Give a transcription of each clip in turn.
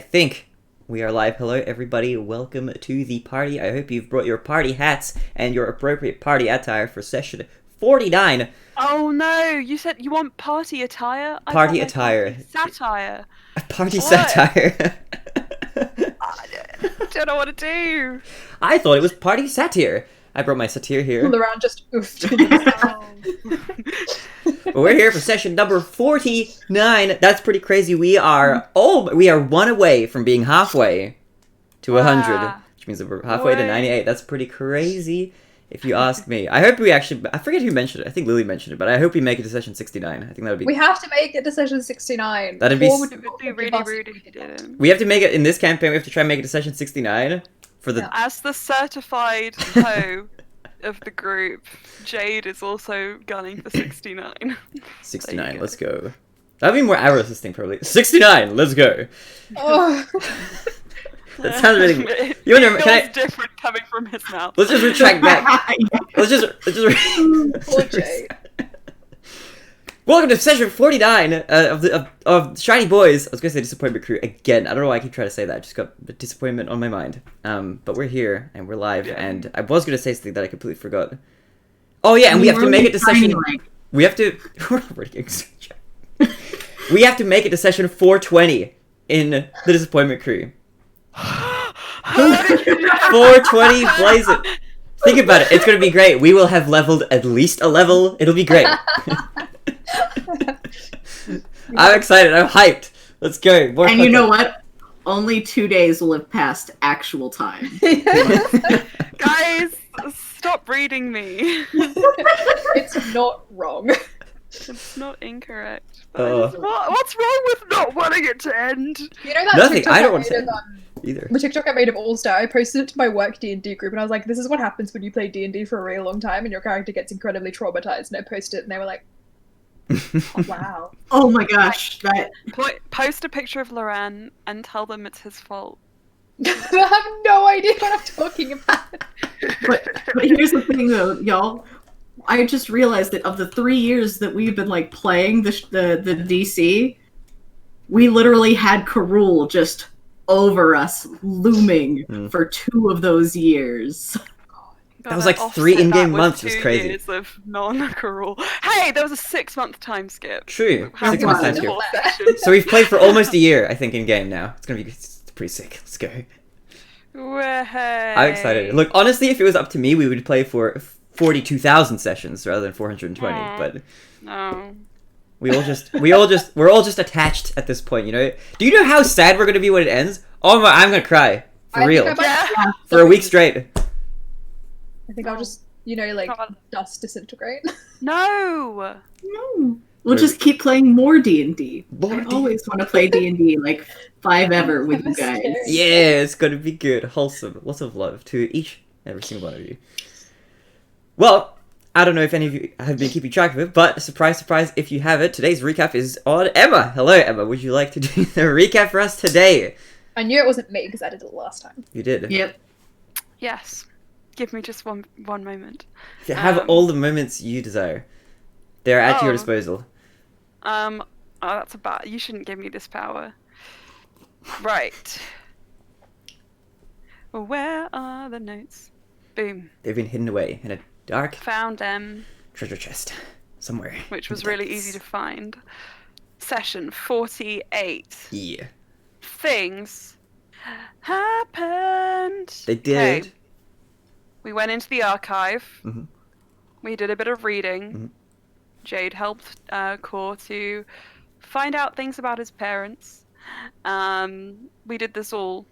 think we are live. Hello, everybody. Welcome to the party. I hope you've brought your party hats and your appropriate party attire for session 49. Oh no! You said you want party attire? Party attire. Party satire. Party What? satire. I don't know what to do. I thought it was party satire. I brought my satire here. Around just oofed. But we're here for session number 49. That's pretty crazy. We are one away from being halfway to 100, Wow. which means that we're halfway to 98. That's pretty crazy, if you ask me. I hope I forget who mentioned it. I think Lily mentioned it, but I hope we make it to session 69. I think that would be... We have to make it to session 69. That'd be... Or It would be really rude if you didn't. We have to make it, in this campaign, we have to try and make it to session 69 for the... As the certified hoe of the group, Jade is also gunning for 69. 69, go. let's go. That'd be more our assisting, probably. 69, let's go. Oh. That sounds really... It You wonder, feels can I... different coming from his mouth. Let's just retract back. Let's just Poor Jade. Welcome to session 49 of Shiny Boys. I was gonna say Disappointment Crew again. I don't know why I keep trying to say that. I just got the disappointment on my mind. But we're here and we're live, and I was gonna say something that I completely forgot. Oh yeah, and we have to make it to session. We have to. We're already getting sidetracked. We have to make it to session 420 in the Disappointment Crew. 420, blaze it. Think about it. It's gonna be great. We will have leveled at least a level. It'll be great. I'm excited. I'm hyped. Let's go. More And you content. know what? Only 2 days will have passed actual time. Guys, stop reading me. It's not wrong. It's not incorrect. Oh. What's wrong with not wanting it to end? You know that Nothing. TikTok I don't I want to made say of, either. the TikTok I made of All Star, I posted it to my work D&D group, and I was like, this is what happens when you play D&D for a really long time and your character gets incredibly traumatized, and I posted it, and they were like, oh, wow. Oh my gosh, that Post a picture of Loran and tell them it's his fault. I have no idea what I'm talking about. but here's the thing though, y'all. I just realized that of the 3 years that we've been like playing the DC, we literally had Karul just over us looming for 2 of those years. That was like 3 in-game months. It was crazy. Years of non-Karul. Hey, there was a 6-month time skip. True. How 6 months months time time skip. whole session. So we've played for almost a year, I think, in-game now. It's gonna be pretty sick. Let's go. I'm excited. Look, honestly, if it was up to me, we would play for 42,000 sessions rather than 420. But No. we're all just attached at this point. You know? Do you know how sad we're gonna be when it ends? Oh my! I'm gonna cry for real Think I might- for a week straight. I think I'll just, dust disintegrate. No. No. We'll just keep playing more D&D. I always want to play D&D like 5 ever with you guys. Yeah, it's gonna be good, wholesome, lots of love to every single one of you. Well, I don't know if any of you have been keeping track of it, but surprise, surprise, if you have it, today's recap is on Emma. Hello, Emma. Would you like to do the recap for us today? I knew it wasn't me because I did it last time. You did. Yep. Yes. Give me just one moment. You have all the moments you desire. They're at your disposal. Oh, that's a bad. You shouldn't give me this power. Right. Where are the notes? Boom. They've been hidden away in a dark Found them, treasure chest somewhere. which in was the really depths. easy to find. Session 48. Yeah, Things happened. they did. Okay. We went into the archive. Mhm. We did a bit of reading. Mhm. Jade helped Core to find out things about his parents. We did this all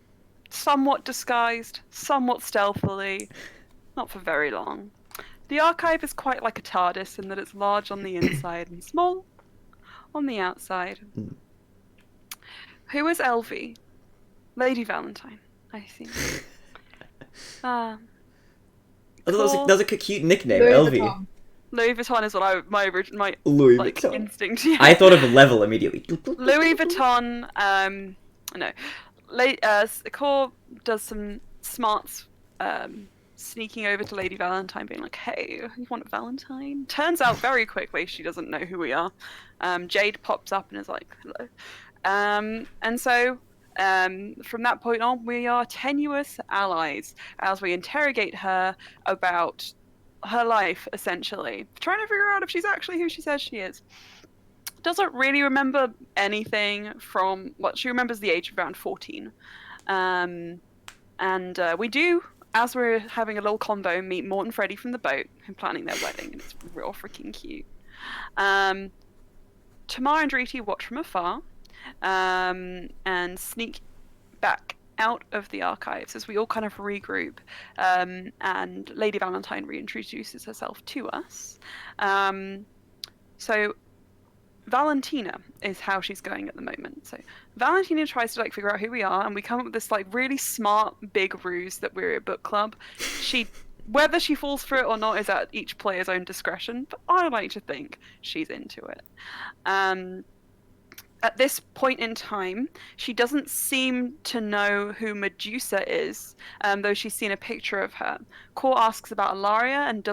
somewhat disguised, somewhat stealthily, not for very long. The archive is quite like a TARDIS in that it's large on the inside and small on the outside. Mm. Who is Elvie? Lady Valentine, I think. Oh, that was Cool. a cute nickname, Louis Elvie. Vuitton. Louis Vuitton is what my Louis like Vuitton. instinct. Yeah. I thought of a level immediately. Louis Vuitton. No, Core does some smarts. Sneaking over to Lady Valentine, being like, "Hey, you want a Valentine?" Turns out very quickly she doesn't know who we are. Jade pops up and is like, "Hello," and so From that point on, we are tenuous allies as we interrogate her about her life, essentially, trying to figure out if she's actually who she says she is. Doesn't really remember anything from what she remembers the age of around 14. We do, as we're having a little convo, meet Mort and Freddie from the boat and planning their wedding, and it's real freaking cute. Tamar and Driti watch from afar and sneak back out of the archives as we all kind of regroup, and Lady Valentine reintroduces herself to us. So Valentina is how she's going at the moment. So Valentina tries to figure out who we are, and we come up with this really smart big ruse that we're a book club. Whether she falls for it or not is at each player's own discretion, but I like to think she's into it. At this point in time, she doesn't seem to know who Medusa is, though she's seen a picture of her. Core asks about Ilaria and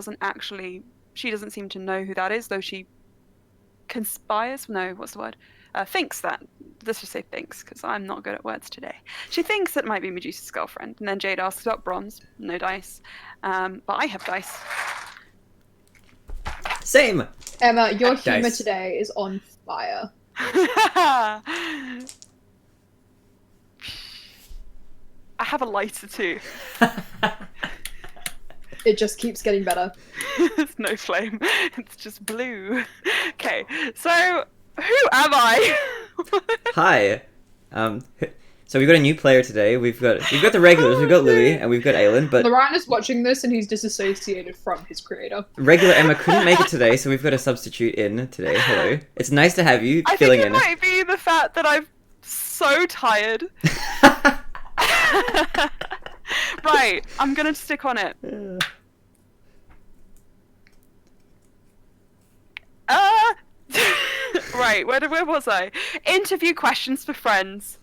she doesn't seem to know who that is, though she conspires? No, what's the word? Thinks that. Let's just say thinks, because I'm not good at words today. She thinks it might be Medusa's girlfriend, and then Jade asks about Bronze. No dice. But I have dice. Same. Emma, your Dice. humor today is on fire. I have a lighter too. It just keeps getting better. It's no flame. It's just blue. Okay, so who am I? Hi. So we've got a new player today. We've got the regulars. We've got Louis and we've got Aelin, but Lorraine is watching this and he's disassociated from his creator. regular Emma couldn't make it today, so we've got a substitute in today. Hello. It's nice to have you I filling think it in. might be the fact that I'm so tired. Right, I'm gonna stick on it. Right, where was I? Interview questions for friends.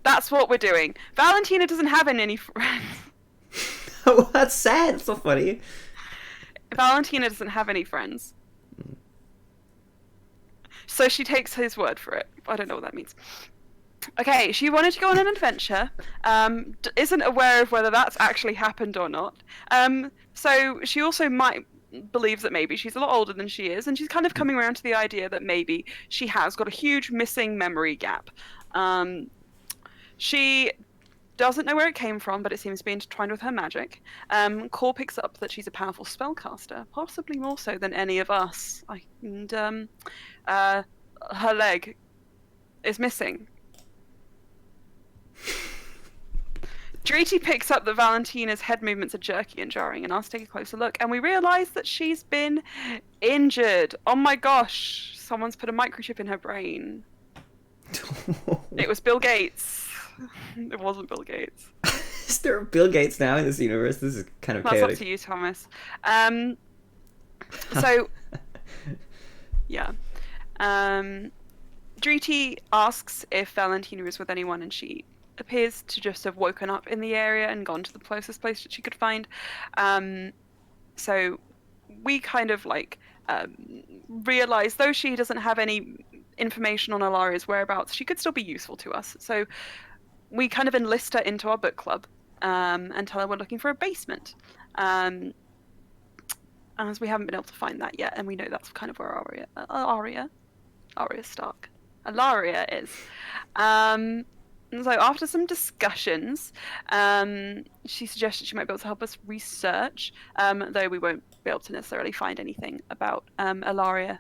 That's what we're doing. Valentina doesn't have any friends. Oh, that's sad. It's so funny. Valentina doesn't have any friends. So she takes his word for it. I don't know what that means. Okay, she wanted to go on an adventure. Isn't aware of whether that's actually happened or not. So she also believes that maybe she's a lot older than she is, and she's kind of coming around to the idea that maybe she has got a huge missing memory gap. She doesn't know where it came from, but it seems to be intertwined with her magic. Core picks up that she's a powerful spellcaster, possibly more so than any of us. Her leg is missing. Driti picks up that Valentina's head movements are jerky and jarring and asks to take a closer look, and we realise that she's been injured. Oh my gosh, someone's put a microchip in her brain. It was Bill Gates. It wasn't Bill Gates. Is there a Bill Gates now in this universe? This is kind of That's chaotic. up to you, Thomas. Yeah. Driti asks if Valentina is with anyone, and she appears to just have woken up in the area and gone to the closest place that she could find. So we kind of realize, though she doesn't have any information on Ilaria's whereabouts, she could still be useful to us. So we kind of enlist her into our book club and tell her we're looking for a basement. As we haven't been able to find that yet, and we know that's kind of where Ilaria is. So after some discussions, she suggested she might be able to help us research, though we won't be able to necessarily find anything about Ilaria's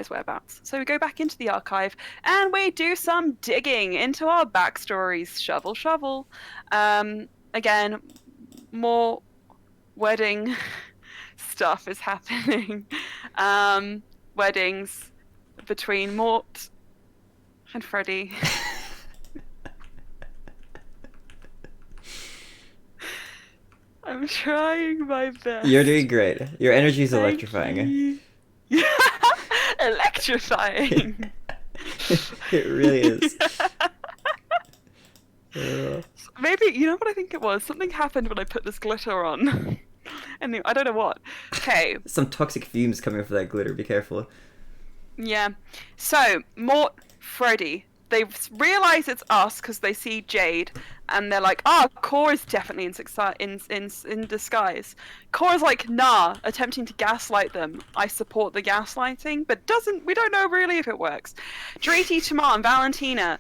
whereabouts. So we go back into the archive and we do some digging into our backstories. Shovel, shovel. Again, more wedding stuff is happening. Weddings between Mort and Freddie. I'm trying my best. You're doing great. Your energy is Thank electrifying. you. Electrifying. It really is. Maybe, you know what I think it was? Something happened when I put this glitter on. Anyway, I don't know what. Okay. Some toxic fumes coming off of that glitter. Be careful. Yeah. So, Mort, Freddie, they realize it's us because they see Jade, and they're like, "Ah, Core is definitely in disguise." Core's like, "Nah," attempting to gaslight them. I support the gaslighting, but we don't know really if it works. Driti, Tamar, and Valentina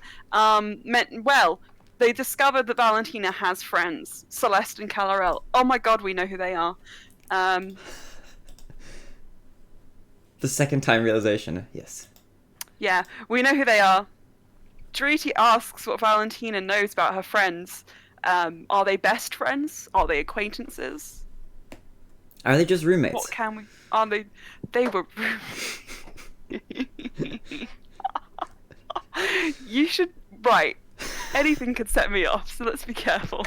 they discovered that Valentina has friends, Celeste and Calarel. Oh my god, we know who they are. The second time realization, yes. Yeah, we know who they are. Driti asks what Valentina knows about her friends. Are they best friends? Are they acquaintances? Are they just roommates? What can we... Are they... They were... You should... Right. Anything could set me off, so let's be careful.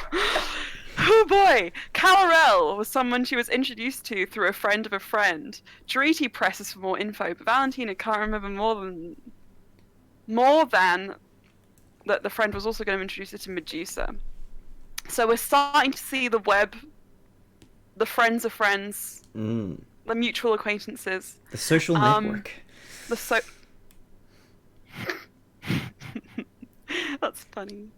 Oh boy! Calarel was someone she was introduced to through a friend of a friend. Driti presses for more info, but Valentina can't remember more than that the friend was also going to introduce her to Medusa. So we're starting to see the web, the friends of friends, the mutual acquaintances. The social network. That's funny.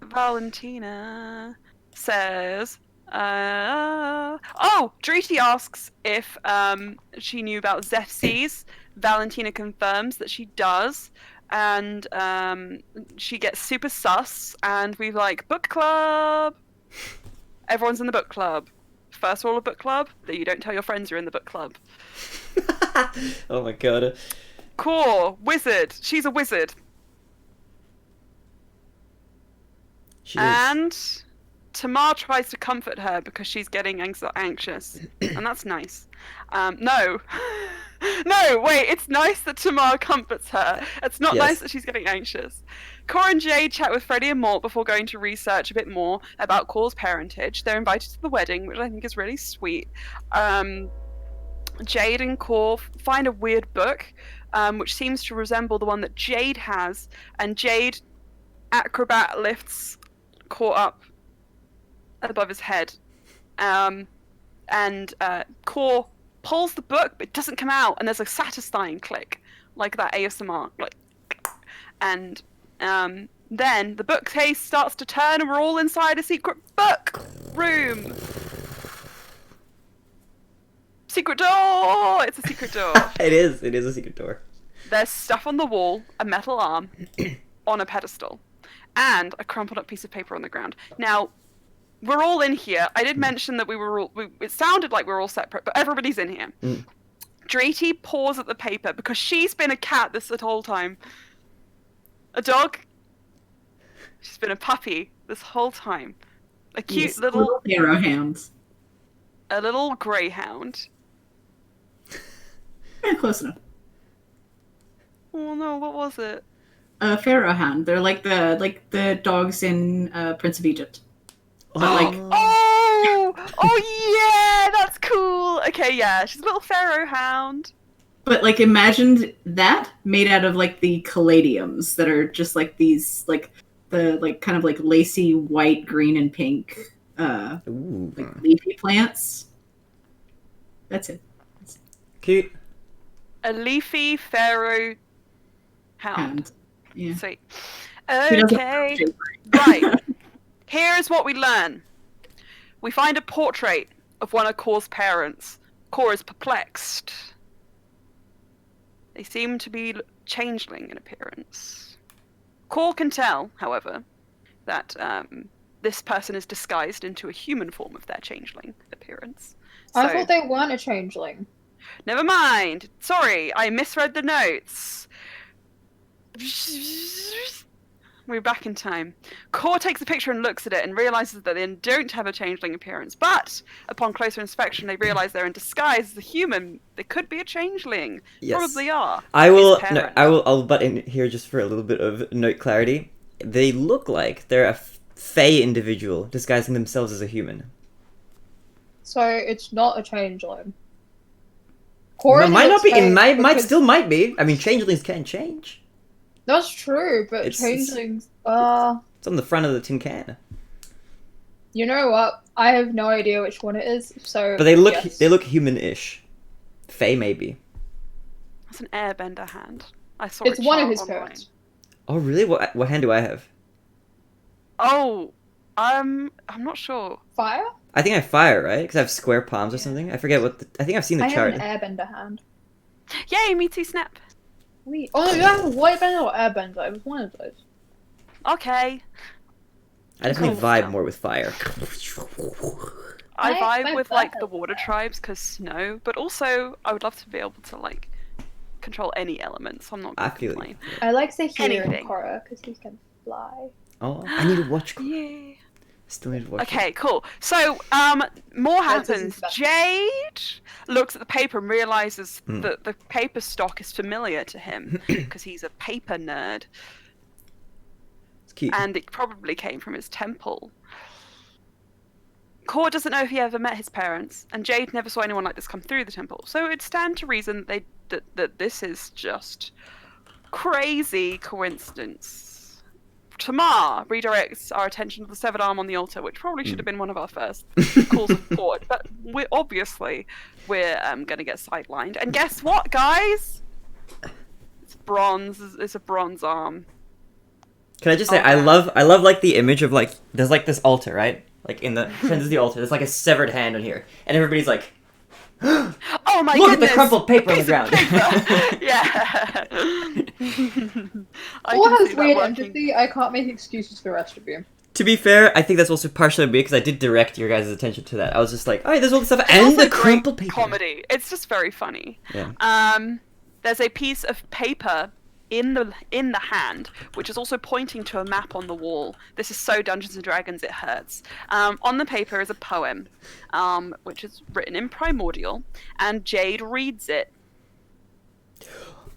Valentina says, Driti asks if she knew about Zephyrs. Valentina confirms that she does, and she gets super sus, and we're like, book club! Everyone's in the book club. First rule of book club, that you don't tell your friends you're in the book club. Oh my god. Core, wizard. She's a wizard. She is. And Tamar tries to comfort her because she's getting anxious. And that's nice. No. No, wait, it's nice that Tamar comforts her. It's not nice that she's getting anxious. Core and Jade chat with Freddie and Mort before going to research a bit more about Core's parentage. They're invited to the wedding, which I think is really sweet. Jade and Core find a weird book, which seems to resemble the one that Jade has, and Jade acrobat lifts Core up above his head. And Core pulls the book, but it doesn't come out, and there's a satisfying click, like that ASMR, like, and then the bookcase starts to turn, and we're all inside a secret book room. Secret door! It's a secret door. It is a secret door. There's stuff on the wall, a metal arm on a pedestal, and a crumpled up piece of paper on the ground. Now, we're all in here. I did mention that it sounded like we were all separate, but everybody's in here. Driti paws at the paper because she's been a cat this whole time. A dog. She's been a puppy this whole time. A cute little hero hound. A little greyhound. Yeah, close enough. Oh no, what was it? A pharaoh hound. They're like the dogs in Prince of Egypt. But yeah, that's cool. Okay, yeah, she's a little pharaoh hound. But like, imagine that made out of like the caladiums that are just like these like the like kind of like lacy white, green, and pink like leafy plants. That's it. Cute. A leafy pharaoh hound. Yeah. Sweet. Okay. Right. Here's what we learn. We find a portrait of one of Core's parents. Core is perplexed. They seem to be changeling in appearance. Core can tell, however, that this person is disguised into a human form of their changeling appearance. I thought they weren't a changeling. Never mind. Sorry, I misread the notes. We're back in time. Core takes a picture and looks at it and realizes that they don't have a changeling appearance. But upon closer inspection, they realize they're in disguise as a human. They could be a changeling. Yes. Probably are. I'll butt in here just for a little bit of note clarity. They look like they're a fey individual disguising themselves as a human. So it's not a changeling. It might not be. It still might be. I mean, changelings can change. That's true, but changelings. It's on the front of the tin can. You know what? I have no idea which one it is. So. But they look human-ish. Fey maybe. That's an airbender hand. I saw It's a one of chart his online. parents. Oh, really? What hand do I have? Oh, I'm not sure. Fire? I think I have fire, right? Because I have square palms or Yeah. something. I forget what. I think I've seen the I chart. have an airbender hand. Yay, me too, Snap. Wait. Oh no, you have a white bender or airbender. It was one of those. Okay. I definitely Cool. vibe more with fire. I I vibe with like the vibe water with that. tribes because snow, but also I would love to be able to like control any elements. I'm not I gonna feel you. complain. I like Zahir and Anything. Korra because he can fly. Oh, I need to watch. Yeah. Still need to watch. Okay, cool. So, more That's his happens. best. Jade looks at the paper and realizes Mm. that the paper stock is familiar to him because he's a paper nerd, It's cute. and it probably came from his temple. Core doesn't know if he ever met his parents, and Jade never saw anyone like this come through the temple. So it stands to reason that this is just crazy coincidence. Tamar redirects our attention to the severed arm on the altar, which probably should have been one of our first calls of thought, but we're going to get sidelined. And guess what, guys? It's bronze. It's a bronze arm. Can I just say Oh, I yeah. love like the image of like there's like this altar, right? Like in the there's the altar. There's like a severed hand on here, and everybody's like, Oh my look goodness! at the crumpled paper on the Piece of ground. paper! Yeah. I Or can has see that weird working. empathy. I can't make excuses for the rest of you. To be fair, I think that's also partially because I did direct your guys' attention to that. I was just like, oh, there's all this stuff It's and also the great crumpled paper. comedy. It's just very funny. Yeah. There's a piece of paper in the hand, which is also pointing to a map on the wall. This is so Dungeons and Dragons it hurts. On the paper is a poem, which is written in Primordial, and Jade reads it.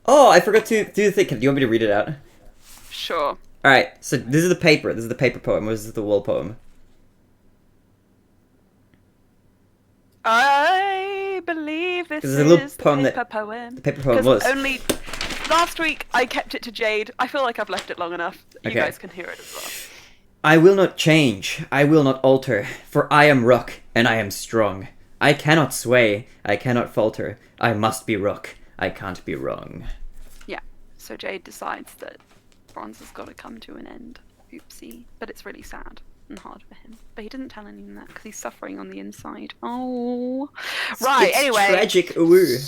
Oh, I forgot to do the thing. Do you want me to read it out? Sure. All right. So this is the paper. This is the paper poem. Or is this the wall poem? I believe this There's is a little the poem paper that- poem. The paper poem 'Cause was. only last week I kept it to Jade. I feel like I've left it long enough. You Okay. guys can hear it as well. I will not change, I will not alter, for I am Rook, and I am strong. I cannot sway, I cannot falter. I must be Rook, I can't be wrong. So Jade decides that Bronze has got to come to an end. Oopsie. But it's really sad and hard for him. But he didn't tell anyone that because he's suffering on the inside. Oh. Right, It's anyway. tragic, ooh.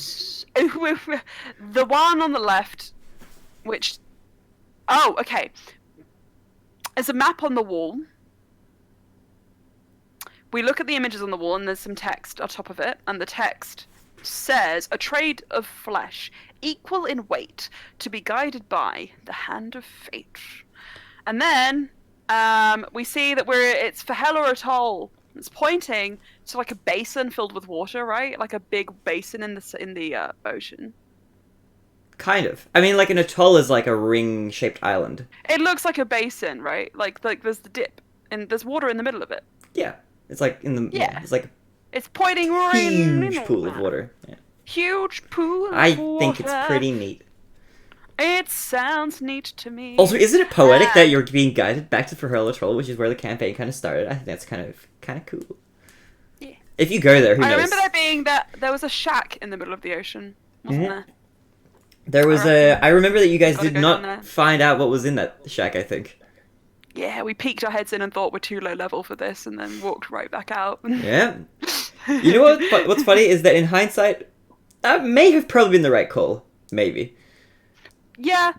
The one on the left, which... Oh, okay. There's a map on the wall. We look at the images on the wall and there's some text on top of it. And the text says, a trade of flesh, equal in weight, to be guided by the hand of fate. And then we see that it's for Hella Atoll. It's pointing to like a basin filled with water, right? Like a big basin in the ocean. Kind of. I mean, like an atoll is like a ring-shaped island. It looks like a basin, right? Like there's the dip and there's water in the middle of it. Yeah. It's like in the... Yeah. It's like It's pointing a right in huge pool of water. Yeah. Huge pool of I water. think it's pretty neat. It sounds neat to me. Also, isn't it poetic that you're being guided back to Ferhella Troll, which is where the campaign kind of started? I think that's kind of cool. Yeah. If you go there, who I knows? remember there being there was a shack in the middle of the ocean, wasn't Mhm. there? There was reckon I remember that you guys gotta did go down there. not find out what was in that shack, I think. Yeah, we peeked our heads in and thought we're too low level for this, and then walked right back out. Yeah. You know what? What's funny is that in hindsight, that may have probably been the right call. Maybe. Yeah.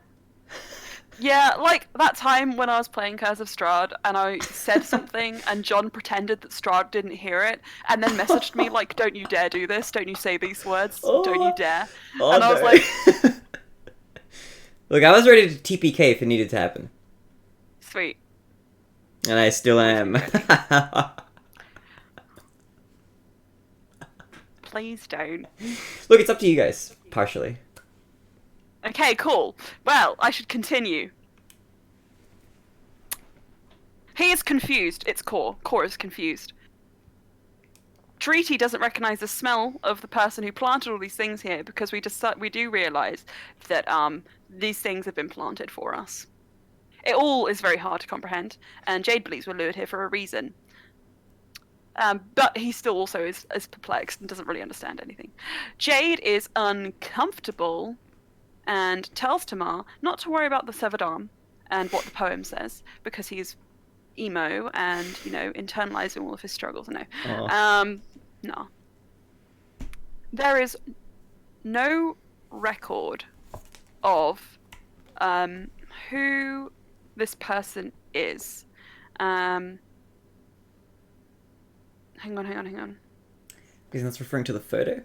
Yeah, like that time when I was playing Curse of Strahd and I said something and John pretended that Strahd didn't hear it and then messaged me like, don't you dare do this, don't you say these words, don't you dare. Oh, And I was no. like... Look, I was ready to TPK if it needed to happen. Sweet. And I still am. Please don't. Look, it's up to you guys, partially. Okay, cool. Well, I should continue. He is confused. It's Core. Core is confused. Treaty doesn't recognize the smell of the person who planted all these things here because we do realize that these things have been planted for us. It all is very hard to comprehend, and Jade believes we're lured here for a reason. But he still also is perplexed and doesn't really understand anything. Jade is uncomfortable and tells Tamar not to worry about the severed arm and what the poem says, because he's emo and, internalizing all of his struggles. No. No. There is no record of who this person is. Hang on. Because that's referring to the photo?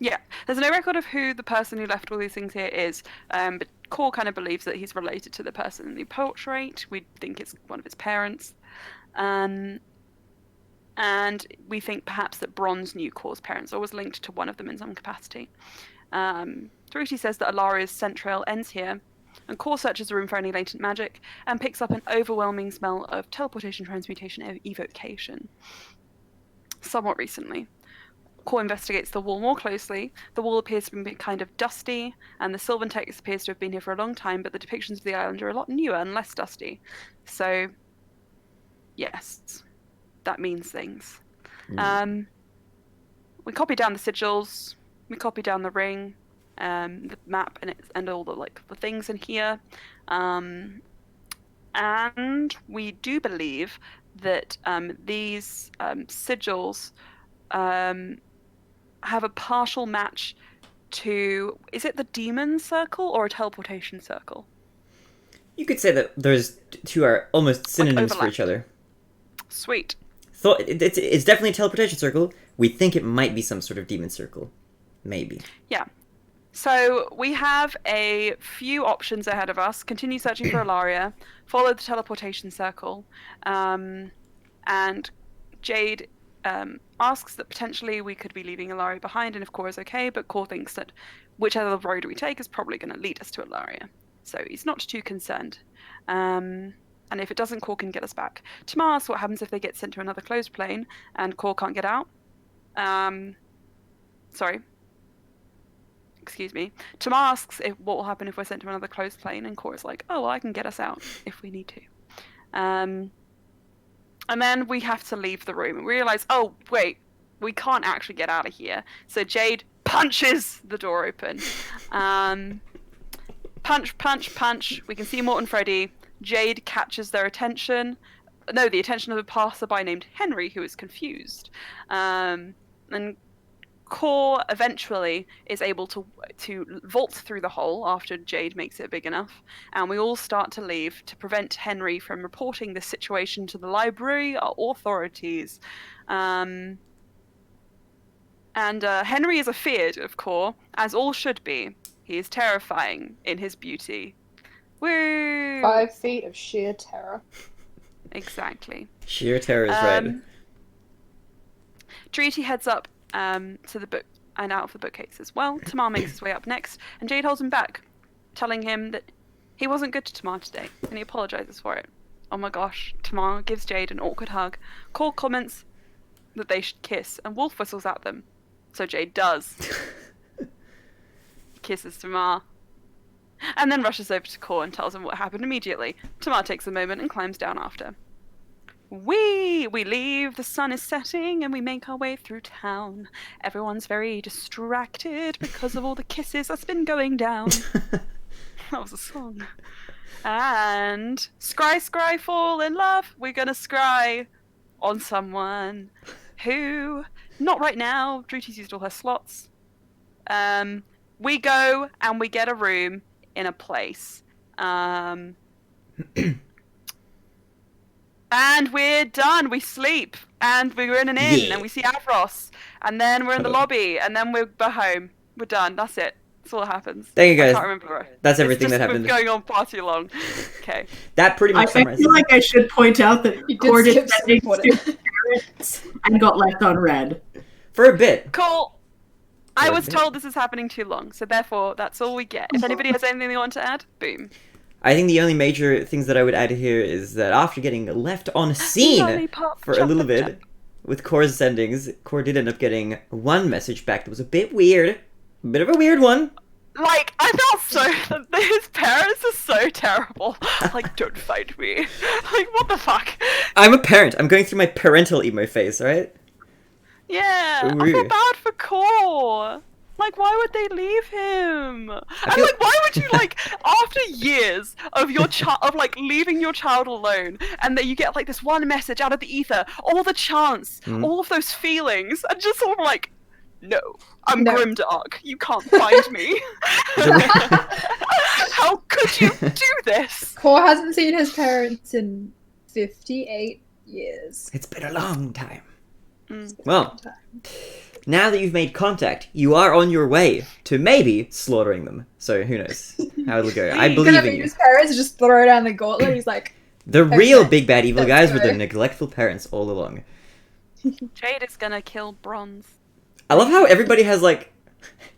Yeah, there's no record of who the person who left all these things here is, but Core kind of believes that he's related to the person in the portrait. We think it's one of his parents. And we think perhaps that Bronze knew Core's parents, or was linked to one of them in some capacity. Druti says that Alaria's scent trail ends here, and Core searches the room for any latent magic, and picks up an overwhelming smell of teleportation, transmutation, and evocation. Somewhat recently. Core investigates the wall more closely. The wall appears to be kind of dusty, and the Sylvan text appears to have been here for a long time, but the depictions of the island are a lot newer and less dusty. So, yes, that means things. We copy down the sigils, we copy down the ring, the map, and all the things in here. And we do believe that these sigils have a partial match to, is it the demon circle or a teleportation circle? You could say that those two are almost synonyms for each other. Sweet. It's definitely a teleportation circle. We think it might be some sort of demon circle. Maybe. Yeah. So we have a few options ahead of us. Continue searching for Ilaria, follow the teleportation circle, and Jade asks that potentially we could be leaving Ilaria behind, and if Core is okay, but Core thinks that whichever road we take is probably going to lead us to Ilaria. So he's not too concerned. And if it doesn't, Core can get us back. Tamar asks what happens if they get sent to another closed plane and Core can't get out. Excuse me. Tamar asks what will happen if we're sent to another closed plane, and Core is like, oh, well, I can get us out if we need to. And then we have to leave the room and we realize, oh, wait, we can't actually get out of here. So Jade punches the door open. Punch, punch, punch. We can see Mort and Freddy. Jade catches their attention. No, the attention of a passerby named Henry, who is confused. And Core eventually is able to vault through the hole after Jade makes it big enough, and we all start to leave to prevent Henry from reporting this situation to the library or authorities. And Henry is afeared of Core, as all should be. He is terrifying in his beauty. Woo! 5 feet of sheer terror. Exactly. Sheer terror is right. Treaty heads up to the book and out of the bookcase as well. Tamar makes his way up next, and Jade holds him back, telling him that he wasn't good to Tamar today, and he apologizes for it. Oh my gosh, Tamar gives Jade an awkward hug. Core comments that they should kiss, and Wolf whistles at them. So Jade does. Kisses Tamar. And then rushes over to Core and tells him what happened immediately. Tamar takes a moment and climbs down after. We leave, the sun is setting, and we make our way through town. Everyone's very distracted because of all the kisses that's been going down. That was a song. And scry, fall in love. We're gonna scry on someone who, not right now, Druti's used all her slots. We go and we get a room in a place. And we're done. We sleep, and we're in an inn, and we see Avros, and then we're in the lobby, and then we're home. We're done. That's it. That's all that happens. Thank you, guys. I can't remember. That's everything that happened. It's going on far too long. Okay. That pretty much summarizes. I feel like I should point out that Core did sending parents and got left on red. For a bit. Cool. I was told this is happening too long, so therefore that's all we get. If anybody has anything they want to add, boom. I think the only major things that I would add here is that after getting left on scene for a little bit with Core's sendings, Core did end up getting one message back that was a bit weird. A bit of a weird one. Like, I felt so... His parents are so terrible. Like, don't fight me. Like, what the fuck? I'm a parent. I'm going through my parental emo phase, alright? Yeah, I feel bad for Core. Like, why would they leave him? And feel- like, why would you like after years of your child of like leaving your child alone, and then you get like this one message out of the ether, all the chance, all of those feelings, and just sort of like, no, I'm No. grimdark. You can't find me. How could you do this? Core hasn't seen his parents in 58 years. It's been a long time. Mm. Well, now that you've made contact, you are on your way to maybe slaughtering them. So who knows how it'll go. I He's believe gonna in meet you. his parents and just throw down the gauntlet. He's like, The real Okay, big bad evil let's guys were go. the neglectful parents all along. Jade is gonna kill Bronze. I love how everybody has like...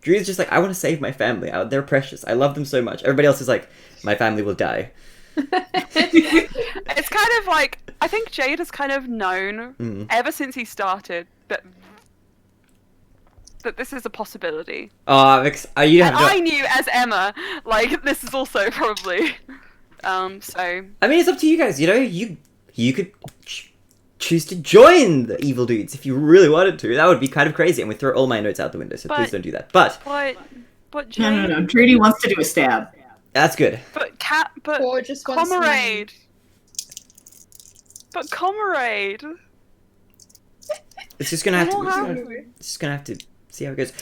Drew's just like, I want to save my family. They're precious. I love them so much. Everybody else is like, my family will die. It's kind of like, I think Jade has kind of known ever since he started that this is a possibility. Oh, you And have I knew as Emma, like, this is also probably, so. I mean, it's up to you guys. You know, you could choose to join the evil dudes if you really wanted to. That would be kind of crazy, and we throw all my notes out the window. So But- please don't do that. But But Jade, No. Trudy wants to do a stab. that's good. but Core just wants to- Comrade. But Comrade. It's just gonna have to. What It's happened? just gonna have to see how it goes.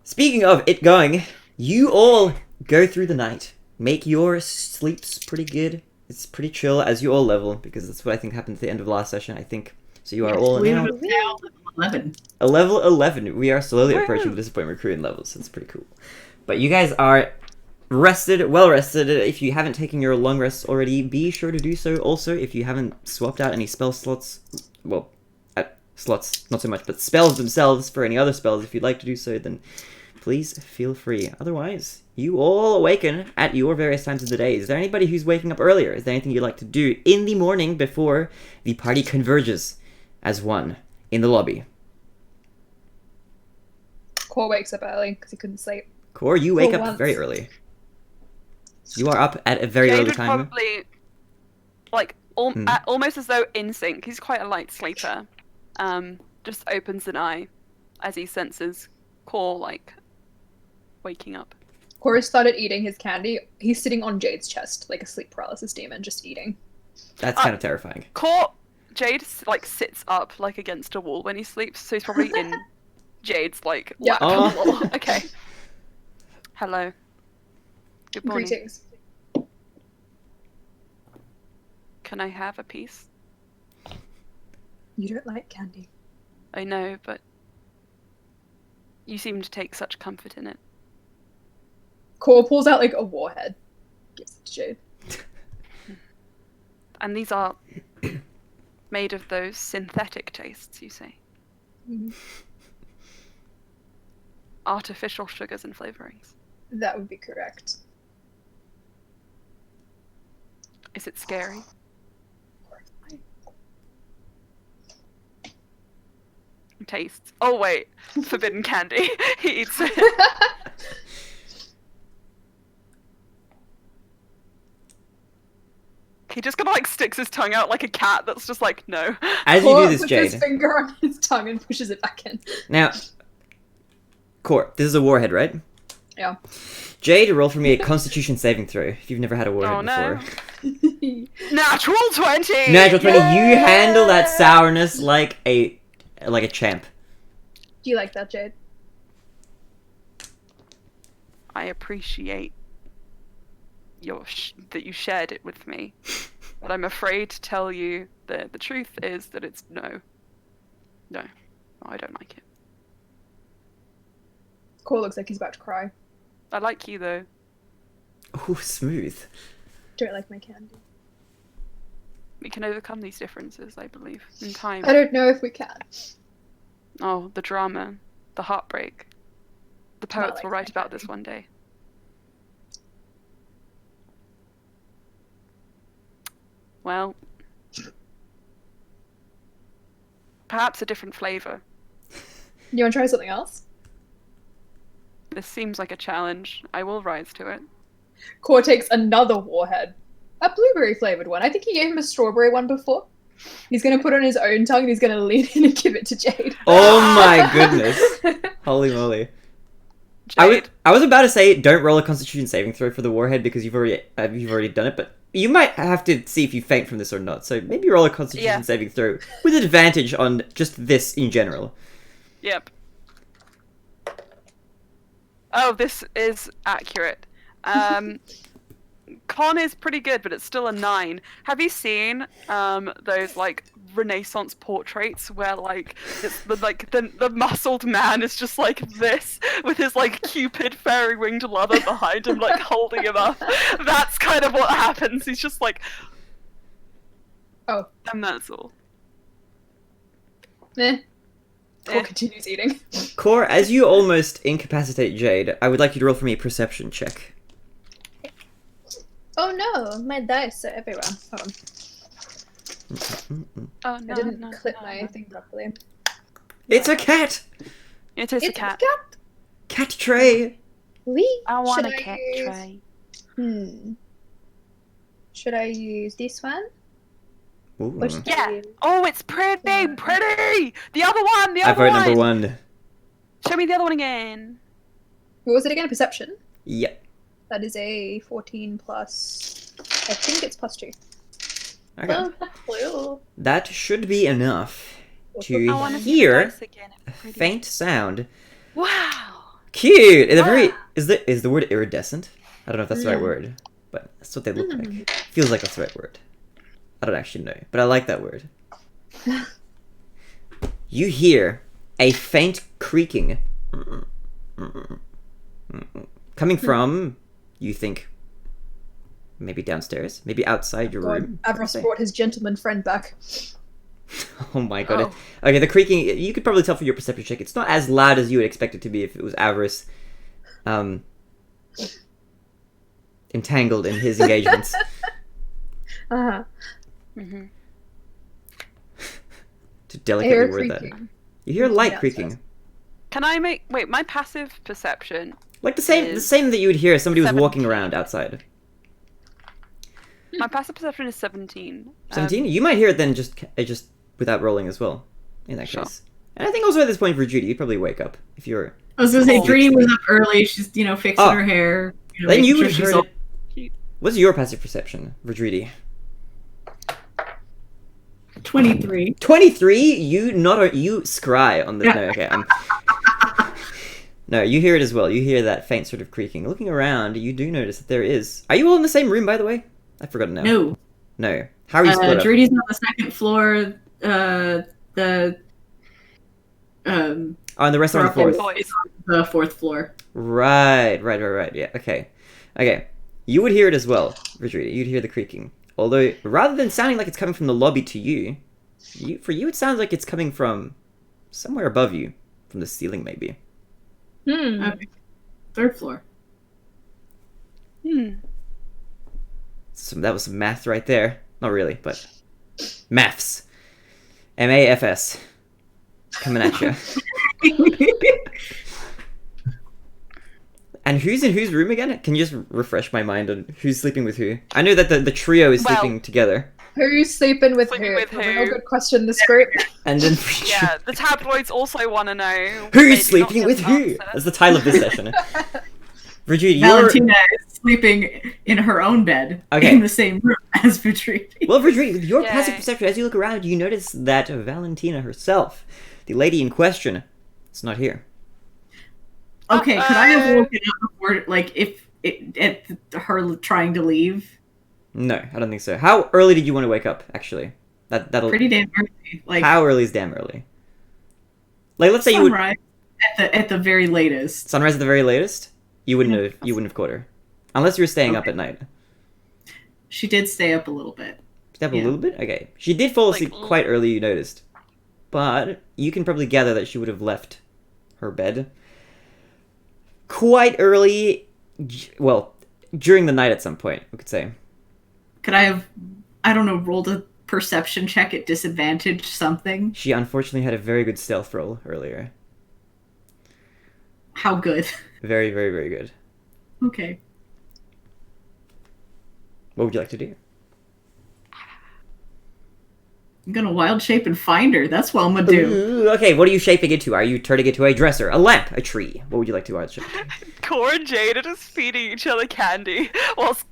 Speaking of it going, you all go through the night. Make your sleeps pretty good. It's pretty chill as you all level, because that's what I think happened at the end of last session, I think. So you are all We now have now level 11. a level 11. We are slowly Woo! approaching the disappointment recruiting levels. So it's pretty cool. But you guys are rested, well rested. If you haven't taken your long rests already, be sure to do so. Also, if you haven't swapped out any spell slots, well, slots, not so much, but spells themselves for any other spells, if you'd like to do so, then please feel free. Otherwise, you all awaken at your various times of the day. Is there anybody who's waking up earlier? Is there anything you'd like to do in the morning before the party converges as one in the lobby? Core wakes up early because he couldn't sleep. Core, you wake For up once. very early. You are up at a very Jade early would time. probably, like, almost as though in sync. He's quite a light sleeper. Just opens an eye as he senses Core, like, waking up. Core started eating his candy. He's sitting on Jade's chest like a sleep paralysis demon, just eating. That's kind of terrifying. Jade, like, sits up, like, against a wall when he sleeps, so he's probably in Jade's, like, Yeah. lap. Oh. Okay. Hello. Good morning. Greetings. Can I have a piece? You don't like candy. I know, but you seem to take such comfort in it. Core pulls out like a warhead. Gives it to Jade. And these are made of those synthetic tastes, you say? Mhm. Artificial sugars and flavorings. That would be correct. Is it scary? Tastes. Oh wait, forbidden candy. He eats it. He just kind of like sticks his tongue out like a cat that's just like, no. As you Core do this, puts Jade. his finger on his tongue and pushes it back in. Now, Core, this is a warhead, right? Yeah. Jade, roll for me a Constitution saving throw if you've never had a warhead Oh, no. before. Natural 20! Natural 20. You Yay! handle that sourness like a champ. Do you like that, Jade? I appreciate that you shared it with me, but I'm afraid to tell you that the truth is that it's no. No, I don't like it. Core looks like he's about to cry. I like you though. Ooh, smooth. Don't like my candy. We can overcome these differences, I believe, in time. I don't know if we can. Oh, the drama, the heartbreak. The poets like will write my about candy. this one day. Well, perhaps a different flavor. You want to try something else? This seems like a challenge. I will rise to it. Core takes another warhead. A blueberry flavored one. I think he gave him a strawberry one before. He's going to put it on his own tongue and he's going to lean in and give it to Jade. Oh my goodness. Holy moly. Jade. I was about to say don't roll a Constitution saving throw for the Warhead because you've already done it, but you might have to see if you faint from this or not. So maybe roll a Constitution saving throw with advantage on just this in general. Yep. Oh, this is accurate. Con is pretty good, but it's still a 9. Have you seen those like Renaissance portraits where like it's the muscled man is just like this with his like Cupid fairy winged lover behind him, like holding him up? That's kind of what happens. He's just like, Oh. and that's all. Core continues eating. Core, as you almost incapacitate Jade, I would like you to roll for me a perception check. Oh no, my dice are everywhere. Hold on. Oh no! I didn't no, clip no, my no. thing properly. It's a cat! It is a It's cat. Cat tray! We. I want Should a cat use... tray. Should I use this one? Ooh. Or should I Yeah. use... Oh, it's pretty, pretty. The other one. The I other vote one. number 1. Show me the other one again. What was it again? Perception? Yep. That is a 14 plus... I think it's plus 2. Okay. Oh, well. That should be enough to I want to see the hear dice again. a It's pretty. faint sound. Wow. Cute! It's a very... Wow. Is the word iridescent? I don't know if that's the right word, but that's what they look like. Feels like that's the right word. I don't actually know, but I like that word. You hear a faint creaking coming from, you think, maybe downstairs, maybe outside your room. Avros brought his gentleman friend back. Oh my god. Okay, the creaking, you could probably tell from your perception check, it's not as loud as you would expect it to be if it was Avarice entangled in his engagements. Uh-huh. Mm-hmm. To I delicately hear word that. creaking. You hear light Yeah, creaking. Can I make... Wait, my passive perception... Like the same that you would hear if somebody was walking around outside. My passive perception is 17. 17? You might hear it then just without rolling as well, in that Sure. case. And I think also at this point for Judy, you'd probably wake up if you were... I was gonna say, Oh. Judy was up early. She's, fixing Oh. her hair. Then making you sure would she's heard all- it. What's your passive perception, Verdridi? 23. 23? You scry on the... Yeah. No, okay, No, you hear it as well. You hear that faint sort of creaking. Looking around, you do notice that there is... Are you all in the same room, by the way? I've forgotten now. No. No. How are you split up? Judy's on the second floor. Oh, and the rest are on the Fourth. fourth. Boys. The fourth floor. Right. Yeah, okay. You would hear it as well, Verdridi. You'd hear the creaking. Although, rather than sounding like it's coming from the lobby to you, for you it sounds like it's coming from somewhere above you. From the ceiling, maybe. Okay. Third floor. Hmm. That was some math right there. Not really, but... Maths. M-A-F-S. Coming at you. And who's in whose room again? Can you just refresh my mind on who's sleeping with who? I know that the trio is sleeping together. Who's sleeping with Sleeping who? with A real who? good question, this group. And then... Yeah, the tabloids also want to know. Who's They do not sleeping give with an who? answer. That's the title of this session. Virginia, you're... Valentina is sleeping in her own bed Okay. in the same room as Vitri. Well, Virginia, with your Yay. passive perception, as you look around, you notice that Valentina herself, the lady in question, is not here. Okay, could I have woken up before, at her trying to leave? No, I don't think so. How early did you want to wake up, actually? That'll... Pretty damn early. Like, How early is damn early? Like, let's say you would... sunrise at the very latest. Sunrise at the very latest? You wouldn't have caught her. Unless you were staying up at night. She did stay up a little bit. Stay up a Yeah. little bit? Okay. She did fall Like, asleep quite early, you noticed. But you can probably gather that she would have left her bed quite early... Well, during the night at some point, we could say. Could I have, I don't know, rolled a perception check at disadvantage something? She unfortunately had a very good stealth roll earlier. How good? Very, very, very good. Okay. What would you like to do? I'm gonna wild shape and find her. That's what I'm gonna do. Ooh, okay, what are you shaping it to? Are you turning it to a dresser, a lamp, a tree? What would you like to wild shape? Core and Jade are just feeding each other candy whilst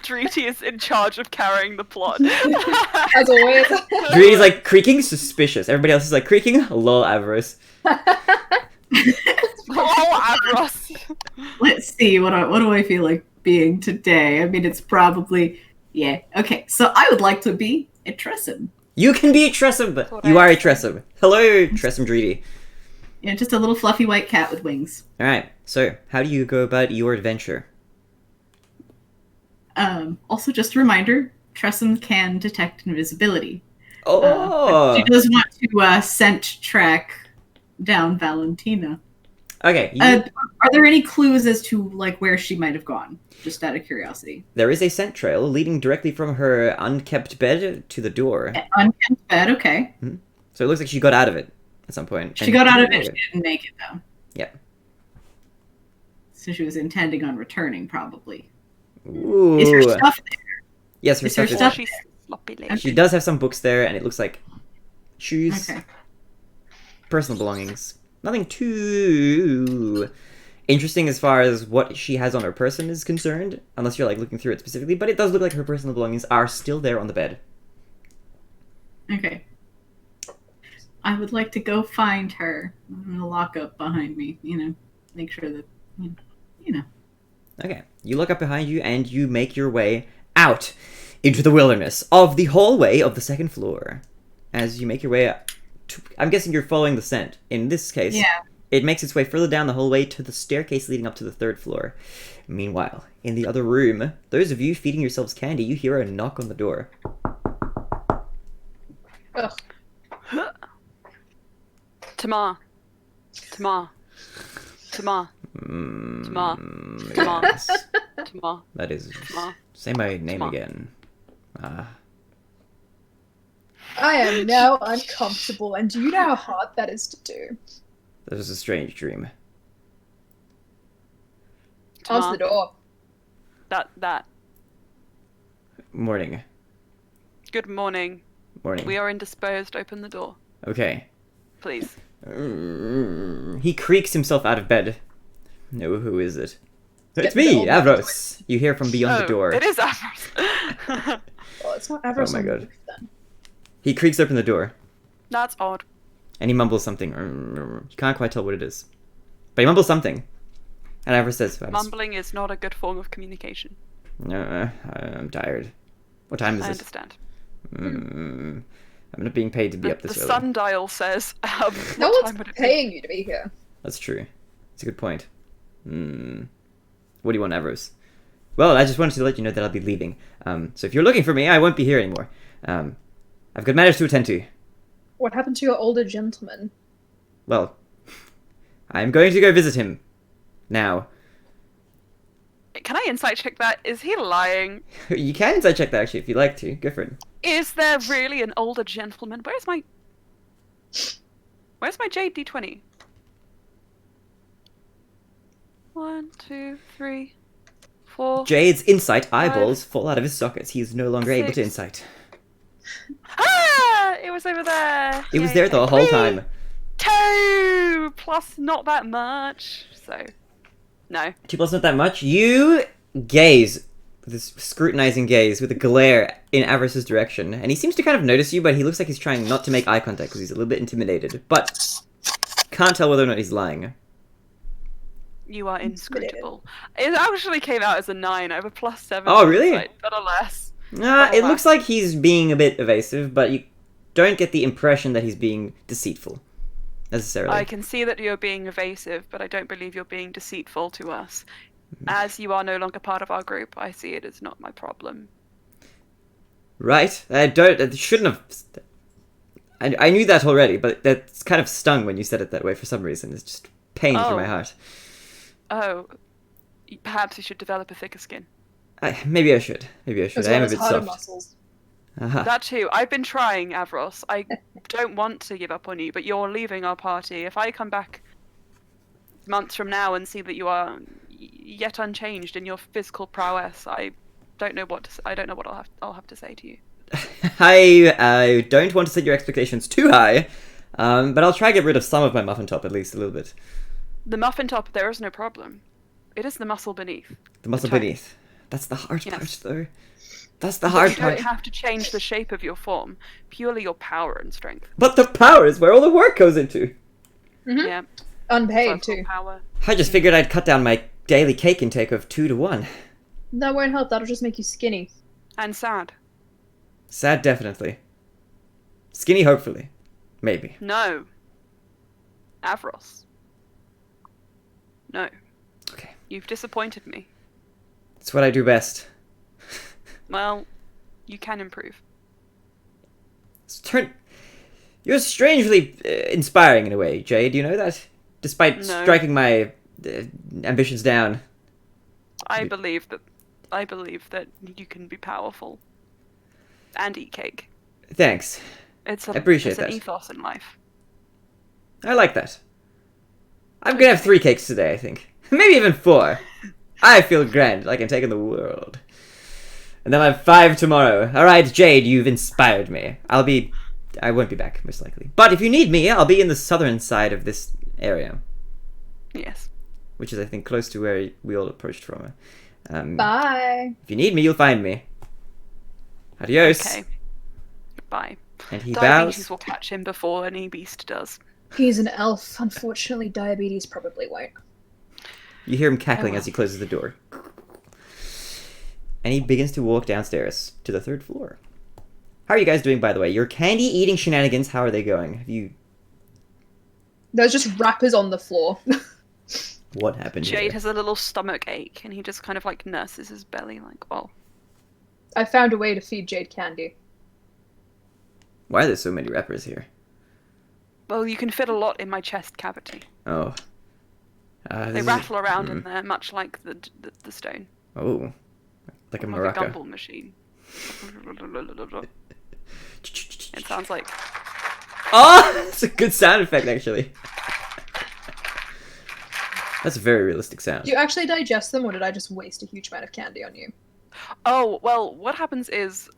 Dreety is in charge of carrying the plot. As always. Dree's like creaking, suspicious. Everybody else is like creaking, lol, avarice. Oh, Avros! Let's see, what do I feel like being today? I mean, it's probably... Yeah, okay. So I would like to be a Tressum. You can be a Tressum! You are a Tressum. Hello, Tressum Dreedy. Yeah, just a little fluffy white cat with wings. Alright, so how do you go about your adventure? Also, just a reminder, Tressum can detect invisibility. Oh! She does want to scent track down Valentina. Okay, are there any clues as to like where she might have gone? Just out of curiosity. there is a scent trail leading directly from her unkept bed to the door. Unkept bed, okay. So it looks like she got out of it at some point. She got out of it, she didn't make it though. Yep. So she was intending on returning, probably. Ooh. Is her stuff there? Yes, her Is her stuff is stuff She's there? sloppy lady. She does have some books there, and it looks like shoes, Okay. personal belongings. Nothing too interesting as far as what she has on her person is concerned, unless you're like looking through it specifically, but it does look like her personal belongings are still there on the bed. Okay. I would like to go find her. I'm gonna lock up behind me, make sure that, you know. Okay, you look up behind you and you make your way out into the wilderness of the hallway of the second floor. As you make your way up, I'm guessing you're following the scent. In this case, Yeah. it makes its way further down the hallway to the staircase leading up to the third floor. Meanwhile, in the other room, those of you feeding yourselves candy, you hear a knock on the door. Ugh. Tamar. Tamar. Tamar. Tamar. Tamar. Yes. Tamar. That is... Tamar. Say my name Tamar. again. I am now uncomfortable, and do you know how hard that is to do? That was a strange dream. Answer the door. That. Morning. Good morning. Morning. We are indisposed. Open the door, Okay. please. He creaks himself out of bed. No, who is it? It's Get me, the door. Avros. You hear from beyond the door. It is Avros. Well, it's not Avros Oh my on the God. roof, then. He creaks open the door, That's odd. and he mumbles something. You can't quite tell what it is. But he mumbles something. And Avros says, Mumbling is not a good form of communication. I'm tired. What time is I it? understand. I'm not being paid to be up The this early. sundial says. No what time one's would it be? paying you to be here. That's true. It's a good point. What do you want, Avros? Well, I just wanted to let you know that I'll be leaving. So if you're looking for me, I won't be here anymore. I've got matters to attend to. What happened to your older gentleman? Well, I'm going to go visit him. Now. Can I insight check that? Is he lying? You can inside check that, actually, if you'd like to. Go for it. Is there really an older gentleman? Where's my Jade D20? 1, 2, 3, 4. Jade's insight eyeballs fall out of his sockets. He is no longer able to 6. insight. Ah! It was over there. It was Yay. there the whole Whee! time. 2 plus not that much. So, no. 2 plus not that much. You gaze with this scrutinizing gaze with a glare in Avarice's direction, and he seems to kind of notice you, but he looks like he's trying not to make eye contact because he's a little bit intimidated. But can't tell whether or not he's lying. You are inscrutable. It actually came out as a 9. I have a +7. Oh, really? Insight, but alas. It looks like he's being a bit evasive, but you don't get the impression that he's being deceitful, necessarily. I can see that you're being evasive, but I don't believe you're being deceitful to us. As you are no longer part of our group, I see it as not my problem. Right? I shouldn't have... I knew that already, but that's kind of stung when you said it that way for some reason. It's just pain through my heart. Oh, perhaps you should develop a thicker skin. Maybe I should. I am a bit harder soft. muscles. Aha. That too. I've been trying, Avros. I don't want to give up on you, but you're leaving our party. If I come back months from now and see that you are yet unchanged in your physical prowess, I don't know what I'll have to say to you. I don't want to set your expectations too high, but I'll try to get rid of some of my muffin top, at least a little bit. The muffin top, there is no problem. It is the muscle beneath. The muscle tone. beneath. That's the hard Yes. part, though. That's the But hard you part. don't have to change the shape of your form, purely your power and strength. But the power is where all the work goes into. Mhm. Yeah. Unpaid Physical too. power. I just figured I'd cut down my daily cake intake of 2 to 1. That won't help. That'll just make you skinny. And sad. Sad, definitely. Skinny, hopefully. Maybe. No. Avros. No. Okay. You've disappointed me. It's what I do best. Well, you can improve. You're strangely inspiring in a way, Jay. Do you know that? Despite No. striking my ambitions down. I believe that you can be powerful. And eat cake. Thanks. It's I appreciate it's an that. ethos in life. I like that. I'm gonna have 3 cakes today, I think. Maybe even 4. I feel grand, like I'm taking the world. And then I have 5 tomorrow. Alright, Jade, you've inspired me. I won't be back, most likely. But if you need me, I'll be in the southern side of this area. Yes. Which is, I think, close to where we all approached from. Bye. If you need me, you'll find me. Adios. Okay. Goodbye. And he Diabetes bows. will catch him before any beast does. He's an elf. Unfortunately, diabetes probably won't. You hear him cackling Oh, well. as he closes the door. And he begins to walk downstairs to the 3rd floor. How are you guys doing, by the way? Your candy eating shenanigans, how are they going? Have you... There's just wrappers on the floor. What happened Jade here? has a little stomach ache, and he just kind of like nurses his belly, like, oh. I found a way to feed Jade candy. Why are there so many wrappers here? Well, you can fit a lot in my chest cavity. Oh. They rattle around in there, much like the stone. Oh. Like a Like a maraca. gumball machine. It sounds like... Oh! That's a good sound effect, actually. That's a very realistic sound. Do you actually digest them, or did I just waste a huge amount of candy on you? Oh, well, what happens is,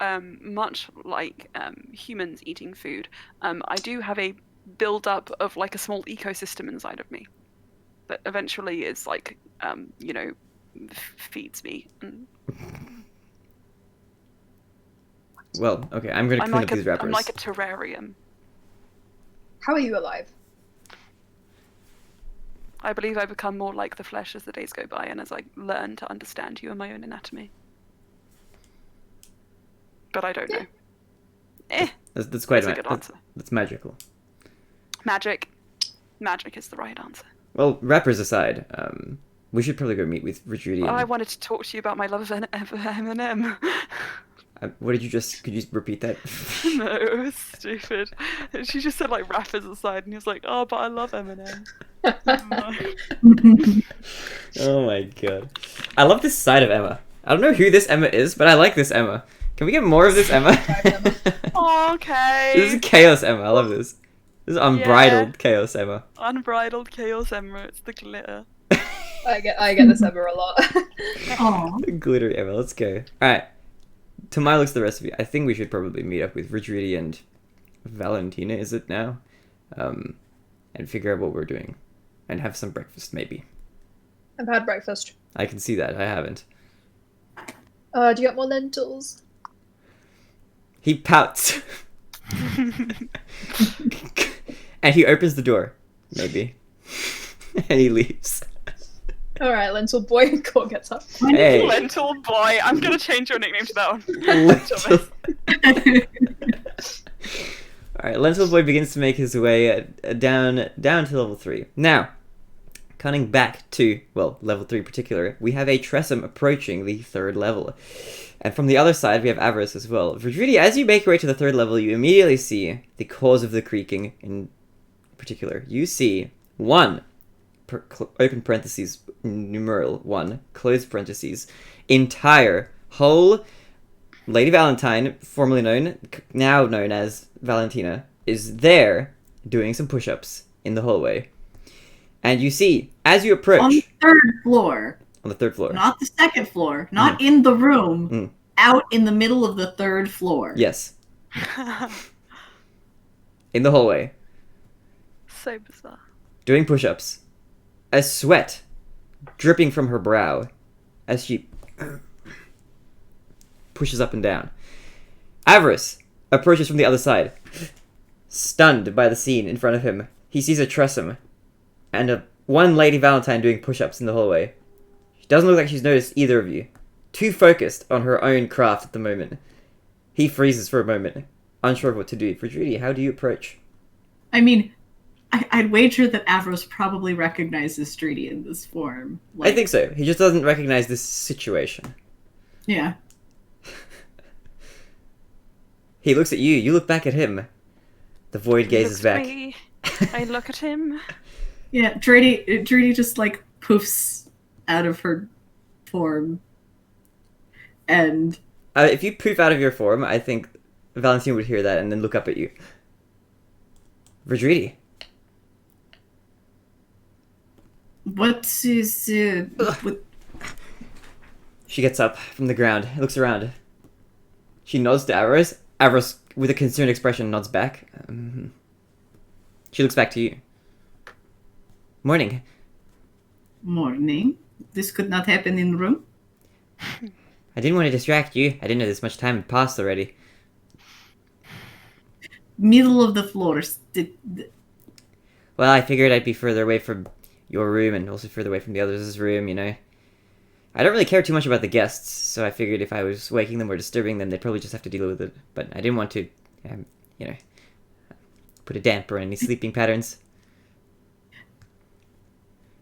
much like humans eating food, I do have a build-up of like a small ecosystem inside of me that eventually is like, feeds me. Well, okay, I'm gonna clean up these wrappers. I'm like a terrarium. How are you alive? I believe I become more like the flesh as the days go by and as I learn to understand you and my own anatomy. But I don't know. That's quite That's a good answer. That's magical. Magic. Magic is the right answer. Well, wrappers aside, we should probably go meet with Richard. Oh, I wanted to talk to you about my love of M&M. What did you just... Could you repeat that? No, it was stupid. She just said like rappers aside, and he was like, "Oh, but I love Eminem." Oh my god. I love this side of Emma. I don't know who this Emma is, but I like this Emma. Can we get more of this Emma? Oh, okay. This is chaos Emma. I love this. This is unbridled chaos Emma. Unbridled chaos Emma. It's the glitter. I get this ever a lot. Aw. Glittery Emma. Let's go. Alright. To my looks, the rest of you, I think we should probably meet up with Richard and Valentina, is it now? And figure out what we're doing. And have some breakfast, maybe. I've had breakfast. I can see that. I haven't. Do you want more lentils? He pouts. And he opens the door. Maybe. And he leaves. Alright, lentil boy. Cole gets up. Hey. Lentil boy. I'm gonna change your nickname to that one. Lentil. Alright, Lentil Boy begins to make his way down to level 3. Now, cutting back to, well, level 3 in particular, we have a Tressum approaching the 3rd level. And from the other side, we have Avarice as well. Vidridi, as you make your way to the 3rd level, you immediately see the cause of the creaking in particular. You see 1, open parentheses, numeral 1, close parentheses, entire, whole Lady Valentine, formerly now known as Valentina, is there doing some push-ups in the hallway. And you see, as you approach... On the 3rd floor. On the 3rd floor. Not the 2nd floor. Not in the room. out in the middle of the 3rd floor. Yes. In the hallway. So bizarre. Doing push-ups. A sweat dripping from her brow as she pushes up and down. Avarice approaches from the other side. Stunned by the scene in front of him, he sees a Tressum and one Lady Valentine doing push-ups in the hallway. She doesn't look like she's noticed either of you. Too focused on her own craft at the moment. He freezes for a moment, unsure of what to do. Fredridi, how do you approach? I mean, I'd wager that Avros probably recognizes Streety in this form. I think so. He just doesn't recognize this situation. Yeah. He looks at you. You look back at him. The void gazes Looks at back. me. I look at him. Yeah, Streety just, like, poofs out of her form. And... If you poof out of your form, I think Valentine would hear that and then look up at you. Fredridi. What is... what... She gets up from the ground, looks around. She nods to Avros. Avros, with a concerned expression, nods back. She looks back to you. Morning. Morning. This could not happen in the room? I didn't want to distract you. I didn't know this much time had passed already. Middle of the floors. Well, I figured I'd be further away from your room and also further away from the others' room, you know. I don't really care too much about the guests, so I figured if I was waking them or disturbing them, they'd probably just have to deal with it. But I didn't want to, you know, put a damper on any sleeping patterns.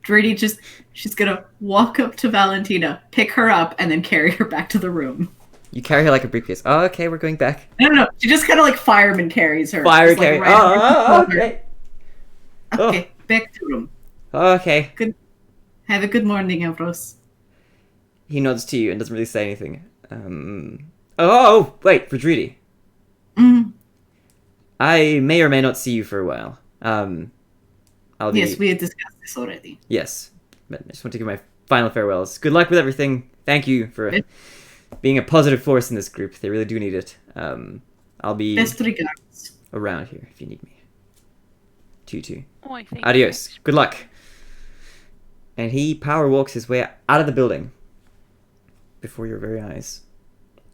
Drady she's gonna walk up to Valentina, pick her up, and then carry her back to the room. You carry her like a briefcase. Oh, okay, we're going back. No. She just kind of like fireman carries her. Fire Just, like, carry. right Oh, over her. okay. Okay, back to room. Okay. Have a good morning, Avros. He nods to you and doesn't really say anything. Oh, wait, Fredridi. Mm. I may or may not see you for a while. I'll be... Yes, we had discussed this already. Yes, but I just want to give my final farewells. Good luck with everything. Thank you for being a positive force in this group. They really do need it. I'll be Best regards. around here if you need me. Tutu. Oh, I think Adios. Good luck. And he power walks his way out of the building before your very eyes.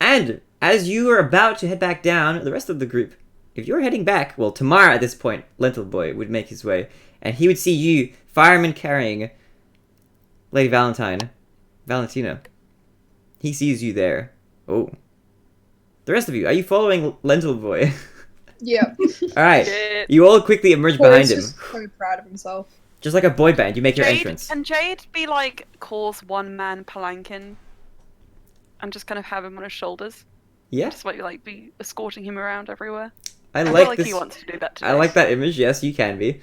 And as you are about to head back down, the rest of the group, if you're heading back, well, Tamara at this point, Lentil Boy, would make his way, and he would see you, fireman carrying Lady Valentina. He sees you there. Oh. The rest of you, are you following Lentil Boy? Yeah. Alright. Yeah. You all quickly emerge Boris behind him. just so proud of himself. Just like a boy band, you make your entrance. Can Jade be like Core's one-man palanquin and just kind of have him on his shoulders? Yeah, Just like be escorting him around everywhere. I I feel like like this. he wants to do that today. I like that image. Yes, you can be.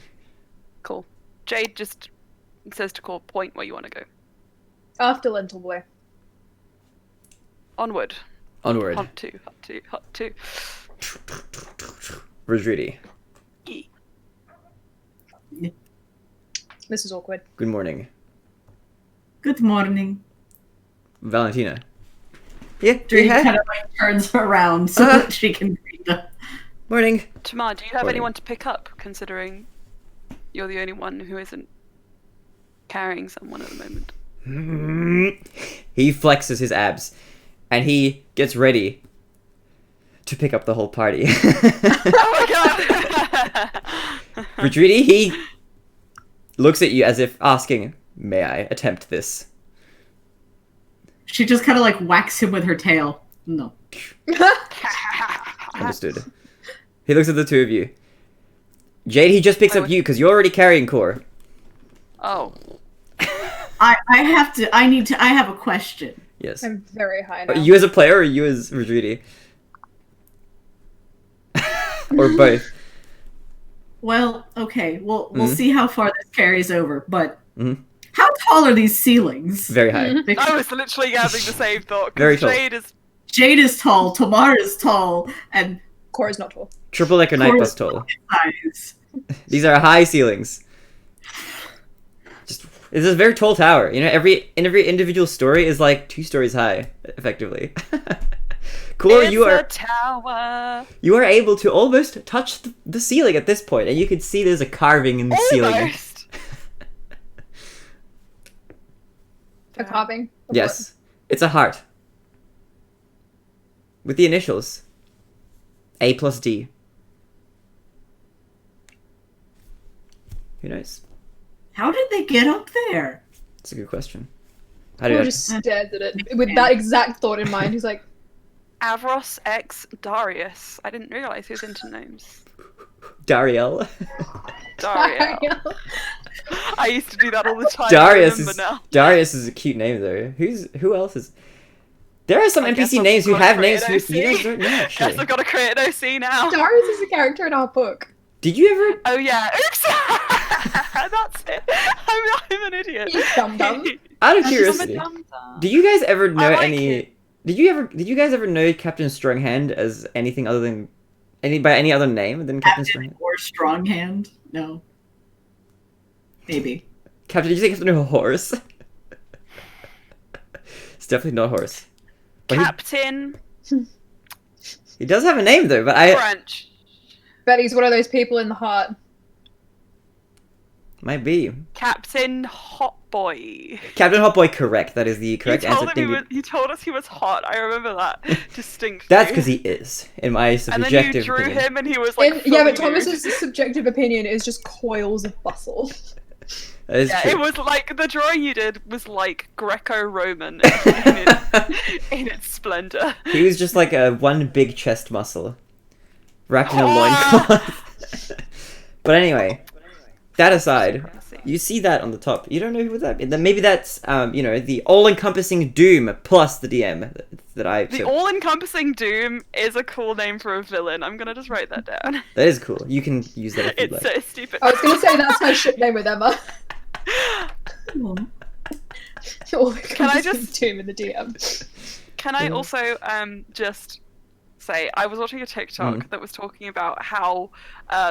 Cool. Jade just says to Core, point where you want to go. After Lentil Boy. Onward. Onward. Hunt two. Rajriti, Yee. This is awkward. good morning. Good morning. Valentina. Yeah, Drady kind of like turns around so that she can read the... Morning. Tamar, do you have Morning. anyone to pick up, considering you're the only one who isn't carrying someone at the moment? He flexes his abs, and he gets ready to pick up the whole party. Oh my god! Rajriti, he looks at you as if asking, "May I attempt this?" She just kind of like whacks him with her tail. No. Understood. He looks at the two of you. Jade, he just picks up you because you're already carrying Core. Oh. I have a question. Yes. I'm very high now. You as a player or you as Rajriti? Or both? Well, okay, we'll Mhm. see how far this carries over, but Mhm. how tall are these ceilings? Very high. I was literally having the same thought. 'cause Very tall. Jade is Jade is tall, Tamar is tall, and Core is not tall. Triple decker night Core bus is total. size. These are high ceilings. Just it's a very tall tower. You know, every individual story is like 2 stories high, effectively. Core, It's you a are tower. able to almost touch the ceiling at this point, and you can see there's a carving in the ceiling. Almost. A carving. of Yes, it's a heart with the initials A plus D. Who knows? How did they get up there? That's a good question. what? Core just stares at it with that exact thought in mind. He's like, Avros X Darius. I didn't realize he was into gnomes. Dariel. Dariel. I used to do that all the time. Darius I remember is now. Darius is a cute name though. Who else is? There are some I guess NPC I've names who got to have create names who an you OC. guys don't know actually. Guess I've got to create an OC now. Darius is a character in our book. Did you ever? Oh yeah. Oops. That's it. I'm an idiot. You dum-dum. Out of I'm a curiosity, dum-dum. do you guys ever know like any? it. Did you guys ever know Captain Stronghand as anything other than by any other name than Captain Stronghand? Or strong hand? No. Maybe. Captain, did you say Captain a horse? It's definitely not a horse. But Captain he does have a name though, but I French. Bet he's one of those people in the heart. might be Captain Hot Boy. Captain Hotboy. Correct. That is the correct he answer. told him he told us he was hot. I remember that distinctly. That's because he is, in my And subjective then you drew opinion. him, and he was like. Yeah, but fully nude. Thomas's subjective opinion is just coils of bustle. That is Yeah, true. it was like the drawing you did was like Greco-Roman in its splendor. He was just like a one big chest muscle wrapped in a Ah! loincloth. But anyway, that aside, you see that on the top. You don't know who that is. Then maybe that's the all-encompassing Doom plus the DM that I. The So all-encompassing Doom is a cool name for a villain. I'm gonna just write that down. that is cool. You can use that if you'd It's like. so stupid. I was gonna say that's my ship name with Emma. Can I just- Tomb in the DM? Can I also just say I was watching a TikTok that was talking about how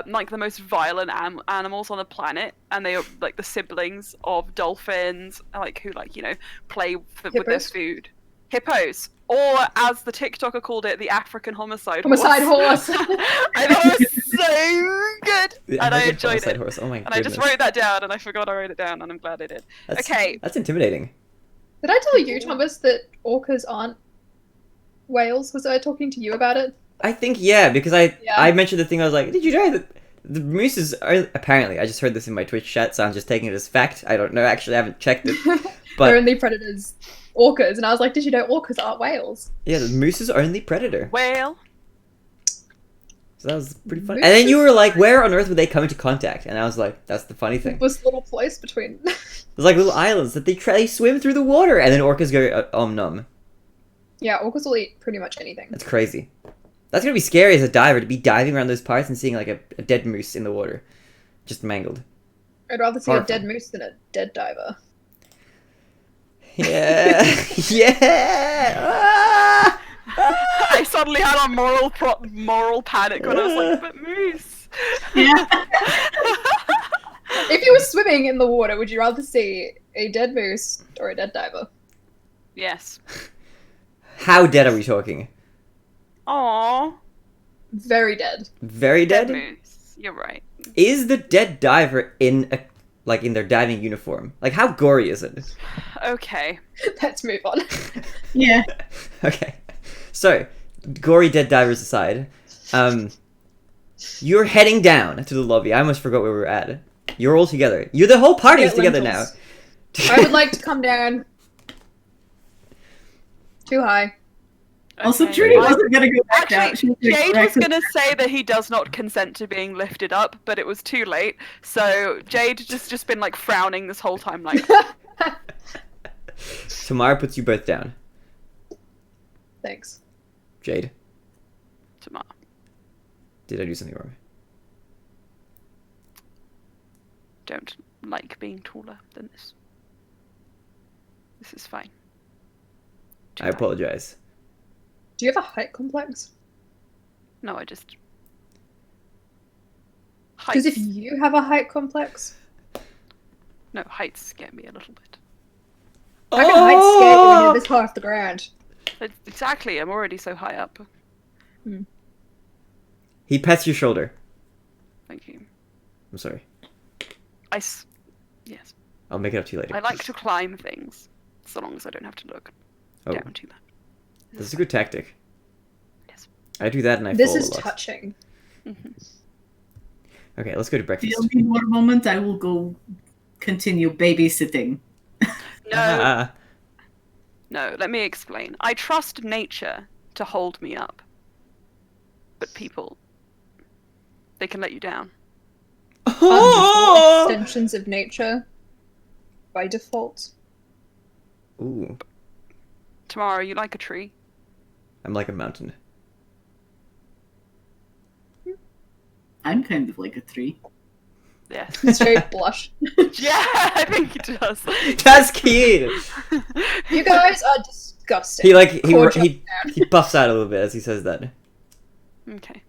like the most violent animals on the planet, and they are like the siblings of dolphins, like who play with their Hippos? food. Hippos, or as the TikToker called it, the African homicide Homicide horse. I thought it was so good, The and I American enjoyed homicide it. horse. Oh my And I just goodness. wrote that down, and I forgot I wrote it down, and I'm glad I did. Okay. That's intimidating. Did I tell you, Thomas, that orcas aren't whales? Was I talking to you about it? I think because I Yeah. mentioned the thing. I was like, did you know that the mooses are apparently? I just heard this in my Twitch chat, so I'm just taking it as fact. I don't know. Actually, I haven't checked it. They're But only predators, orcas, and I was like, did you know orcas aren't whales? yeah, the moose is only predator. Whale. So that was pretty funny. And then you were like, where on earth would they come into contact? And I was like, that's the funny thing. Was little place between. There's like little islands that they swim through the water, and then orcas go nom. Yeah, orcas will eat pretty much anything. That's crazy. That's gonna be scary as a diver to be diving around those parts and seeing like a dead moose in the water, just mangled. I'd rather see Horrifying. a dead moose than a dead diver. Yeah, yeah. Ah! I suddenly had a moral panic when I was like, but moose. Yeah. If you were swimming in the water, would you rather see a dead moose or a dead diver? Yes. How dead are we talking? Aww. Very dead. Very dead? moose. You're right. Is the dead diver in their diving uniform? Like, how gory is it? Okay. Let's move on. Yeah. Okay. So, gory dead divers aside, you're heading down to the lobby. I almost forgot where we were at. You're all together. The whole party is Get together lentils. now. I would like to come down. Too high. Also, Okay. Trudy wasn't gonna go back down. She Actually, was gonna Jade correct was us. going to say that he does not consent to being lifted up, but it was too late. So Jade just been like frowning this whole time, like, Tamara puts you both down. Thanks. Jade, tomorrow. did I do something wrong? Don't like being taller than this. This is fine. Too I high. apologize. Do you have a height complex? No, I just. Because if Heights. you have a height complex, No, heights scare me a little bit. I can height skate when you're this high off the ground. Exactly, I'm already so high up. He pets your shoulder. Thank you. I'm sorry. Yes. I'll make it up to you later. I like to climb things, so long as I don't have to look down too much. That's a good tactic. Yes. I do that and I This fall is a lot. touching. Okay, let's go to breakfast. Feel me one moment, I will go continue babysitting. No, no, let me explain. I trust nature to hold me up. But people, they can let you down. Aren't people extensions of nature by default? Ooh, Tomorrow, you like a tree? I'm like a mountain. I'm kind of like a tree. Yes. Straight blush. Yeah, I think it does. That's cute. You guys are disgusting. He buffs out a little bit as he says that. Okay.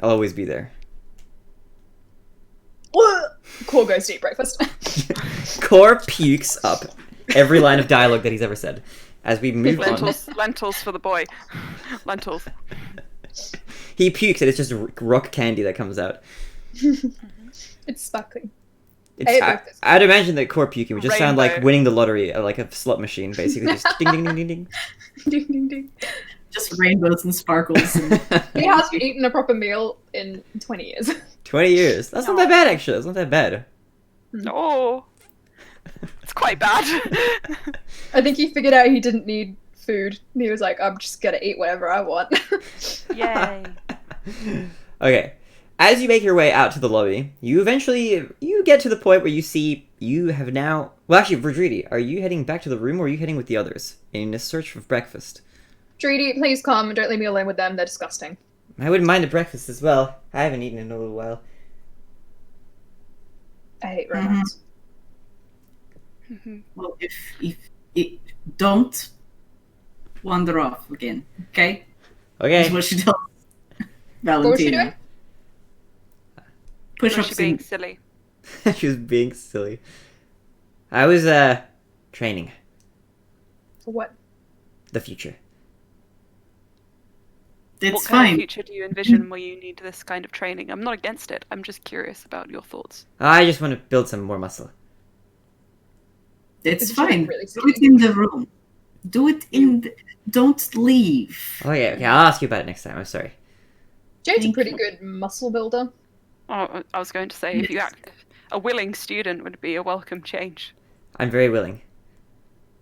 I'll always be there. Core goes to eat breakfast. Core pukes up every line of dialogue that he's ever said. As we move on, Lentils for the boy. Lentils. he pukes and it's just rock candy that comes out. It's sparkling. I'd imagine that core puking would just sound like Rainbow. winning the lottery, like a slot machine, basically. Just ding ding ding ding ding. Ding, ding, ding. Just rainbows and sparkles. And He hasn't eaten a proper meal in 20 years. 20 years. That's not that bad, actually. That's not that bad. No. It's quite bad. I think he figured out he didn't need food. He was like, I'm just gonna eat whatever I want. Yay. Okay. As you make your way out to the lobby, you get to the point where you see you have now... Well, actually, Verdridi, are you heading back to the room or are you heading with the others in a search for breakfast? Dreedy, please come and don't leave me alone with them. They're disgusting. I wouldn't mind a breakfast as well. I haven't eaten in a little while. I hate romance. well, if don't wander off again, okay? That's Okay. what she tells Valentina. What was she doing? Push Was ups she being in silly? She was being silly. I was, training. For what? The future. It's What kind of fine. future do you envision where you need this kind of training? I'm not against it. I'm just curious about your thoughts. I just want to build some more muscle. It's Is she, like, fine. really Do it in the room. Do it in the... Don't leave. Oh, yeah, okay, I'll ask you about it next time. I'm sorry. Jade's a Thank pretty you. good muscle builder. Oh, I was going to say, if you act, a willing student would be a welcome change. I'm very willing.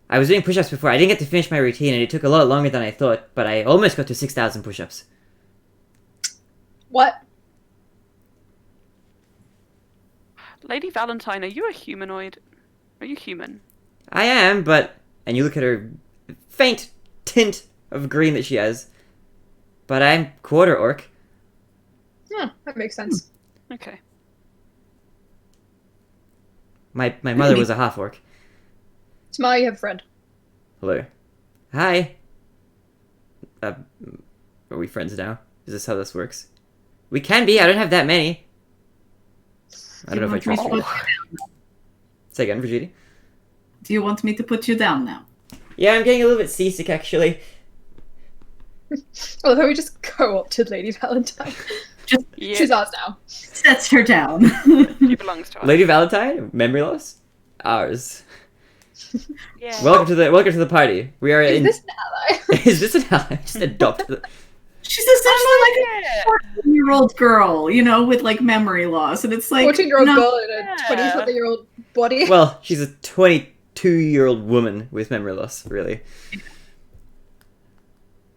I was doing push-ups before. I didn't get to finish my routine, and it took a lot longer than I thought, but I almost got to 6,000 push-ups. What? Lady Valentine, are you a humanoid? Are you human? I am, but... And you look at her faint tint of green that she has. But I'm quarter orc. Yeah, that makes sense. Okay. My mother was a half orc. Tomorrow you have a friend. Hello. Hi. Are we friends now? Is this how this works? We can be. I don't have that many. I don't know if I trust you. Say again, Virginia. Do you want me to put you down now? Yeah, I'm getting a little bit seasick, actually. Although we just co-opted Lady Valentine. Yeah, She's ours now. Sets her down. she belongs to us. Lady Valentine? Memory loss? Ours. Yeah. Welcome to the party. We are Is in... this an ally? Is this an ally? Just adopt the... She's essentially like Yeah. a 14-year-old girl, you know, with like memory loss, and it's like 14-year-old no, girl in a Yeah. 20-something-year-old body. Well, she's a 22-year-old woman with memory loss, really.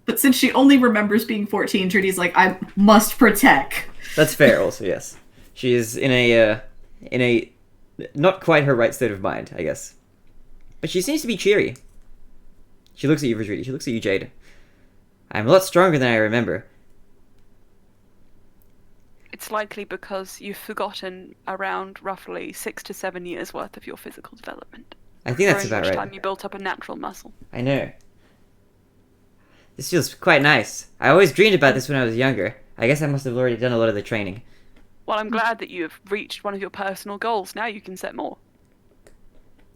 But since she only remembers being 14, Trudy's like, I must protect. That's fair, also, yes. She is in a not quite her right state of mind, I guess. But she seems to be cheery. She looks at you, Virginia. She looks at you, Jade. I'm a lot stronger than I remember. It's likely because you've forgotten around roughly 6 to 7 years worth of your physical development. I think that's During about which right. time you built up a natural muscle. I know. This feels quite nice. I always dreamed about this when I was younger. I guess I must have already done a lot of the training. Well, I'm glad that you have reached one of your personal goals. Now you can set more.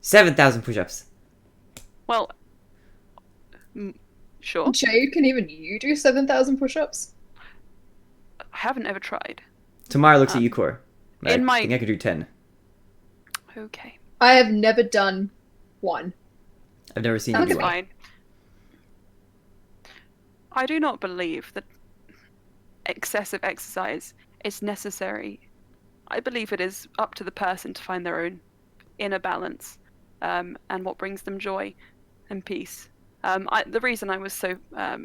7,000 push-ups. Well, Sure. Jade, can even you do 7,000 push-ups? I haven't ever tried. Tamara looks at you, Core. I in my- think I could do 10. Okay. I have never done one. I've never seen you That's do one. fine. I do not believe that excessive exercise is necessary. I believe it is up to the person to find their own inner balance, and what brings them joy and peace. The reason I was so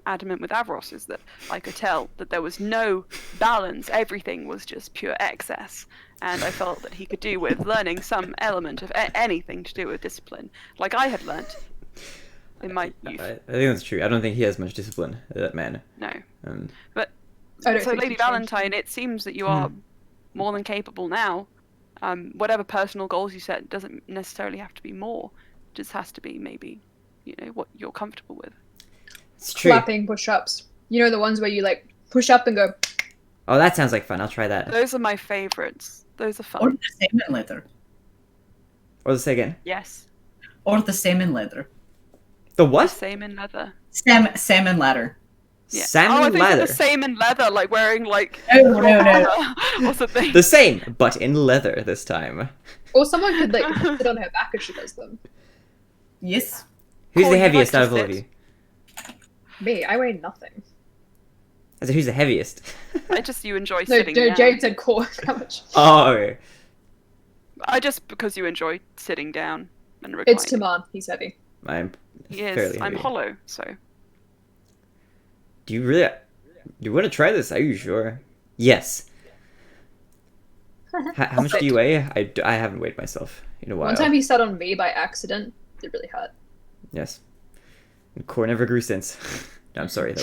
adamant with Avros is that I could tell that there was no balance. Everything was just pure excess. And I felt that he could do with learning some element of anything to do with discipline, like I had learnt in my youth. I think that's true. I don't think he has much discipline, that man. No. I don't So, think Lady he changed. Valentine, it seems that you are more than capable now. Whatever personal goals you set doesn't necessarily have to be more. It just has to be maybe, what you're comfortable with. It's true. Clapping push-ups. You know the ones where you like push up and go. Oh, that sounds like fun. I'll try that. Those are my favourites. Those are fun. Or the salmon leather. Or the say again. Yes. Or the salmon leather. The what? Same in leather. Salmon ladder. Yeah. Salmon I think leather. the same in leather, like wearing like No. or something. The same, but in leather this time. Or someone could like sit on her back as she does them. Yes. Who's Cool, the you'd heaviest like out to of all of sit? you? Me, I weigh nothing. I said, who's the heaviest? You enjoy No, sitting down. Jade said core. How much? Oh, okay. Because you enjoy sitting down and reclining. It's Taman. He's heavy. I'm Yes, fairly I'm heavy. hollow, so. Do you want to try this? Are you sure? Yes. How much do you weigh? I haven't weighed myself in a while. One time he sat on me by accident. It really hurt. Yes. And core never grew since. No, I'm sorry.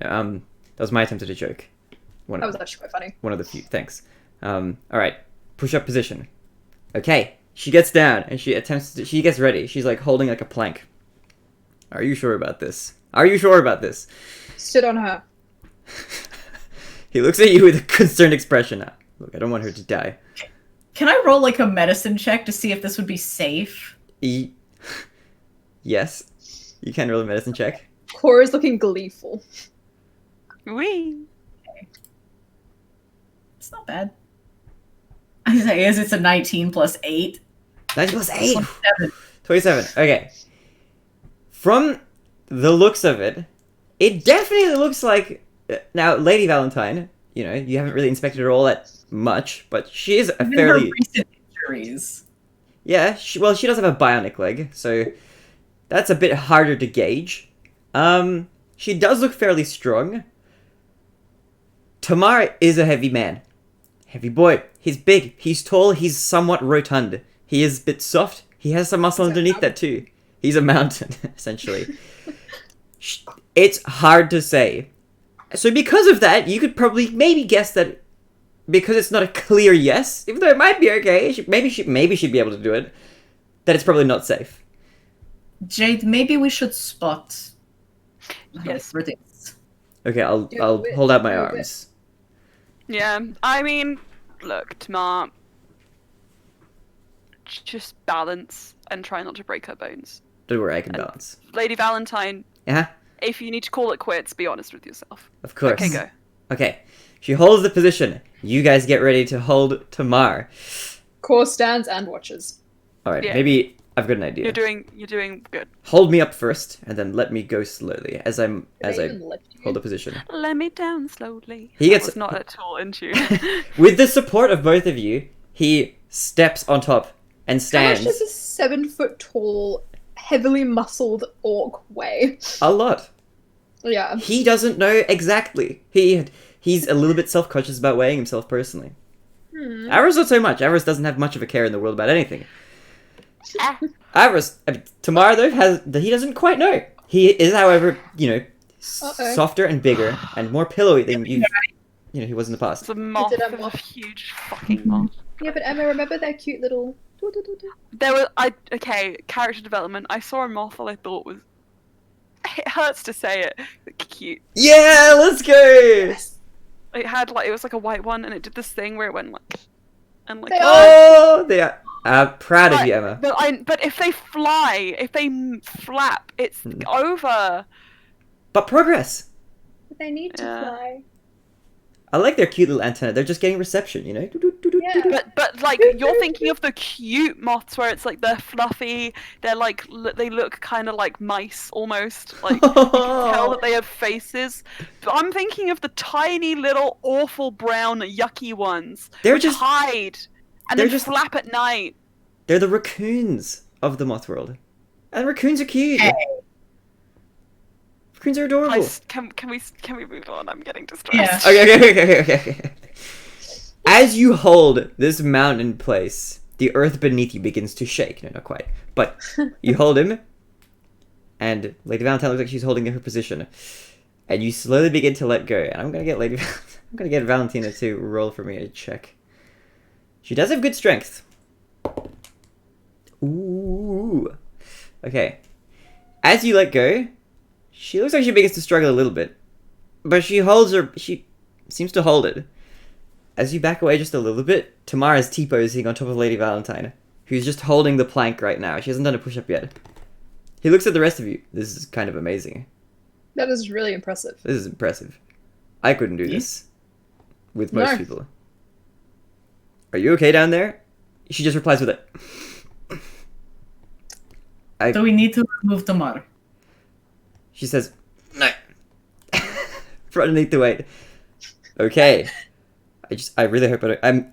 That was my attempt at a joke. That was actually quite funny. One of the few. Thanks. All right. Push up position. Okay. She gets down and she gets ready. She's like holding like a plank. Are you sure about this? Are you sure about this? Sit on her. He looks at you with a concerned expression. Look, I don't want her to die. Can I roll like a medicine check to see if this would be safe? Yes. You can roll a medicine check. Core is looking gleeful. Wee. It's not bad. I say it's a 19 plus 8. 19 plus 8. 27. 27. Okay. From the looks of it, it definitely looks like... Now, Lady Valentine, you haven't really inspected her all that much, but she is a Even fairly... her recent injuries. Yeah, she does have a bionic leg, so that's a bit harder to gauge. She does look fairly strong. Tamar is a heavy man. Heavy boy. He's big, he's tall, he's somewhat rotund. He is a bit soft. He has some muscle underneath that too. He's a mountain, essentially. It's hard to say. So because of that, you could probably maybe guess that because it's not a clear yes, even though it might be okay, maybe she'd be able to do it, that it's probably not safe. Jade, maybe we should spot. Yes. For this. Okay, I'll it. hold out my Do it. arms. Yeah, I mean, look, Tamar, just balance and try not to break her bones. Don't worry, I can balance. Lady Valentine, Yeah, if you need to call it quits, be honest with yourself. of course. Okay, go. Okay, she holds the position. You guys get ready to hold Tamar. Core stands and watches. All right, Yeah. maybe I've got an idea. You're doing good. Hold me up first, and then let me go slowly as I Did they even lift you? hold the position. Let me down slowly. He That gets- was not at all in tune. With the support of both of you, he steps on top and How stands much does a 7-foot tall, heavily muscled orc weigh? a lot. Yeah. He doesn't know exactly. He's a little bit self-conscious about weighing himself personally. Avros not so much. Avros doesn't have much of a care in the world about anything. Avros, Tamar though, he doesn't quite know. He is, however, Uh-oh. softer and bigger and more pillowy than he was in the past. It's a moth. Is it a It's a moth? huge fucking moth. Yeah, but Emma, remember their cute little... There was character development. I saw a moth that I thought was. It hurts to say it. Cute. Yeah, let's go. It had it was like a white one, and it did this thing where it went like, and like. They Oh, they are. Proud of you, Emma. But if they fly, if they flap, it's over. But progress. But they need to Yeah. fly. I like their cute little antenna. They're just getting reception, you know? Yeah. But like you're thinking of the cute moths where it's like they're fluffy, they're like they look kind of like mice almost, like you can tell that they have faces. But I'm thinking of the tiny little awful brown yucky ones They're which just- hide and they're then just- flap at night. They're the raccoons of the moth world. And raccoons are cute. Hey. Raccoons are adorable. Can we move on? I'm getting distressed. Yeah. Okay. As you hold this mountain in place, the earth beneath you begins to shake. No, not quite. But you hold him, and Lady Valentine looks like she's holding her position. And you slowly begin to let go. And I'm gonna get Valentina to roll for me a check. She does have good strength. Ooh. Okay. As you let go, she looks like she begins to struggle a little bit. But she seems to hold it. As you back away just a little bit, Tamara's T-posing on top of Lady Valentine, who's just holding the plank right now. She hasn't done a push-up yet. He looks at the rest of you. This is kind of amazing. That is really impressive. This is impressive. I couldn't do this with most No. people. Are you okay down there? She just replies with it. Do we need to remove the mud? She says, no. From underneath the weight. Okay. I really hope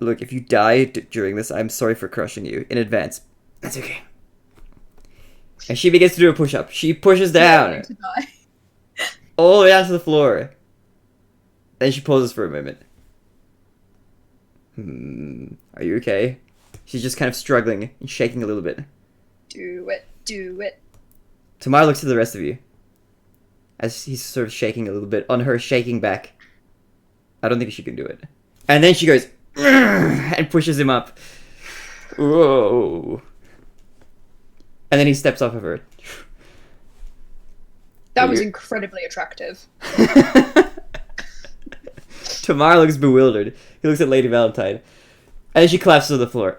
look, if you die during this, I'm sorry for crushing you in advance. That's okay. And she begins to do a push-up. She pushes down. Going to die. All the way down to the floor. Then she pauses for a moment. Are you okay? She's just kind of struggling and shaking a little bit. Do it. Tamara looks to the rest of you. As he's sort of shaking a little bit on her shaking back. I don't think she can do it. And then she goes and pushes him up. Whoa. And then he steps off of her. That was You're- incredibly attractive. Tamara looks bewildered. He looks at Lady Valentine. And she collapses to the floor.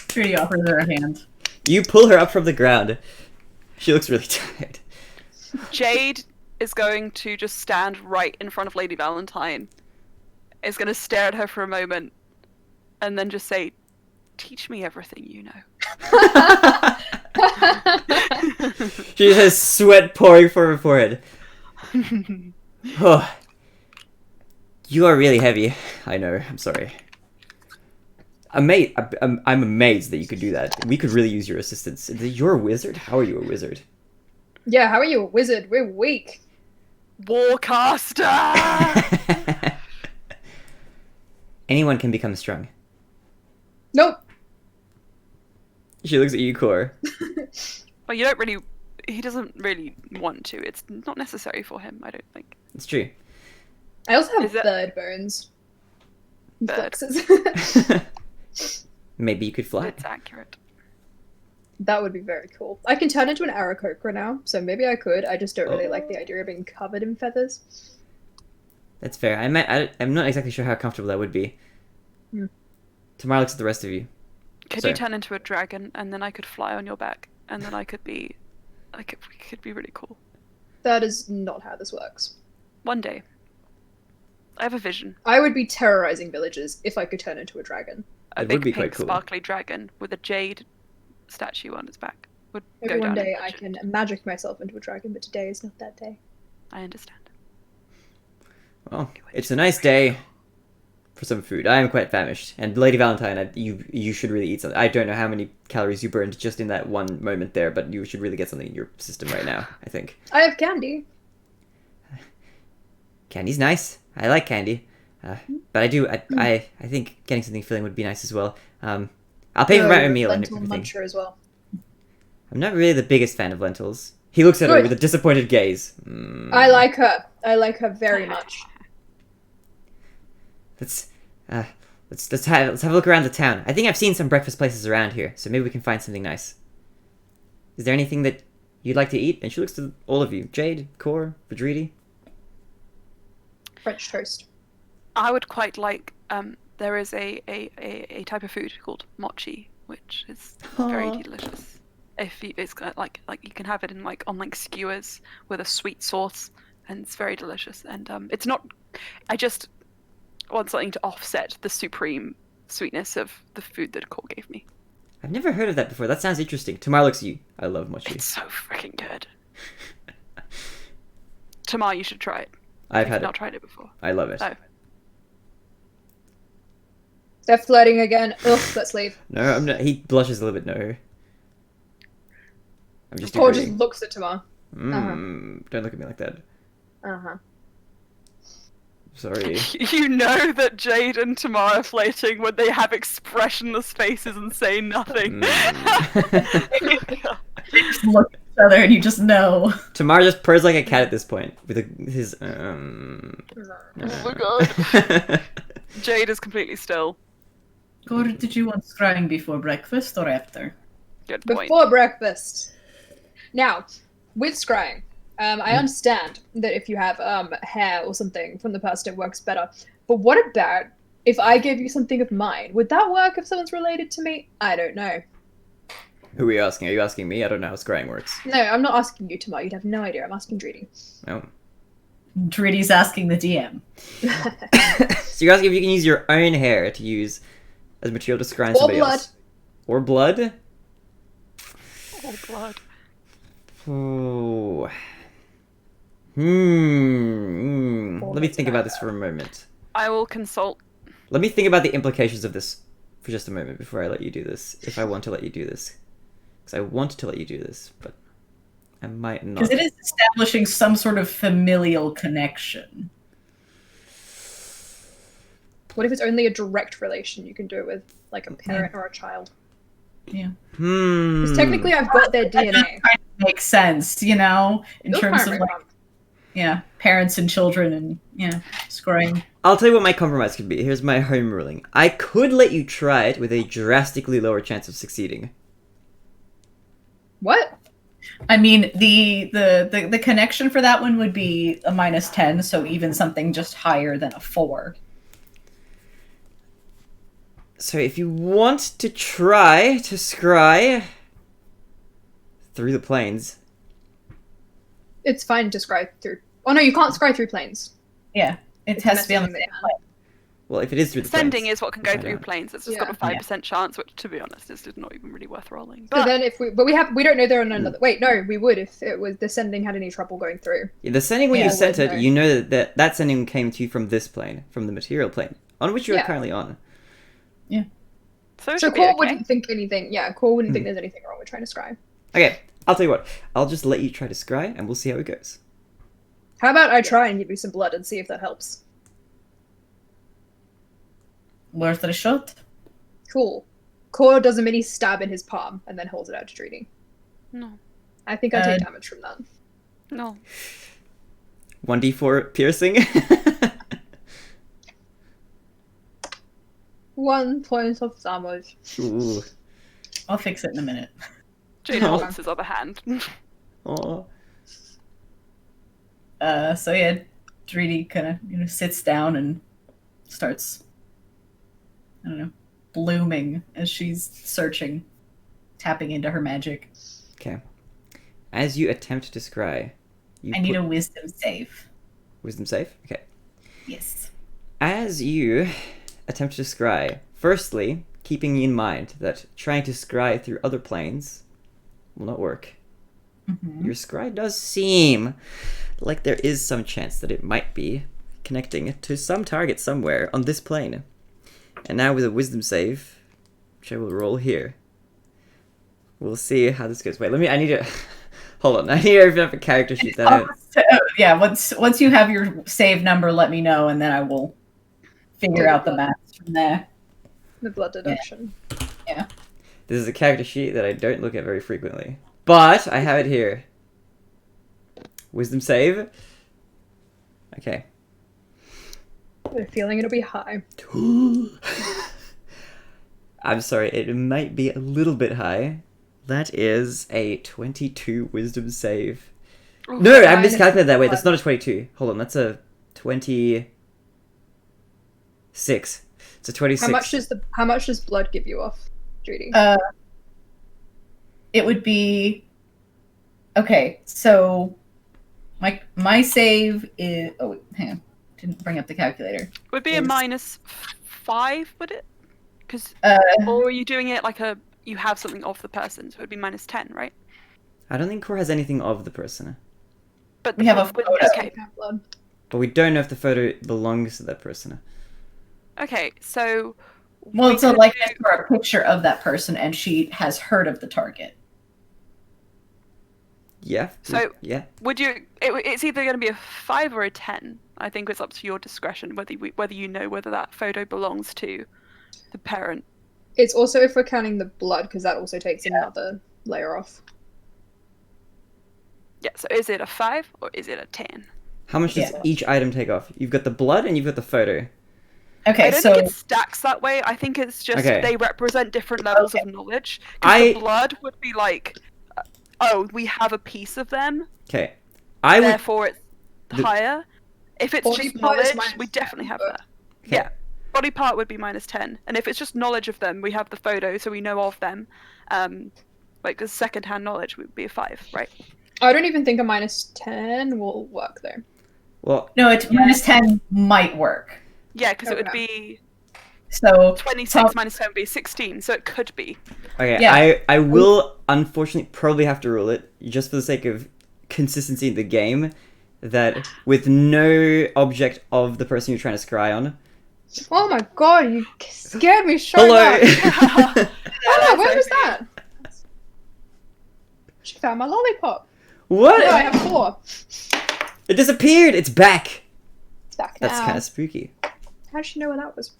Trudy offers her a hand. You pull her up from the ground. She looks really tired. Jade is going to just stand right in front of Lady Valentine. Is going to stare at her for a moment, and then just say, "Teach me everything you know." She has sweat pouring from her forehead. Oh. You are really heavy. I know. I'm sorry. I'm amazed that you could do that. We could really use your assistance. You're a wizard? How are you a wizard? Yeah, how are you a wizard? We're weak. Warcaster. Anyone can become strong. Nope. She looks at you, Core. Well, you don't really. He doesn't really want to. It's not necessary for him, I don't think. It's true. I also have Is it- bird bones. Bird. Flexes. Maybe you could fly. It's accurate. That would be very cool. I can turn into an Aarakocra now, so maybe I could. I just don't really like the idea of being covered in feathers. That's fair. I'm not exactly sure how comfortable that would be. Tamara looks at the rest of you. Could Sorry. you turn into a dragon, and then I could fly on your back, and then I could be, we could be really cool. That is not how this works. One day. I have a vision. I would be terrorizing villagers if I could turn into a dragon. A It big would be pink quite cool. sparkly dragon with a jade statue on its back would Maybe go one down day in I legend. can magic myself into a dragon, but today is not that day. I understand. Well, it's a nice day for some food. I am quite famished. And Lady Valentine, you should really eat something. I don't know how many calories you burned just in that one moment there, but you should really get something in your system right now, I think. I have candy. Candy's nice. I like candy. But I think getting something filling would be nice as well. I'll pay for my you're own a meal and lentil everything. muncher as well. I'm not really the biggest fan of lentils. He looks at her Good. with a disappointed gaze. I like her. I like her very much. Let's have a look around the town. I think I've seen some breakfast places around here, so maybe we can find something nice. Is there anything that you'd like to eat? And she looks to all of you. Jade, Core, Vidridi. French toast. I would quite like there is a type of food called mochi, which is very Aw. delicious. It's kind of like you can have it in like on like skewers with a sweet sauce, and it's very delicious. And it's not. I just want something to offset the supreme sweetness of the food that Core gave me. I've never heard of that before. That sounds interesting. Tamar looks at you. I love mochi. It's so freaking good. Tamar, you should try it. I've If had you've not it. tried it before. I love it. Oh. They're flirting again. Ugh, let's leave. No, I'm not. He blushes a little bit. No. I'm just Core agreeing. just looks at Tamar. Don't look at me like that. Uh-huh. Sorry. You know that Jade and Tamar are flirting when they have expressionless faces and say nothing. They just look at each other and you just know. Tamar just purrs like a cat at this point with his. Oh my god. Jade is completely still. Or did you want scrying before breakfast or after? Good point. Before breakfast. Now, with scrying, I understand that if you have hair or something from the past, it works better. But what about if I gave you something of mine? Would that work if someone's related to me? I don't know. Who are you asking? Are you asking me? I don't know how scrying works. No, I'm not asking you, Tamar. You'd have no idea. I'm asking Dreedy. Oh. Dritty's asking the DM. So you're asking if you can use your own hair to use as material to scry on Or somebody blood. else. Or blood? Oh, blood. Oh. Let me think about this for a moment. I will consult. Let me think about the implications of this for just a moment before I let you do this. If I want to let you do this. Because I want to let you do this, but I might not. Because it is establishing some sort of familial connection. What if it's only a direct relation? You can do it with like a parent or a child. Yeah. Because technically, I've got their DNA. Makes sense, you know, in Your terms of parent, like, Mom. yeah, parents and children and, yeah, scrying. I'll tell you what my compromise could be. Here's my home ruling. I could let you try it with a drastically lower chance of succeeding. What? I mean, the connection for that one would be a -10, so even something just higher than a 4. So if you want to try to scry through the planes, It's fine to scry through. Oh no, you can't scry through planes. Yeah, it It's has to be on the messaging same that plane. well, if it is through the Sending planes, is what can go find through out. planes. It's just Yeah. got a 5% chance, which, to be honest, is not even really worth rolling. So But then if we don't know they're on another. Wait, no, we would if it was the sending had any trouble going through. Yeah, the sending when Yeah, you sent wouldn't it, know. you know that sending came to you from this plane, from the material plane, on which you are Yeah. currently on. so it So should be Core okay. wouldn't think anything. Yeah, Core wouldn't think there's anything wrong with trying to scry. Okay, I'll tell you what. I'll just let you try to scry, and we'll see how it goes. How about I try and give you some blood and see if that helps? Worth a shot. Cool. Core does a mini stab in his palm and then holds it out to Dreedy. No, I think I take damage from that. no. 1d4 piercing. 1 point of damage. Ooh. I'll fix it in a minute. Jade Oh. holds his other hand. Aw. So yeah, Dritty kind of sits down and starts, I don't know, blooming as she's searching, tapping into her magic. Okay. As you attempt to scry, you I need put- a wisdom save. wisdom save. Okay. Yes. As you attempt to scry, firstly, keeping in mind that trying to scry through other planes will not work. Mm-hmm. Your scry does seem like there is some chance that it might be connecting to some target somewhere on this plane. And now with a wisdom save, which I will roll here, we'll see how this goes. Wait, I need to... Hold on, I need to open up a character sheet that I haven't... Yeah, once you have your save number, let me know, and then I will figure out the math from there. The blood deduction. This is a character sheet that I don't look at very frequently. But I have it here. Wisdom save. Okay. I have a feeling it'll be high. I'm sorry, it might be a little bit high. That is a 22 wisdom save. Ooh, No, I Mine is miscalculated that. Wait, that's 1. not a 22. Hold on, that's a 26. So 26. How much does blood give you off, Judy? It would be okay. So my save is. Oh, wait, hang on. Didn't bring up the calculator. Would be a -5, would it? Because or are you doing it like you have something of the person, so it would be -10, right? I don't think Core has anything of the person. But We have a photo. Okay. Blood. But we don't know if the photo belongs to that person. Okay, so Well, we it's a could likeness do- or a picture of that person, and she has heard of the target. Yeah. So- yeah. would you? It's either going to be a 5 or a 10. I think it's up to your discretion whether you know whether that photo belongs to the parent. It's also if we're counting the blood, because that also takes another layer off. Yeah. So is it a 5 or is it a 10? How much does Yeah. each item take off? You've got the blood and you've got the photo. Okay, I don't so think it stacks that way. I think it's just Okay. they represent different levels of knowledge. I- Because the blood would be like, oh, we have a piece of them, Okay. I would. therefore it's higher. If it's Body just part is knowledge, we -10, definitely have but- that. Okay. Yeah. Body part would be -10. And if it's just knowledge of them, we have the photo, so we know of them. Like the second-hand knowledge would be a 5, right? I don't even think a -10 will work though. Well, no, it's -10 might work. Yeah, because it would Okay. be So 26 -10 would be 16, so it could be. okay. Yeah. I will unfortunately probably have to rule it just for the sake of consistency in the game that with no object of the person you're trying to scry on. Oh my god, you scared me so Hello. much. Oh no, where was that? She found my lollipop. What? No, I have 4. It disappeared. It's back. It's back That's now. kind of spooky. How did she know where that was?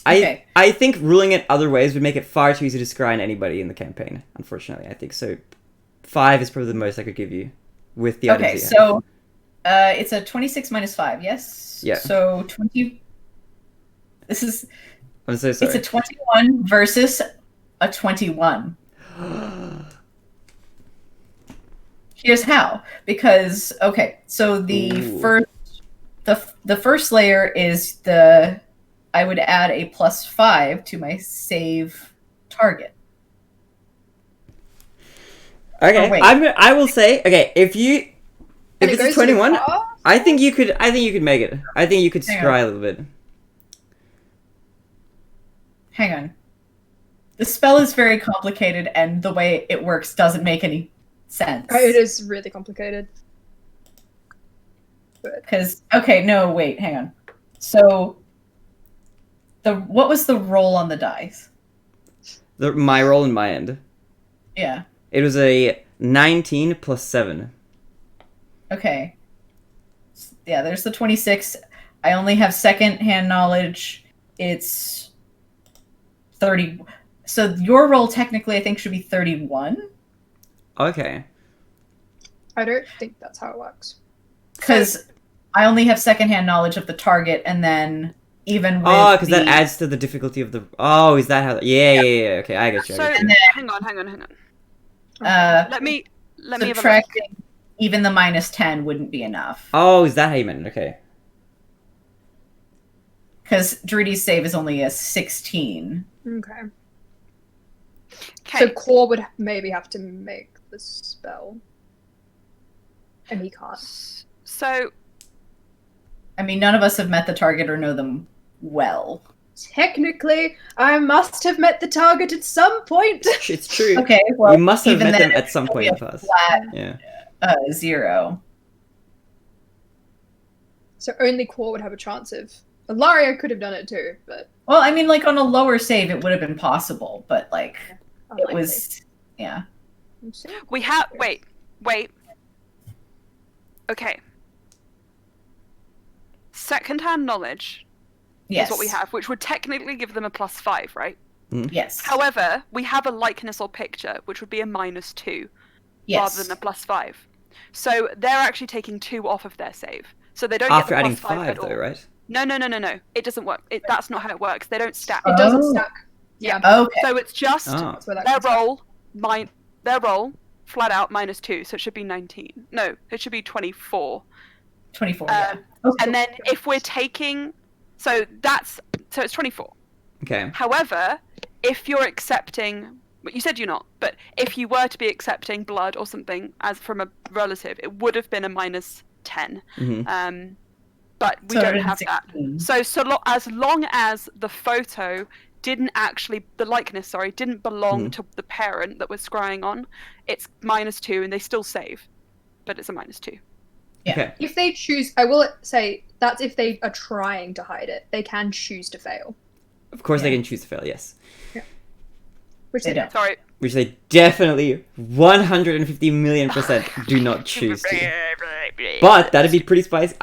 Okay. I think ruling it other ways would make it far too easy to scry on anybody in the campaign. Unfortunately, I think so. 5 is probably the most I could give you with the Okay, items that you have. so it's a 26 - 5, yes? Yeah. So 20. This is. I'm so sorry. It's a 21 versus a 21. Here's how. Because, okay, so the Ooh. first layer is the. I would add a +5 to my save target. Okay, Oh, wait. I will say, okay, if And it it's goes a to the 21, top? I think you could make it. I think you could Hang scry a little bit. Hang on. The spell is very complicated, and the way it works doesn't make any sense. It is really complicated. Because okay, no, wait, hang on. So what was the roll on the dice? My roll in my end. Yeah. It was a 19 plus 7. Okay. Yeah, there's the 26. I only have second-hand knowledge. It's 30. So your roll technically I think should be 31. Okay. I don't think that's how it works. Because I only have second-hand knowledge of the target, and then even with Oh, because that adds to the difficulty of the. Oh, is that how? Yeah. Okay, I get you. So I get you. hang on. uh, Let me have a look. subtracting even the -10 wouldn't be enough. Oh, is that how you meant it? Okay. Because Druidy's save is only a 16. Okay. Okay. So Core would maybe have to make the spell. And he can't. So I mean, none of us have met the target or know them well. Technically, I must have met the target at some point. It's true. Okay, well, you must have even met then, them at some it's point in only the a past. flat Yeah. 0. So only Core would have a chance of. Ilaria could have done it too, but Well, I mean, like on a lower save, it would have been possible, but like it unlikely. was, yeah. I'm seeing we Core have here. wait. Okay. Second-hand knowledge Yes. is what we have, which would technically give them a +5, right? Yes. However, we have a likeness or picture, which would be a -2 yes. rather than a +5. So they're actually taking 2 off of their save. So they don't After get the adding +5 5, at all. though, right? No. It doesn't work. That's not how it works. They don't stack. It doesn't Oh. stack. Yeah, Okay. So it's just Oh. that's where that their comes from. roll, flat out -2, so it should be 19. No, it should be 24. 24. Yeah. And then if we're taking, so that's So it's 24. Okay. However, if you're accepting, you said you're not, but if you were to be accepting blood or something as from a relative, it would have been a -10. Mm-hmm. But we So don't it have is that. 16. As long as the photo didn't actually, the likeness, sorry, didn't belong to the parent that we're scrying on, it's -2 and they still save, but it's a -2. Yeah. Okay. If they choose, I will say that's if they are trying to hide it. They can choose to fail, Of course, they Yeah. can choose to fail. Yes. which They they don't. Sorry. Which they definitely 150,000,000% do not choose to. But that'd be pretty spicy.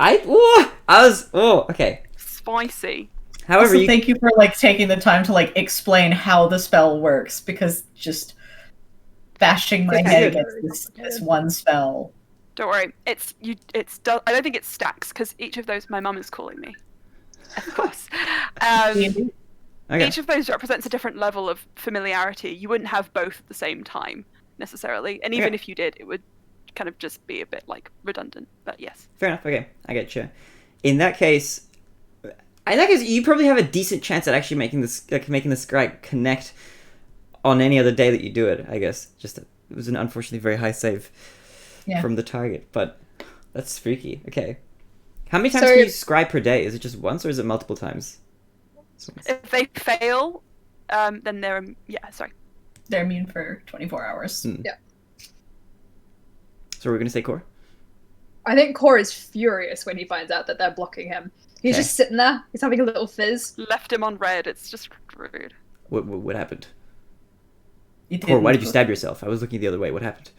Okay. Spicy. However, Also, you thank you for like taking the time to like explain how the spell works, because just bashing my It's head very against this one spell. Don't worry. I don't think it stacks because each of those, my mum is calling me. Of course. okay. Each of those represents a different level of familiarity. You wouldn't have both at the same time necessarily, and even Okay. if you did, it would kind of just be a bit like redundant. But yes. Fair enough. Okay, I get you. In that case, you probably have a decent chance at actually making this scry connect on any other day that you do it. I guess just it was an unfortunately very high save from the target, but that's freaky. Okay, how many times So- can you scry per day? Is it just once or is it multiple times? If they fail, then they're They're immune for 24 hours. Yeah. So we're gonna say core. I think Core is furious when he finds out that they're blocking him. He's Okay. just sitting there. He's having a little fizz. left him on red. It's just rude. What happened? You Core, why did you didn't- stab yourself? I was looking the other way. What happened?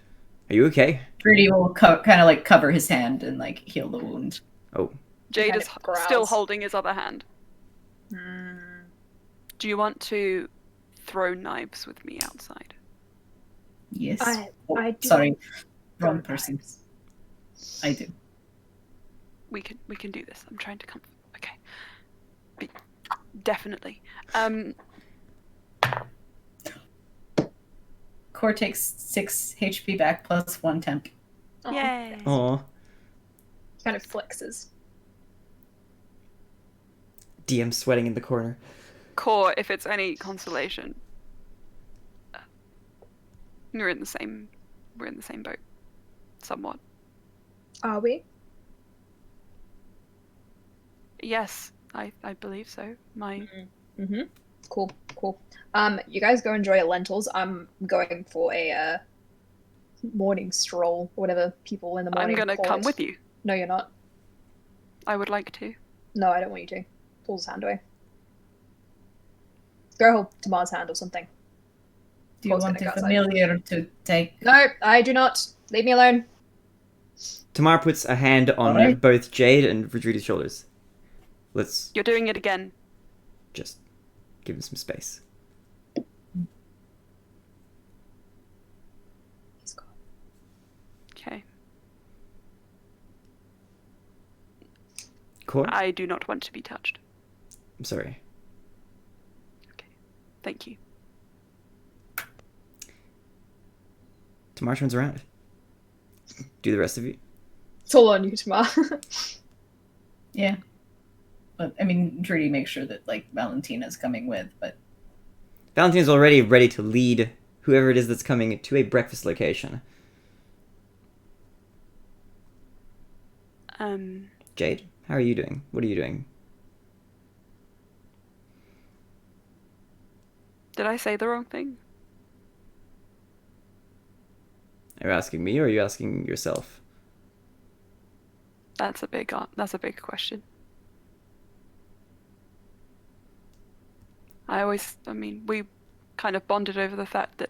Are you okay? Rudy will kind of like cover his hand and like heal the wound. Oh, Jade kind is of growls. still holding his other hand. Do you want to throw knives with me outside? Yes. I do Sorry, wrong person. I do. We can do this. I'm trying to come. Okay. Definitely. Core takes 6 HP back plus 1 temp. Yay. oh, Kind of flexes. DM sweating in the corner. Core, if it's any consolation, we're in the same boat, somewhat. Are we? Yes, I believe so. My Mm-hmm. Cool. You guys go enjoy lentils. I'm going for a morning stroll, or whatever people in the morning I'm gonna call come it. with you. No, you're not. I would like to. No, I don't want you to. Pulls his hand away. Go hold Tamar's hand or something. Do you Core's want gonna a go outside. familiar to take? No, I do not. Leave me alone. Tamar puts a hand on Alright. both Jade and Rodrigo's shoulders. Let's You're doing it again. just give him some space. He's gone. Okay. Core? I do not want to be touched. I'm sorry. Thank you. Tamar turns around. Do the rest of you. It's all on you, Tamar. Yeah. But I mean, Drudy makes sure that like Valentina's coming with, but Valentina's already ready to lead whoever it is that's coming to a breakfast location. Jade, how are you doing? What are you doing? Did I say the wrong thing? Are you asking me or are you asking yourself? That's a big question. We kind of bonded over the fact that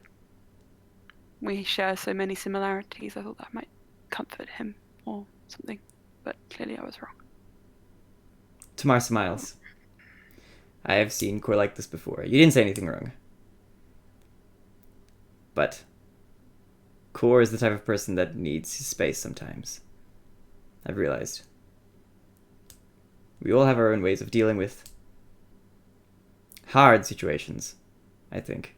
we share so many similarities. I thought that might comfort him or something, but clearly I was wrong. Tamar smiles. I have seen Core like this before. You didn't say anything wrong. But Core is the type of person that needs his space sometimes. I've realized. We all have our own ways of dealing with hard situations, I think.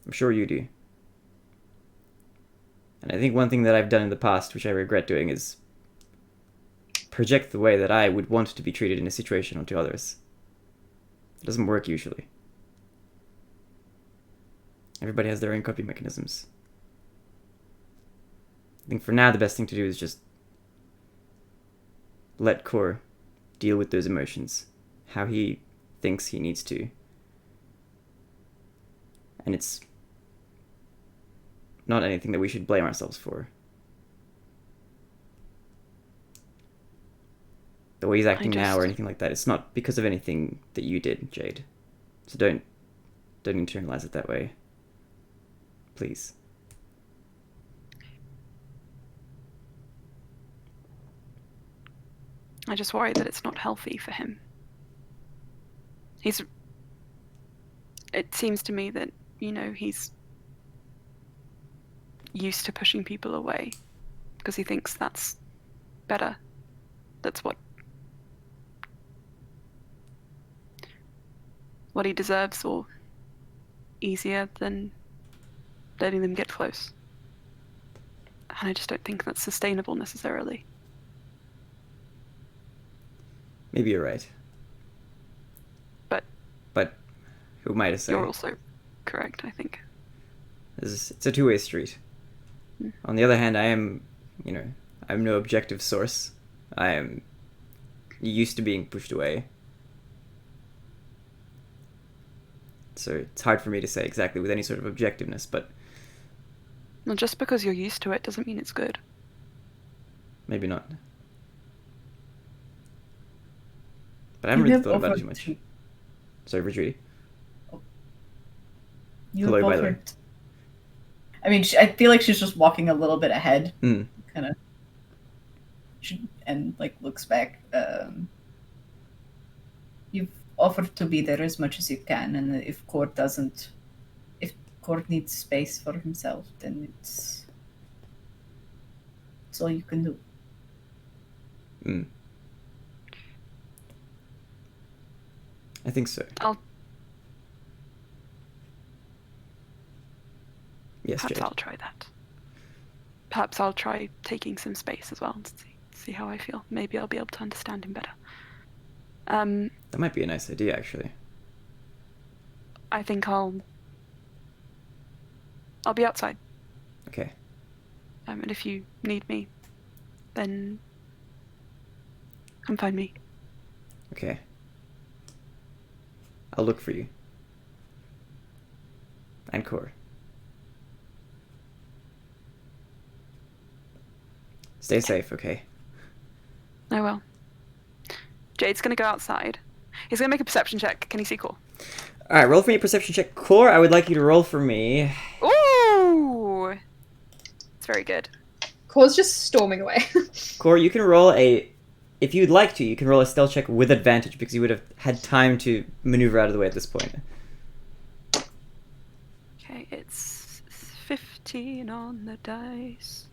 I'm sure you do. And I think one thing that I've done in the past, which I regret doing, is project the way that I would want to be treated in a situation onto others. It doesn't work usually. Everybody has their own coping mechanisms. I think for now the best thing to do is just let Core deal with those emotions how he thinks he needs to. And it's not anything that we should blame ourselves for. The way he's acting now or anything like that, it's not because of anything that you did, Jade. So don't internalize it that way. Please. I just worry that it's not healthy for him. It seems to me that, he's used to pushing people away because he thinks that's better. That's what he deserves, or easier than letting them get close. And I just don't think that's sustainable necessarily. Maybe you're right. But who might have said? You're also correct, I think. It's a two-way street. On the other hand, I'm no objective source. I am used to being pushed away. So it's hard for me to say exactly with any sort of objectiveness, but... Well, just because you're used to it doesn't mean it's good. Maybe not. But I haven't really thought about it too much. Sorry, Virginie. Hello, by the way. I mean, I feel like she's just walking a little bit ahead, kind of, and looks back. You've offered to be there as much as you can, and if Cord needs space for himself, then it's all you can do. I think so. Yes, Perhaps Jade. I'll try that. Perhaps I'll try taking some space as well and see how I feel. Maybe I'll be able to understand him better. That might be a nice idea, actually. I think I'll be outside. Okay. And if you need me, then come find me. Okay. I'll look for you. And Core. Stay safe, okay? I will. Jade's gonna go outside. He's gonna make a perception check. Can he see Core? Alright, roll for me a perception check. Core, I would like you to roll for me. Ooh! It's very good. Core's just storming away. Core, you can roll if you'd like to, you can roll a stealth check with advantage because you would have had time to maneuver out of the way at this point. Okay, it's 15 on the dice.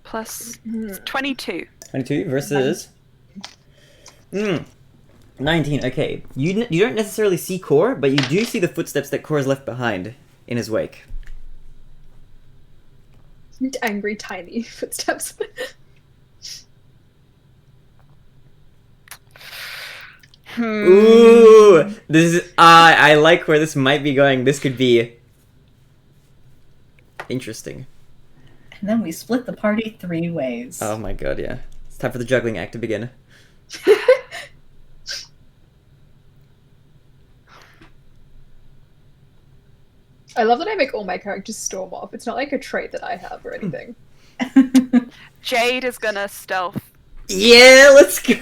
Plus 22. 22 versus... 19, okay. You don't necessarily see Core, but you do see the footsteps that Core's left behind in his wake. Angry, tiny footsteps. Ooh! This is... I like where this might be going. This could be... interesting. And then we split the party 3 ways. Oh my god, yeah. It's time for the juggling act to begin. I love that I make all my characters storm off. It's not like a trait that I have or anything. Jade is gonna stealth. Yeah, let's go!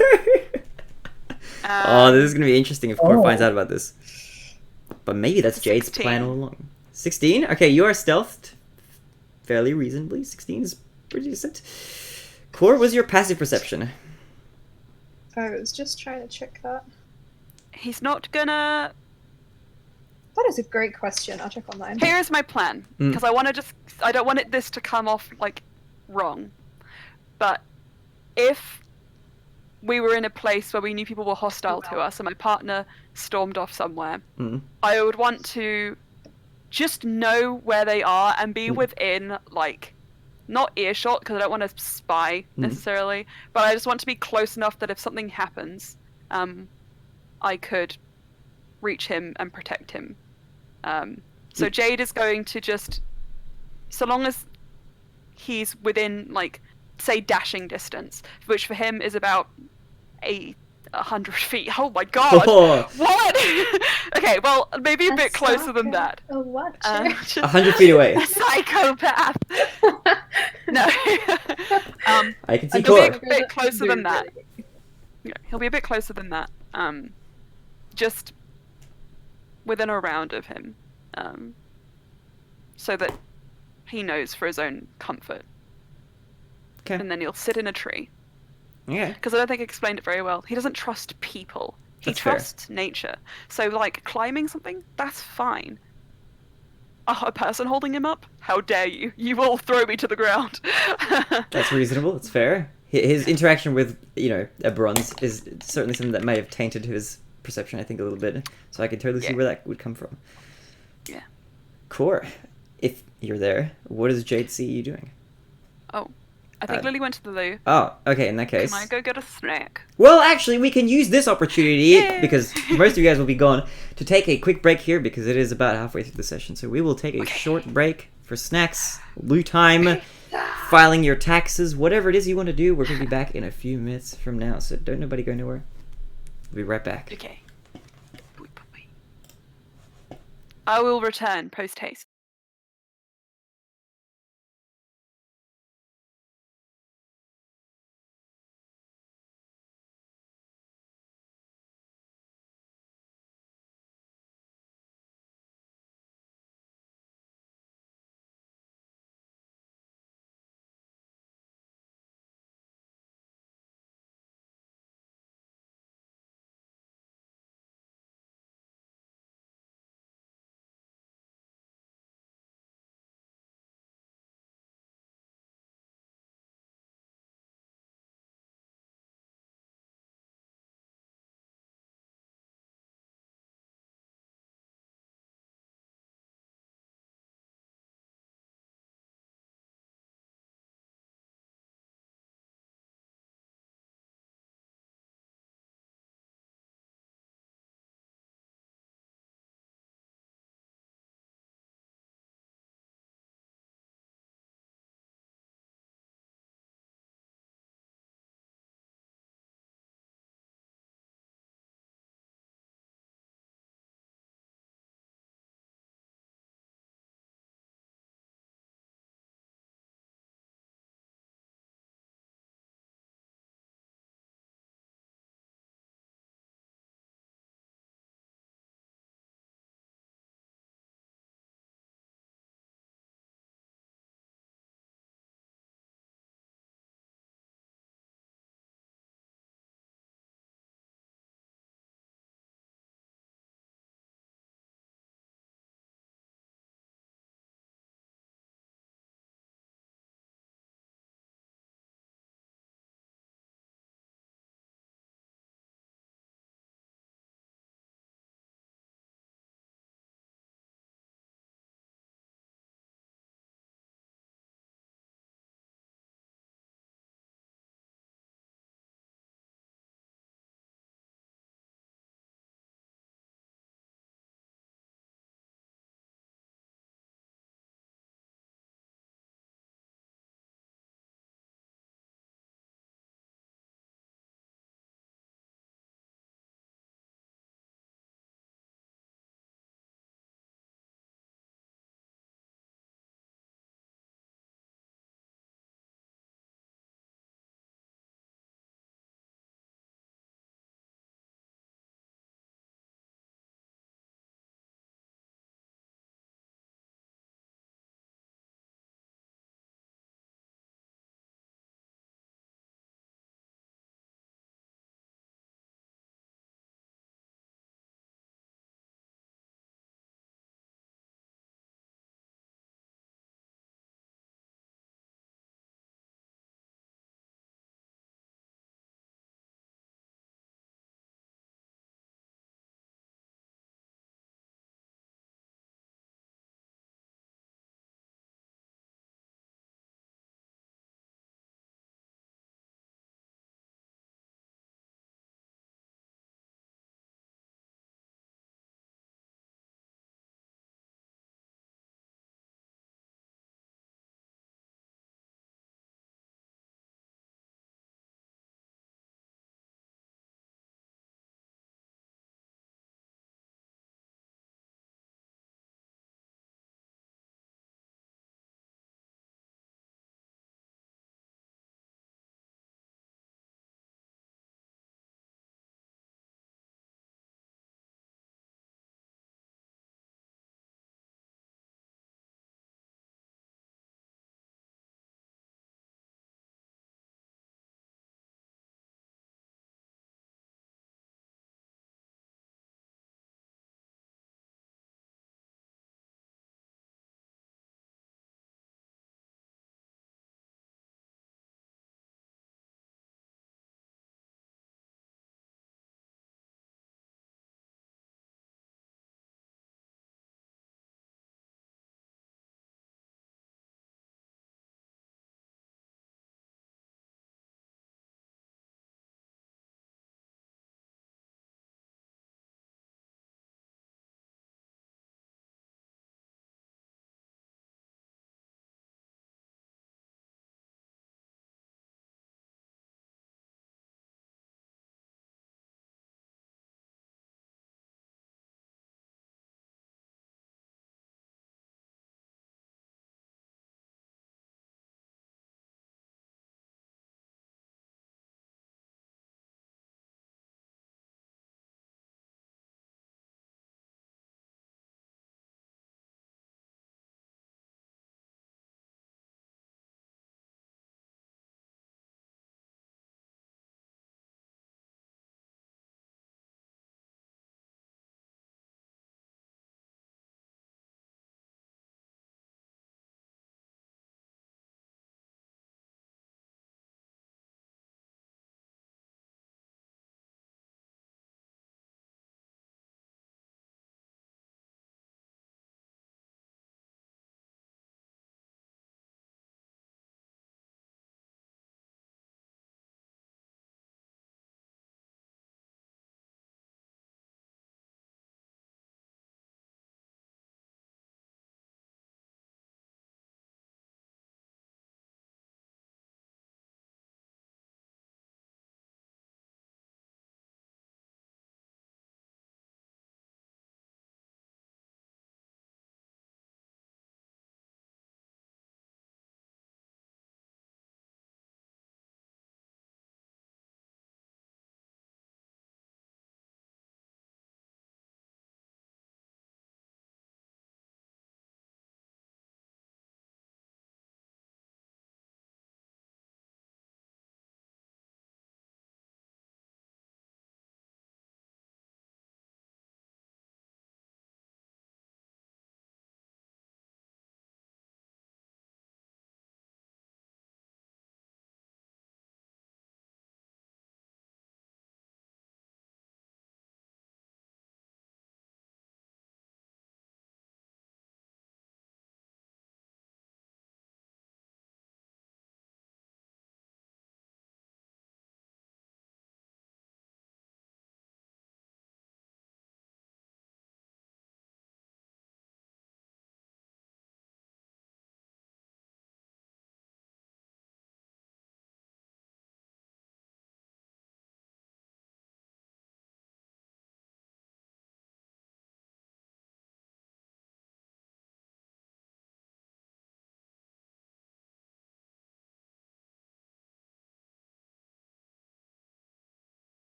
Oh, this is gonna be interesting if Core finds out about this. But maybe that's Jade's 16. plan all along. 16? Okay, you are stealthed fairly reasonably. 16 is pretty decent. Core, was your passive perception? I was just trying to check that. He's not gonna... That is a great question. I'll check online. Here's my plan, because I don't want this to come off wrong. But if we were in a place where we knew people were hostile to us and my partner stormed off somewhere, I would want to just know where they are and be within, not earshot, because I don't want to spy necessarily, but I just want to be close enough that if something happens, I could reach him and protect him. So Jade is going to just, so long as he's within, like, say, dashing distance, which for him is about 100 feet. Oh my god! Oh, What? Okay, well, maybe a bit closer than that. A watcher. 100 feet away. A psychopath. No. I can see He'll be Core. a bit closer than that. Yeah, he'll be a bit closer than that. Just within a round of him, so that he knows for his own comfort. Okay. And then he'll sit in a tree. Okay. Because I don't think I explained it very well. He doesn't trust people. He That's fair. trusts nature. So, like, climbing something, that's fine. A person holding him up? How dare you? You will throw me to the ground. That's reasonable. That's fair. His interaction with, a bronze is certainly something that may have tainted his perception, I think, a little bit. So I can totally see Yeah. where that would come from. Yeah. Core, if you're there, what does Jade see you doing? Oh, I think Lily went to the loo. Oh, okay, in that case. Can I go get a snack? Well, actually, we can use this opportunity, Yeah. because most of you guys will be gone, to take a quick break here, because it is about halfway through the session. So we will take a short break for snacks, loo time, filing your taxes, whatever it is you want to do. We're going to be back in a few minutes from now, so don't nobody go nowhere. We'll be right back. Okay. I will return post haste.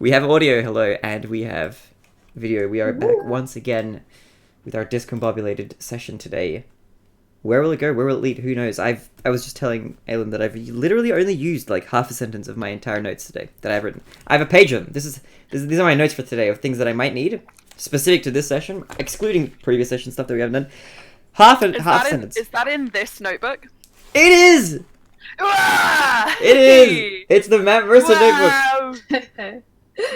We have audio, hello, and we have video. We are back once again with our discombobulated session today. Where will it go? Where will it lead? Who knows? I was just telling Aylin that I've literally only used like half a sentence of my entire notes today that I've written. I have a page of them. These are my notes for today of things that I might need specific to this session, excluding previous session stuff that we haven't done. Half sentence. Is that in this notebook? It is. Ah! It is. It's the Matt Mercer notebook. Wow.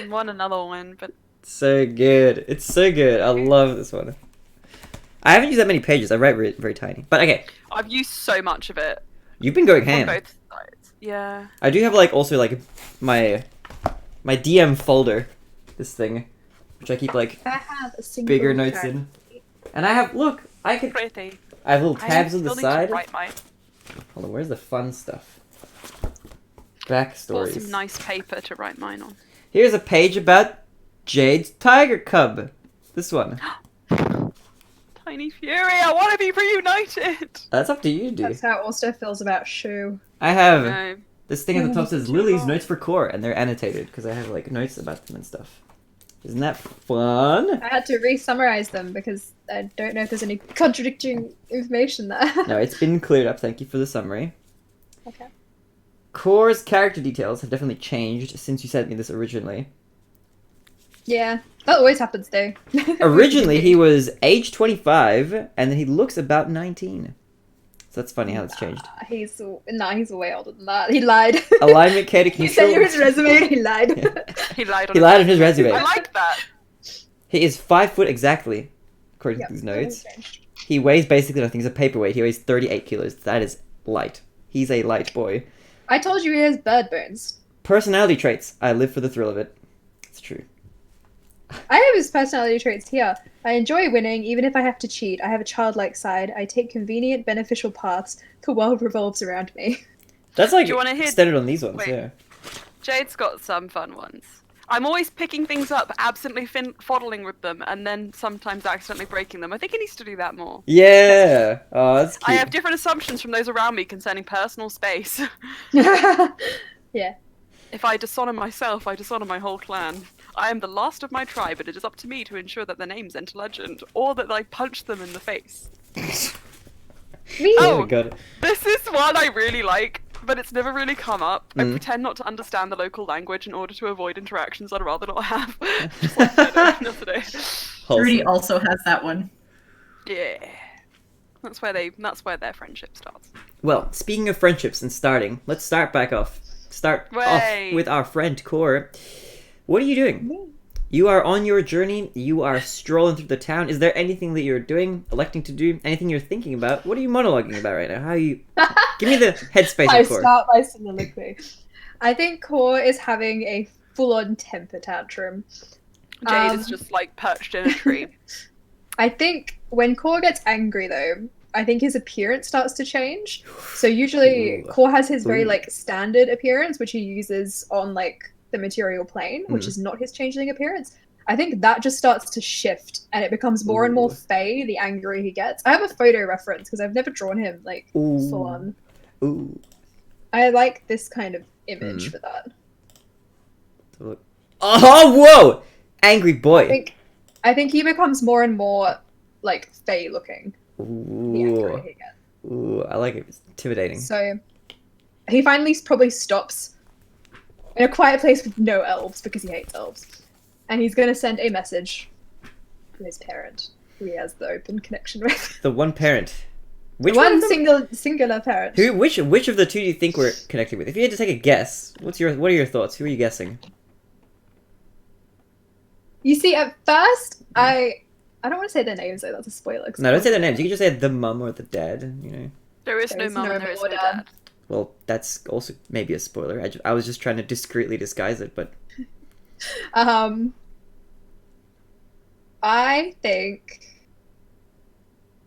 Want another one, but So good. It's so good. I love this one. I haven't used that many pages. I write very tiny. But okay. I've used so much of it You've been going on ham. both sides. Yeah. I do have like also like my DM folder, this thing, which I keep like I have a single bigger notes card. in. And I have Pretty. I have little I tabs on still the need to side. write mine. Hold on, where's the fun stuff? Bought Backstories. some nice paper to write mine on. Here's a page about Jade's tiger cub. This one. Tiny Fury, I want to be reunited. That's up to you, dude. That's how also feels about Shu. I have No. this thing at the top says Lily's notes for core, and they're annotated because I have like notes about them and stuff. Isn't that fun? I had to re-summarize them because I don't know if there's any contradicting information there. No, it's been cleared up. Thank you for the summary. Okay. Core's character details have definitely changed since you sent me this originally. Yeah, that always happens though. Originally, he was age 25, and then he looks about 19. So that's funny how that's changed. He's way older than that. He lied. Alignment care to You control. sent you his resume and he lied. He lied on He lied on his resume. I like that. He is 5 foot exactly, according Yep, to these that notes. hasn't changed. He weighs basically nothing. He's a paperweight. He weighs 38 kilos. That is light. He's a light boy. I told you he has bird bones. Personality traits. I live for the thrill of it. It's true. I have his personality traits here. I enjoy winning, even if I have to cheat. I have a childlike side. I take convenient, beneficial paths. The world revolves around me. That's like Do you wanna hear- extended on these ones, Wait. yeah. Jade's got some fun ones. I'm always picking things up, absently fondling with them, and then sometimes accidentally breaking them. I think he needs to do that more. Yeah. Oh, that's cute. I have different assumptions from those around me concerning personal space. Yeah. If I dishonor myself, I dishonor my whole clan. I am the last of my tribe, but it is up to me to ensure that their names enter legend, or that I punch them in the face. Me. Oh, Oh. God. This is one I really like, but it's never really come up. I Mm. pretend not to understand the local language in order to avoid interactions I'd rather not have. Just like I know yesterday. Rudy Wholesome. also has that one. Yeah. That's where their friendship starts. Well, speaking of friendships and starting, let's start back off. Start Way. off with our friend Core. What are you doing? You are on your journey. You are strolling through the town. Is there anything that you're doing, electing to do, anything you're thinking about? What are you monologuing about right now? How are you? Give me the headspace I of Core. start my soliloquy. I think Core is having a full-on temper tantrum. Jade is just like perched in a tree. I think when Core gets angry, though, I think his appearance starts to change. So usually, Ooh. Core has his very Ooh. like standard appearance, which he uses on like the material plane, which Mm. is not his changeling appearance. I think that just starts to shift, and it becomes more and more Ooh. fey the angrier he gets. I have a photo reference because I've never drawn him like Ooh. full on. Ooh. I like this kind of image Mm. for that. Oh, whoa! Angry boy. I think he becomes more and more like fey looking the angrier Ooh. he gets. Ooh, I like it. It's intimidating. So he finally probably stops in a quiet place with no elves because he hates elves. And he's going to send a message to his parent, who he has the open connection with. The one parent. Which One of them? singular parent. Which of the two do you think we're connected with? If you had to take a guess, what are your thoughts? Who are you guessing? You see, at first, I don't want to say their names though. That's a spoiler. 'cause No, don't say their names. You can just say the mum or the dad. You know. There is There no is mum no and there is mum no or dad. dad. Well, that's also maybe a spoiler. I was just trying to discreetly disguise it, but I think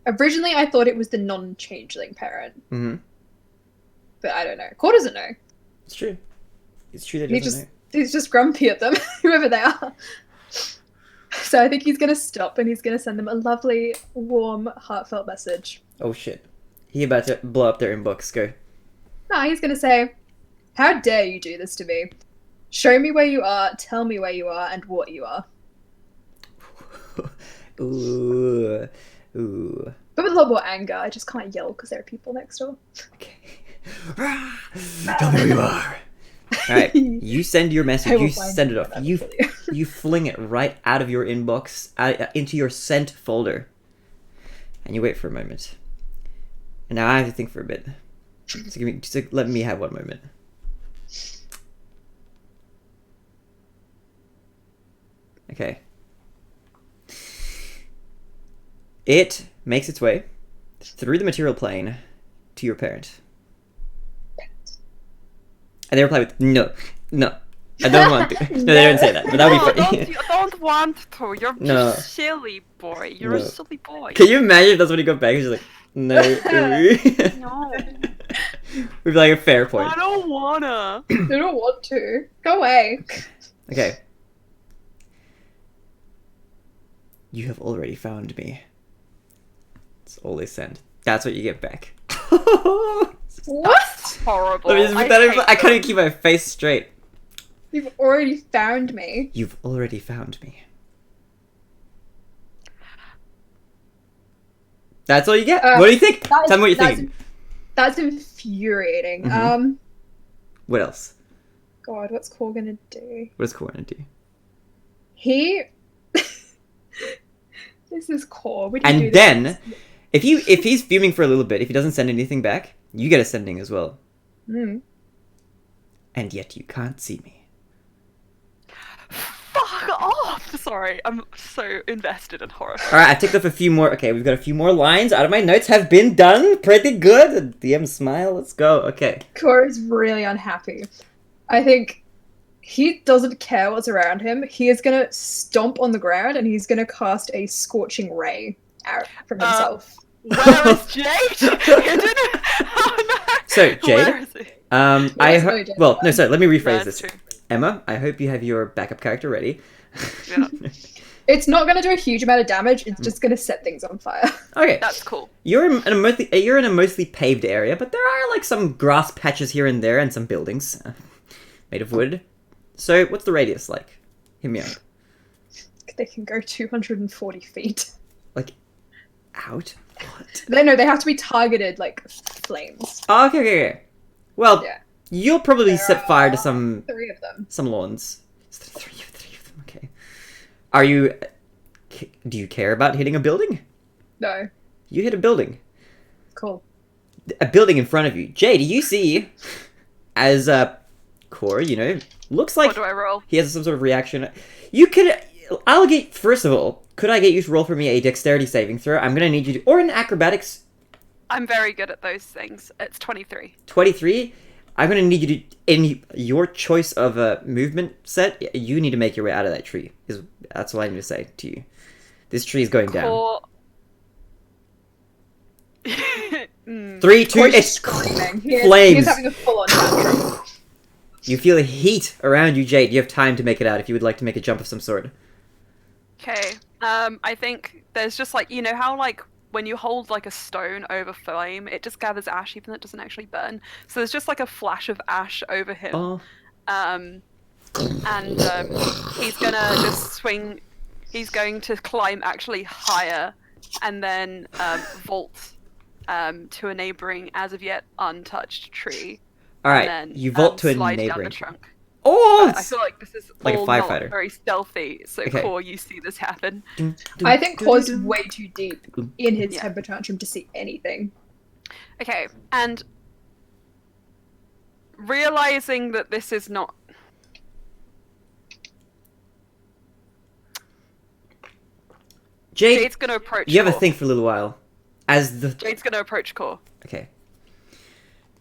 originally I thought it was the non-changeling parent, but I don't know. Core doesn't know. it's true. It's true that He he doesn't just he's just grumpy at them, whoever they are. So I think he's gonna stop and he's gonna send them a lovely, warm, heartfelt message. know. Oh shit. He about to blow up their inbox. Go. No, he's gonna say, "How dare you do this to me? Show me where you are, tell me where you are, and what you are. Ooh. Ooh. But with a lot more anger, I just can't yell because there are people next door. Okay. Tell me who you are. Alright, you send your message, I will you find send it you off. and I will You kill you. you fling it right out of your inbox, into your sent folder. And you wait for a moment. And now I have to think for a bit. So let me have one moment. Okay. It makes its way through the material plane to your parent. And they reply with, no, I don't want to. No, they didn't say that, but that would be funny. You don't want to. You're No. just silly boy. You're a No. silly boy. Can you imagine if that's when he got back? He's just like, no. No. We'd be like a fair point. I don't wanna. I don't want to. Go away. Okay. You have already found me. That's all they send. That's what you get back. What? Horrible. Let me just put that in. I can't even keep my face straight. You've already found me. You've already found me. That's all you get? What do you think? Tell me what you're thinking. That's infuriating. Mhm. What else? God, what's Core gonna do? What is Core gonna do? He. This is Core. Would you do And this? then, if he's fuming for a little bit, if he doesn't send anything back, you get a sending as well. Mm. And yet you can't see me. Fuck off! Sorry, I'm so invested in horror. Alright, I ticked off a few more. Okay, we've got a few more lines out of my notes have been done. Pretty good. DM smile. Let's go. Okay. Core is really unhappy. I think he doesn't care what's around him. He is gonna stomp on the ground and he's gonna cast a scorching ray out from himself. Where is Jade? Hidden? Oh no! So, Jade, Where is he? Well, no, sorry, let me rephrase That's this. true. Emma, I hope you have your backup character ready. Yeah. It's not gonna do a huge amount of damage. It's just gonna set things on fire. Okay. That's cool. You're in a mostly paved area, but there are like some grass patches here and there and some buildings made of wood. So, what's the radius like? Hit me up. They can go 240 feet. Like, out? What? No, they have to be targeted like flames. Oh, okay. Well, Yeah. you'll probably There set fire to are some 3 of them. lawns. Is there three of them? Okay. Are you? Do you care about hitting a building? No. You hit a building. Cool. A building in front of you. Jay, do you see? As Core, looks like What do I roll? he has some sort of reaction. You could. I'll get. First of all, could I get you to roll for me a dexterity saving throw? I'm gonna need you to, or an acrobatics. I'm very good at those things. It's 23. 23. I'm gonna need you to, in your choice of a movement set, you need to make your way out of that tree. That's all I need to say to you. This tree is going down. Core... 3, 2, Core's it's screaming. flames. He's having a full-on tantrum. You feel a heat around you, Jade. You have time to make it out if you would like to make a jump of some sort. Okay. I think there's just like, you know how like when you hold like a stone over flame, it just gathers ash even though it doesn't actually burn. So there's just like a flash of ash over him. Oh. And he's gonna just swing. He's going to climb actually higher and then vault to a neighboring, as of yet untouched tree. All right, and then, you vault to a slide down neighboring. the trunk. Oh! I feel like this is Like a all firefighter. not very stealthy. So Okay. Core, you see this happen. I think Core's way too deep in his Yeah. temper tantrum to see anything. Okay, and realizing that this is not. Jade, Jade's gonna approach. you have a Core. think for a little while. Jade's gonna approach Core. Okay.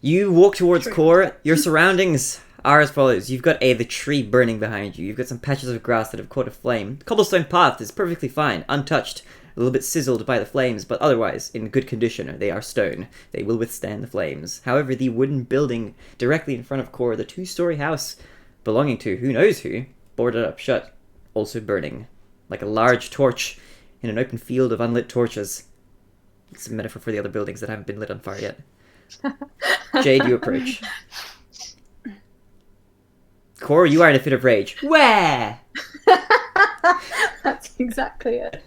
You walk towards True. Core. Your surroundings are as follows. You've got the tree burning behind you. You've got some patches of grass that have caught a flame. The cobblestone path is perfectly fine, untouched. A little bit sizzled by the flames, but otherwise in good condition. They are stone. They will withstand the flames. However, the wooden building directly in front of Core, the 2-story house belonging to who knows who, boarded up shut, also burning. Like a large torch in an open field of unlit torches. It's a metaphor for the other buildings that haven't been lit on fire yet. Jade, you approach. Core, you are in a fit of rage. Where? That's exactly it.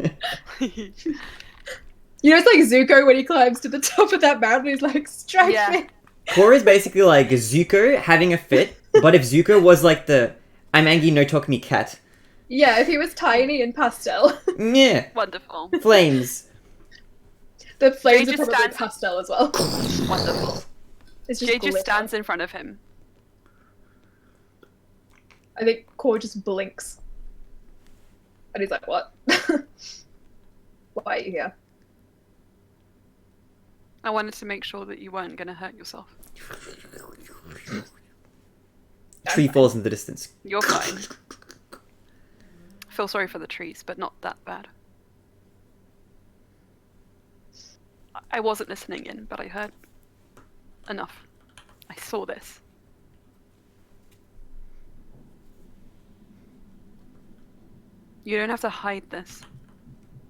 You know, it's like Zuko when he climbs to the top of that mountain. He's like, strike Yeah. me. Core is basically like Zuko having a fit, but if Zuko was like the I'm angry, no talk me cat. Yeah, if he was tiny and pastel. Yeah. Wonderful. Flames. The flames Jay are just probably stands- pastel as well. Wonderful. It's Jay just glitter. stands in front of him. I think Core just blinks. And he's like, what? Why are you here? I wanted to make sure that you weren't going to hurt yourself. Tree falls in the distance. You're fine. I feel sorry for the trees, but not that bad. I wasn't listening in, but I heard enough. I saw this. You don't have to hide this.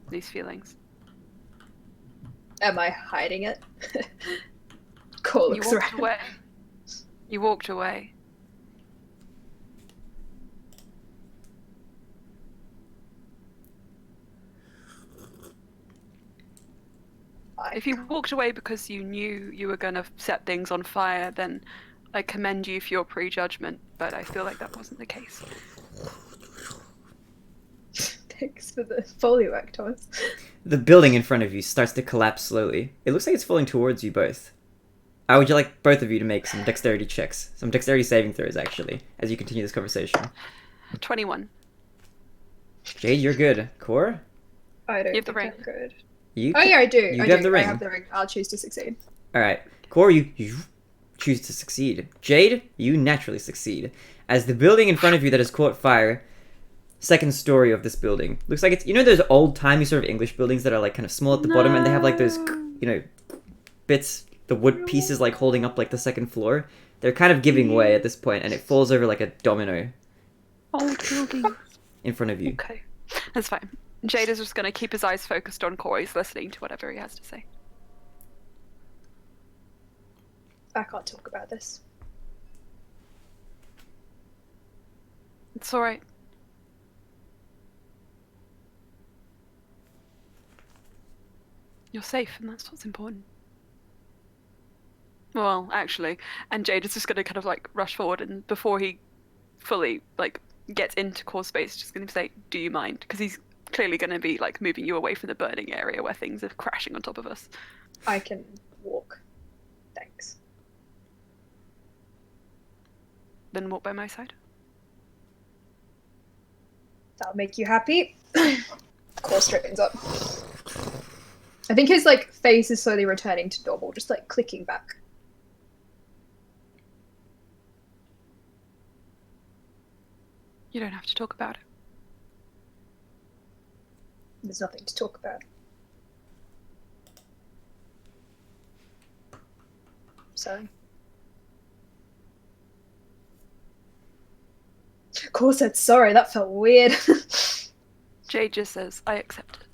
These feelings. Am I hiding it? Core You looks walked around. away. You walked away. If you walked away because you knew you were going to set things on fire, then I commend you for your prejudgment, but I feel like that wasn't the case. Thanks for the Foley work, Thomas. The building in front of you starts to collapse slowly. It looks like it's falling towards you both. I would like both of you to make some dexterity checks. Some dexterity saving throws, actually, as you continue this conversation. 21. Jade, you're good. Core? I don't You have the think ring. I'm good. You Oh yeah, I do. You I have do. the ring. I have the ring. I'll choose to succeed. Alright. Core, you choose to succeed. Jade, you naturally succeed. As the building in front of you that has caught fire, second story of this building, looks like it's, you know those old-timey sort of English buildings that are like kind of small at the bottom and they have like those, you know, bits, the wood pieces like holding up like the second floor? They're kind of giving way at this point and it falls over like a domino Oh, building. in front of you. Okay. That's fine. Jade is just going to keep his eyes focused on Corey, listening to whatever he has to say. I can't talk about this. It's alright. You're safe, and that's what's important. Well, actually, and Jade is just going to kind of like rush forward, and before he fully like gets into core space, just going to say, "Do you mind?" Because he's clearly going to be like moving you away from the burning area where things are crashing on top of us. I can walk. Thanks. Then walk by my side. That'll make you happy. Core straightens up. I think his like face is slowly returning to normal, just like clicking back. You don't have to talk about it. There's nothing to talk about. Sorry. Core said sorry, that felt weird. Jade just says, "I accept it."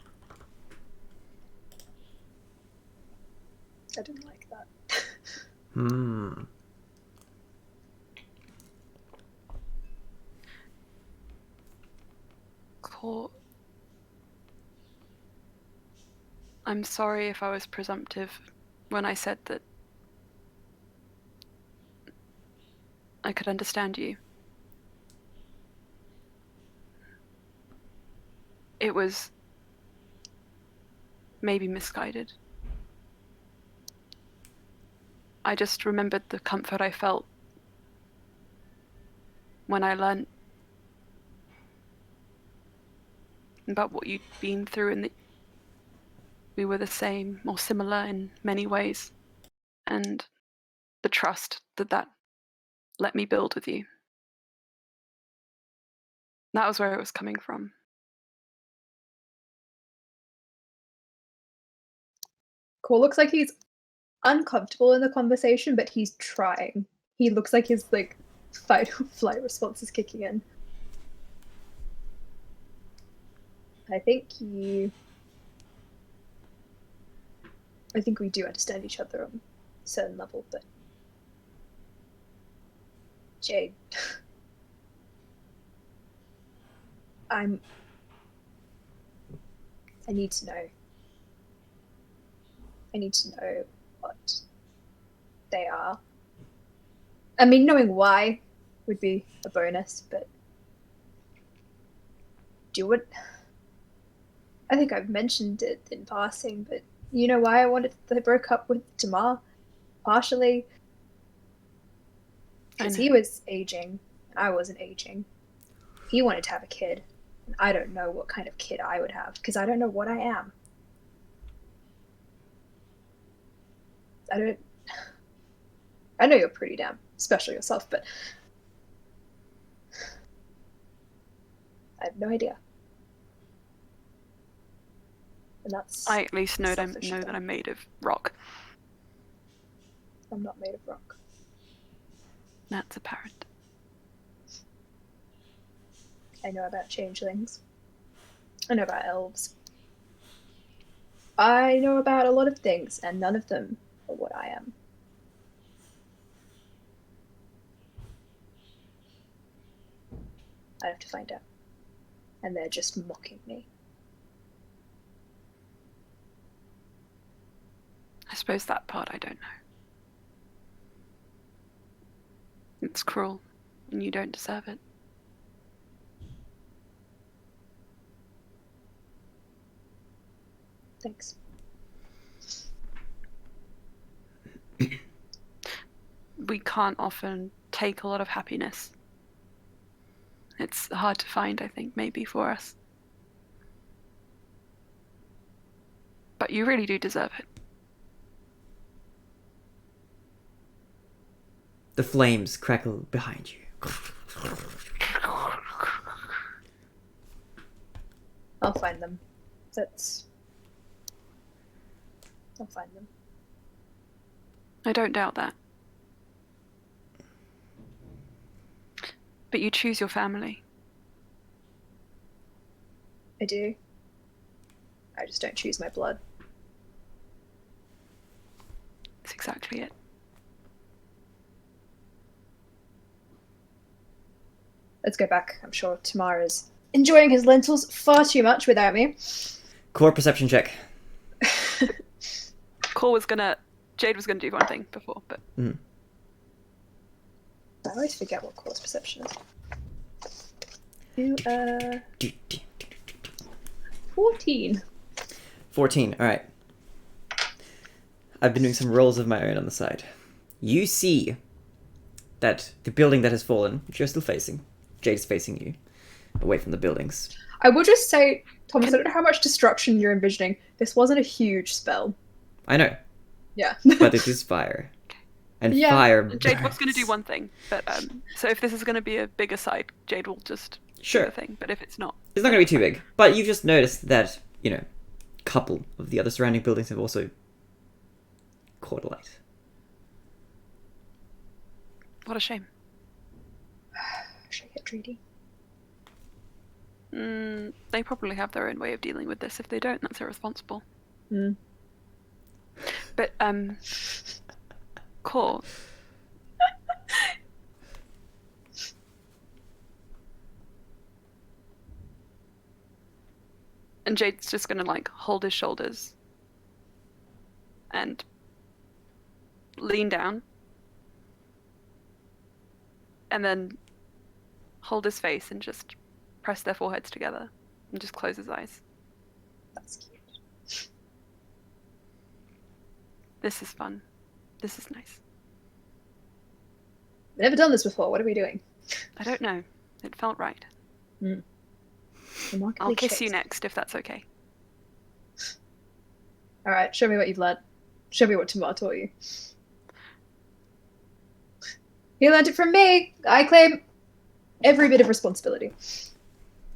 I didn't like that. Hmm. Core, I'm sorry if I was presumptive when I said that I could understand you. It was maybe misguided. I just remembered the comfort I felt when I learned about what you'd been through and that we were the same or similar in many ways, and the trust that let me build with you. That was where it was coming from. Core looks like he's uncomfortable in the conversation, but he's trying. He looks like his like fight or flight response is kicking in. I think we do understand each other on a certain level, but Jade, I need to know. I need to know what they are. I mean, knowing why would be a bonus, but do it. I think I've mentioned it in passing, but you know why I broke up with Tamar? Partially because he was aging and I wasn't aging. He wanted to have a kid, and I don't know what kind of kid I would have because I don't know what I am. I know you're pretty damn special yourself, but I have no idea. And that's I at least know selfish of that them. I'm made of rock. I'm not made of rock. That's apparent. I know about changelings. I know about elves. I know about a lot of things, and none of them are what I am. I have to find out. And they're just mocking me. I suppose that part I don't know. It's cruel, and you don't deserve it. Thanks. We can't often take a lot of happiness. It's hard to find, I think, maybe for us. But you really do deserve it. The flames crackle behind you. I'll find them. I'll find them. I don't doubt that. But you choose your family. I do. I just don't choose my blood. That's exactly it. Let's go back. I'm sure Tamar is enjoying his lentils far too much without me. Core perception check. Jade was gonna do one thing before, but I always forget what course perception is. 14. 14. All right. I've been doing some rolls of my own on the side. You see that the building that has fallen, which you're still facing, Jade's facing you, away from the buildings. I will just say, Thomas, I don't know how much destruction you're envisioning. This wasn't a huge spell. I know, Yeah. but it is fire. And Yeah. fire Jade was gonna burns. do one thing. But so if this is gonna be a bigger side, Jade will just do Sure. the thing. But if it's not, It's not going to be too big. But you've just noticed that, a couple of the other surrounding buildings have also caught alight. what a shame. Should I get greedy? They probably have their own way of dealing with this. If they don't, that's irresponsible. Hmm. But Core. And Jade's just gonna hold his shoulders and lean down and then hold his face and just press their foreheads together and just close his eyes. That's cute. This is fun. This is nice. I've never done this before. What are we doing? I don't know. It felt right. Remarkably I'll kiss you chaste. next if that's okay. All right, show me what you've learned. Show me what Tamar taught you. He learned it from me. I claim every bit of responsibility.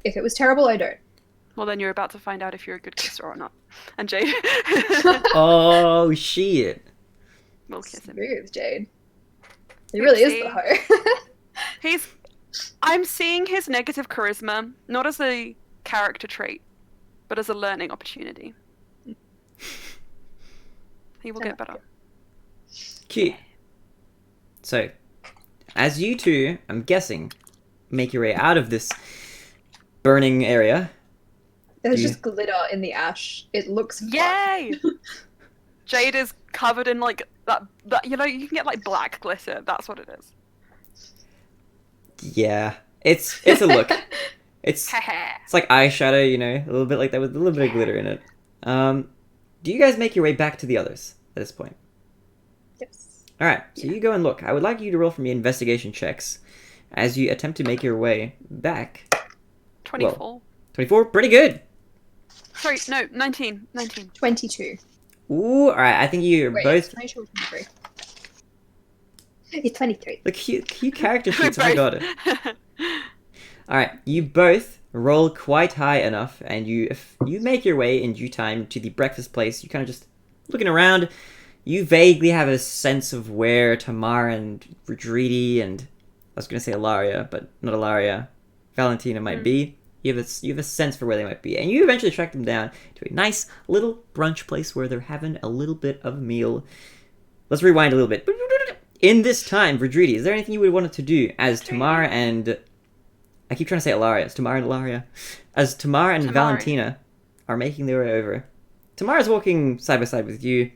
If it was terrible, I don't. Well, then you're about to find out if you're a good kisser or not. And Jade Oh, shit. will kiss him. Smooth, Jade. He really is the hoe. I'm seeing his negative charisma, not as a character trait, but as a learning opportunity. He will get better. Cute. So, as you two, I'm guessing, make your way out of this burning area. There's Do you- just glitter in the ash. It looks fun. Yay! Jade is covered in like that. You know, you can get like black glitter. That's what it is. Yeah, it's a look. It's like eyeshadow, you know, a little bit like that with a little bit of glitter in it. Do you guys make your way back to the others at this point? Yes. All right, so you go and look. I would like you to roll for me investigation checks as you attempt to make your way back. 24. 24, pretty good. Sorry, no, 19. 19. 22. Ooh, all right. I think you're Wait, both. 22 or 23? It's 23. The cute character sheets. Oh my god. All right, you both roll quite high enough, and if you make your way in due time to the breakfast place, you kind of just looking around. You vaguely have a sense of where Tamara and Rodridi and I was gonna say Ilaria, but not Ilaria, Valentina might be. You have a sense for where they might be, and you eventually track them down to a nice little brunch place where they're having a little bit of a meal. Let's rewind a little bit. In this time, Rodridi, is there anything you would want to do as Tamara and I keep trying to say Ilaria. It's Tamara and Ilaria. As Tamara and Valentina are making their way over. Tamara's walking side by side with you.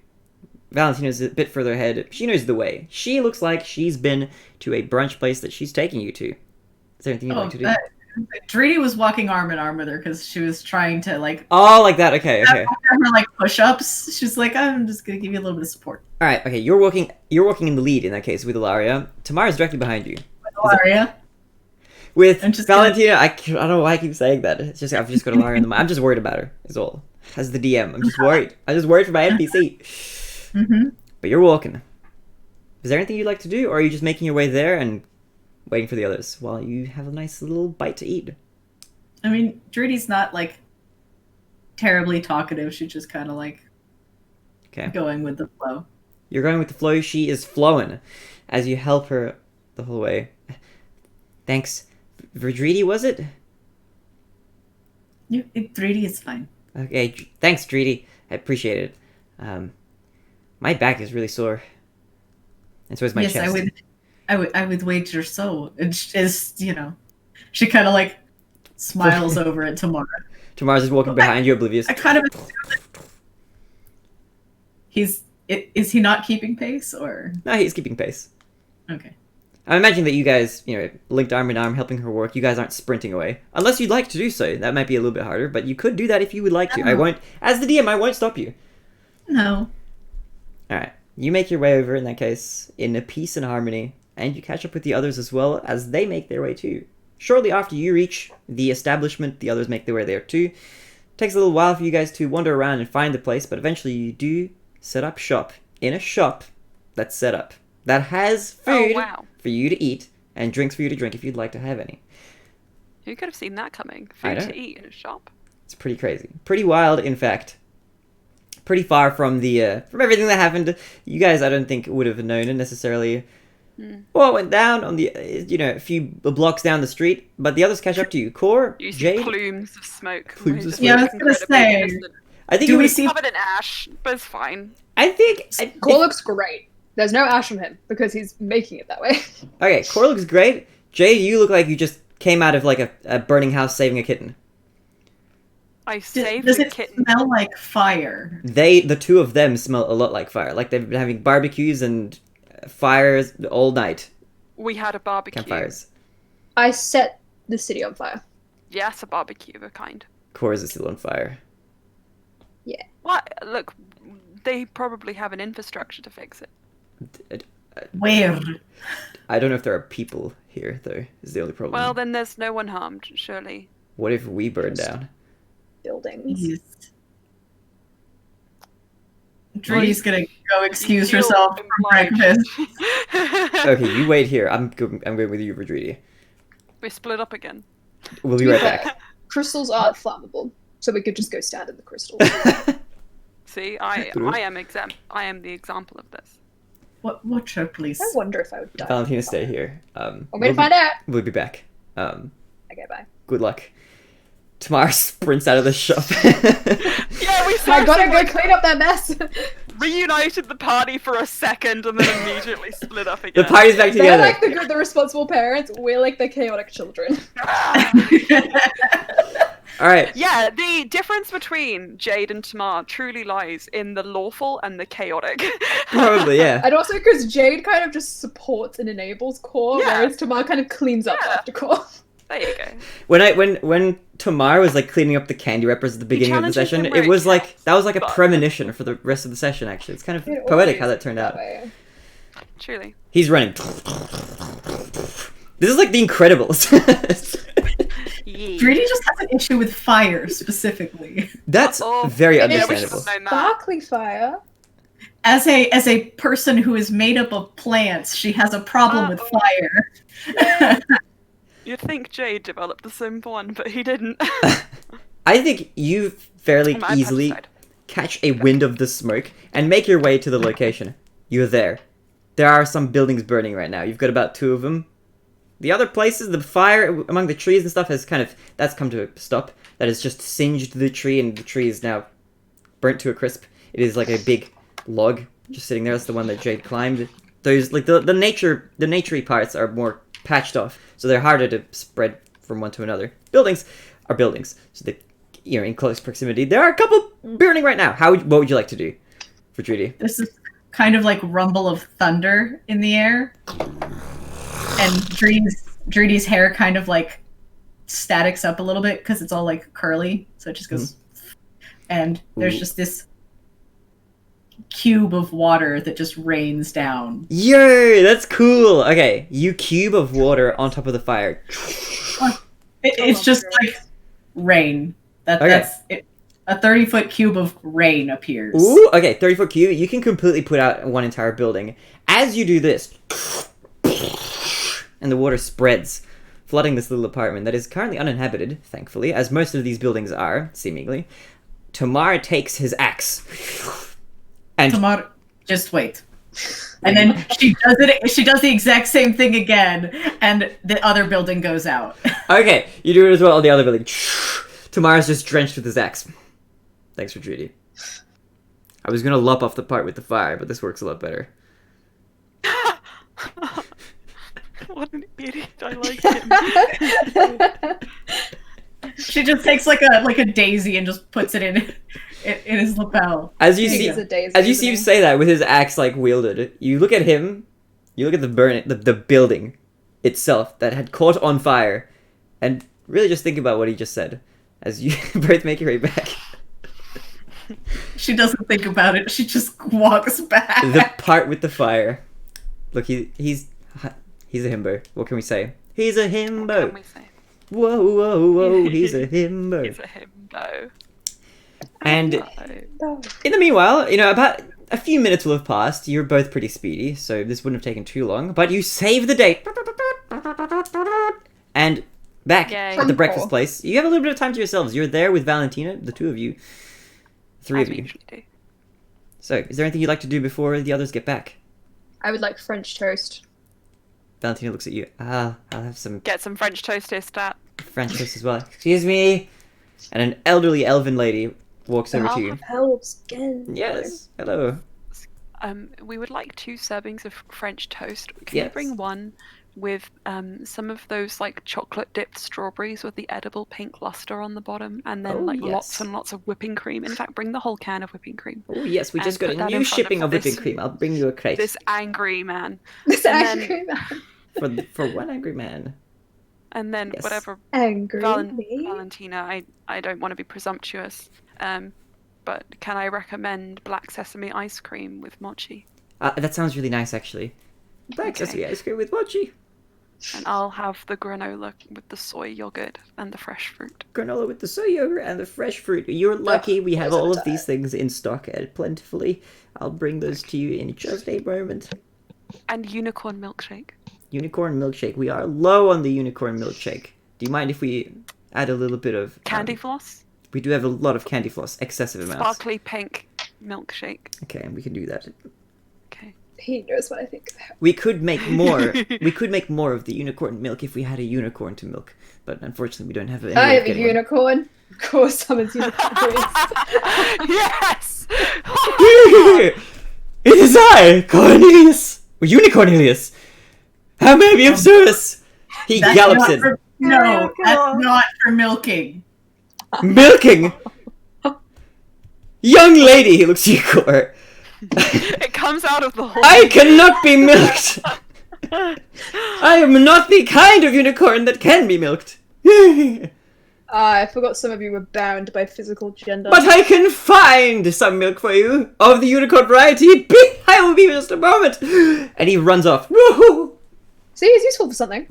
Valentina's a bit further ahead. She knows the way. She looks like she's been to a brunch place that she's taking you to. Is there anything you'd like to do? Dridi was walking arm in arm with her because she was trying to like. Oh, like that. Okay. Her like push-ups. She's like, I'm just gonna give you a little bit of support. All right. Okay. You're walking in the lead in that case with Ilaria. Tamara's directly behind you. Ilaria. With Valentina, I don't know why I keep saying that. It's just I've just got Ilaria in the mind. I'm just worried about her. Is all. As the DM, I'm just worried. I'm just worried for my NPC. Mm-hmm. But you're walking. Is there anything you'd like to do, or are you just making your way there and waiting for the others while you have a nice little bite to eat? I mean, Druidy's not like terribly talkative. She's just kind of like going with the flow. You're going with the flow. She is flowing as you help her the whole way. Thanks. Rodridi, was it? Dridi is fine. Okay, thanks, Dridi. I appreciate it. My back is really sore, and so is my chest. Yes, I would wager so. It's she kind of like smiles over at Tamara. Tamara's just walking behind you, oblivious. I kind of is he not keeping pace or? No, he's keeping pace. Okay. I'm imagining that you guys, linked arm in arm, helping her work. You guys aren't sprinting away. Unless you'd like to do so. That might be a little bit harder, but you could do that if you would like to. I won't, as the DM, I won't stop you. No. Alright. You make your way over, in that case, in a peace and harmony, and you catch up with the others as well, as they make their way too. Shortly after you reach the establishment, the others make their way there too. Takes a little while for you guys to wander around and find the place, but eventually you do set up shop. In a shop that's set up. That has food for you to eat and drinks for you to drink if you'd like to have any. Who could have seen that coming? Food to eat in a shop. It's pretty crazy. Pretty wild, in fact. Pretty far from the from everything that happened. You guys, I don't think, would have known it necessarily. Well, it went down on the, a few blocks down the street, but the others catch up to you. Core, you see Jade? plumes of smoke. Plumes of smoke. Yeah, I was gonna say. I think do we see covered in ash, but it's fine. I think Core looks great. There's no ash on him because he's making it that way. Okay, Core looks great. Jade, you look like you just came out of like a burning house saving a kitten. I saved Does the it kitten. smell like fire? The two of them smell a lot like fire. Like they've been having barbecues and fires all night. We had a barbecue. Campfires. I set the city on fire. Yes, a barbecue of a kind. Core's is still on fire. Yeah. What? Look, they probably have an infrastructure to fix it. Where? I don't know if there are people here, though, is the only problem. Well, then there's no one harmed, surely. What if we burn down? Buildings. Yes. Druidy's gonna go excuse herself from breakfast. Okay, you wait here. I'm going with you, Rodridi. We split up again. We'll be right back. Crystals aren't flammable, so we could just go stand in the crystals. See, I am exempt. I am the example of this. Watch her, please. I wonder if I would die. Valentina, stay here. Want me to find out? We'll be back. Okay, bye. Good luck. Tamara sprints out of the shop. Yeah, we I gotta go clean up that mess. reunited the party for a second and then immediately split up again. The party's back They're together. like the responsible parents. We're like the chaotic children. All right. Yeah, the difference between Jade and Tamar truly lies in the lawful and the chaotic. Probably, yeah. And also because Jade kind of just supports and enables Core, Yeah. whereas Tamar kind of cleans up Yeah. after Core. There you go. When Tamar was like cleaning up the candy wrappers at the beginning of the challenges session, them where it it was like counts, that was like a but- premonition for the rest of the session. Actually, it's kind of It poetic always how that turned is out. way. Truly. He's running. This is like The Incredibles. Yeah. 3D just has an issue with fire specifically. That's Uh-oh. very It is understandable. known that. Sparkly fire. As a person who is made up of plants, she has a problem with fire. You'd think Jade developed the same one, but he didn't. I think you fairly My easily pesticide. catch a wind of the smoke and make your way to the location. You're there. There are some buildings burning right now. You've got about 2 of them. The other places, the fire among the trees and stuff that's come to a stop. That has just singed the tree, and the tree is now burnt to a crisp. It is like a big log just sitting there. That's the one that Jade climbed. Those, like, the naturey parts are more patched off, so they're harder to spread from one to another. Buildings are buildings, so they, in close proximity. There are a couple burning right now. What would you like to do for Judy? This is kind of like rumble of thunder in the air. And Drudy's hair kind of like statics up a little bit because it's all like curly, so it just goes. And there's just this cube of water that just rains down. Yo, that's cool. Okay, you cube of water on top of the fire. It's just like rain. Okay. That's it. A 30-foot cube of rain appears. Ooh, okay, 30-foot cube. You can completely put out one entire building. As you do this, and the water spreads, flooding this little apartment that is currently uninhabited, thankfully, as most of these buildings are, seemingly. Tamar takes his axe. And Tamar, just wait. And then she does it. She does the exact same thing again, and the other building goes out. okay, you do it as well on the other building. Tamar's just drenched with his axe. Thanks for Judy. I was gonna lop off the part with the fire, but this works a lot better. What an idiot! I like him. She just takes like a daisy and just puts it in his lapel. As you There see, you He's a daisy, as you isn't see him he? say that with his axe like wielded, you look at him, you look at the building itself that had caught on fire, and really just think about what he just said as you both make your way back. She doesn't think about it. She just walks back. The part with the fire. Look, he's a himbo. What can we say? He's a What can himbo. we say? Whoa, whoa, whoa! He's a himbo. He's a himbo. And No. in the meanwhile, about a few minutes will have passed. You're both pretty speedy, so this wouldn't have taken too long. But you save the date. And back Yay. at the breakfast Wonderful. place, you have a little bit of time to yourselves. You're there with Valentina, the 2 of you. 3 As of we you. usually do. So, is there anything you'd like to do before the others get back? I would like French toast. Valentina looks at you. I'll have some Get some French toast here, stat. French toast as well. Excuse me. And an elderly elven lady walks over to you. Helps again. Yes. Hello. We would like 2 servings of French toast. Can Yes. you bring one with some of those like chocolate dipped strawberries with the edible pink luster on the bottom, and then Oh, like yes. lots and lots of whipping cream. In fact, bring the whole can of whipping cream. Oh yes, we And just got put a that new in front of shipping of whipping this- cream. I'll bring you a crate This angry man, This And then- angry man. for one angry man. and then Yes. whatever Angry me. Valentina. I don't want to be presumptuous, but can I recommend black sesame ice cream with mochi? That sounds really nice, actually. Black Okay. sesame ice cream with mochi. And I'll have the granola with the soy yogurt and the fresh fruit. Granola with the soy yogurt and the fresh fruit. You're lucky we have those are all the of these things in stock plentifully. I'll bring those to you in just a moment. And unicorn milkshake. Unicorn milkshake. We are low on the unicorn milkshake. Do you mind if we add a little bit of... Candy floss. We do have a lot of candy floss. Excessive amounts. Sparkly pink milkshake. Okay, we can do that. Okay. He knows what I think about. We could make more. We could make more of the unicorn milk if we had a unicorn to milk. But unfortunately, we don't have any way I of have a getting one. unicorn. Of course, summons unicorns. Yes! Cornelius! It is I, Cornelius! Unicornelius! How may I be of service? He That's gallops not in. for- no, that's not for milking. Milking! Young lady, he looks at you, Cor. It comes out of the hole. I cannot be milked! I am not the kind of unicorn that can be milked. I forgot some of you were bound by physical gender. But I can find some milk for you of the unicorn variety. I will be in just a moment. And he runs off. Woohoo! See, it's useful for something.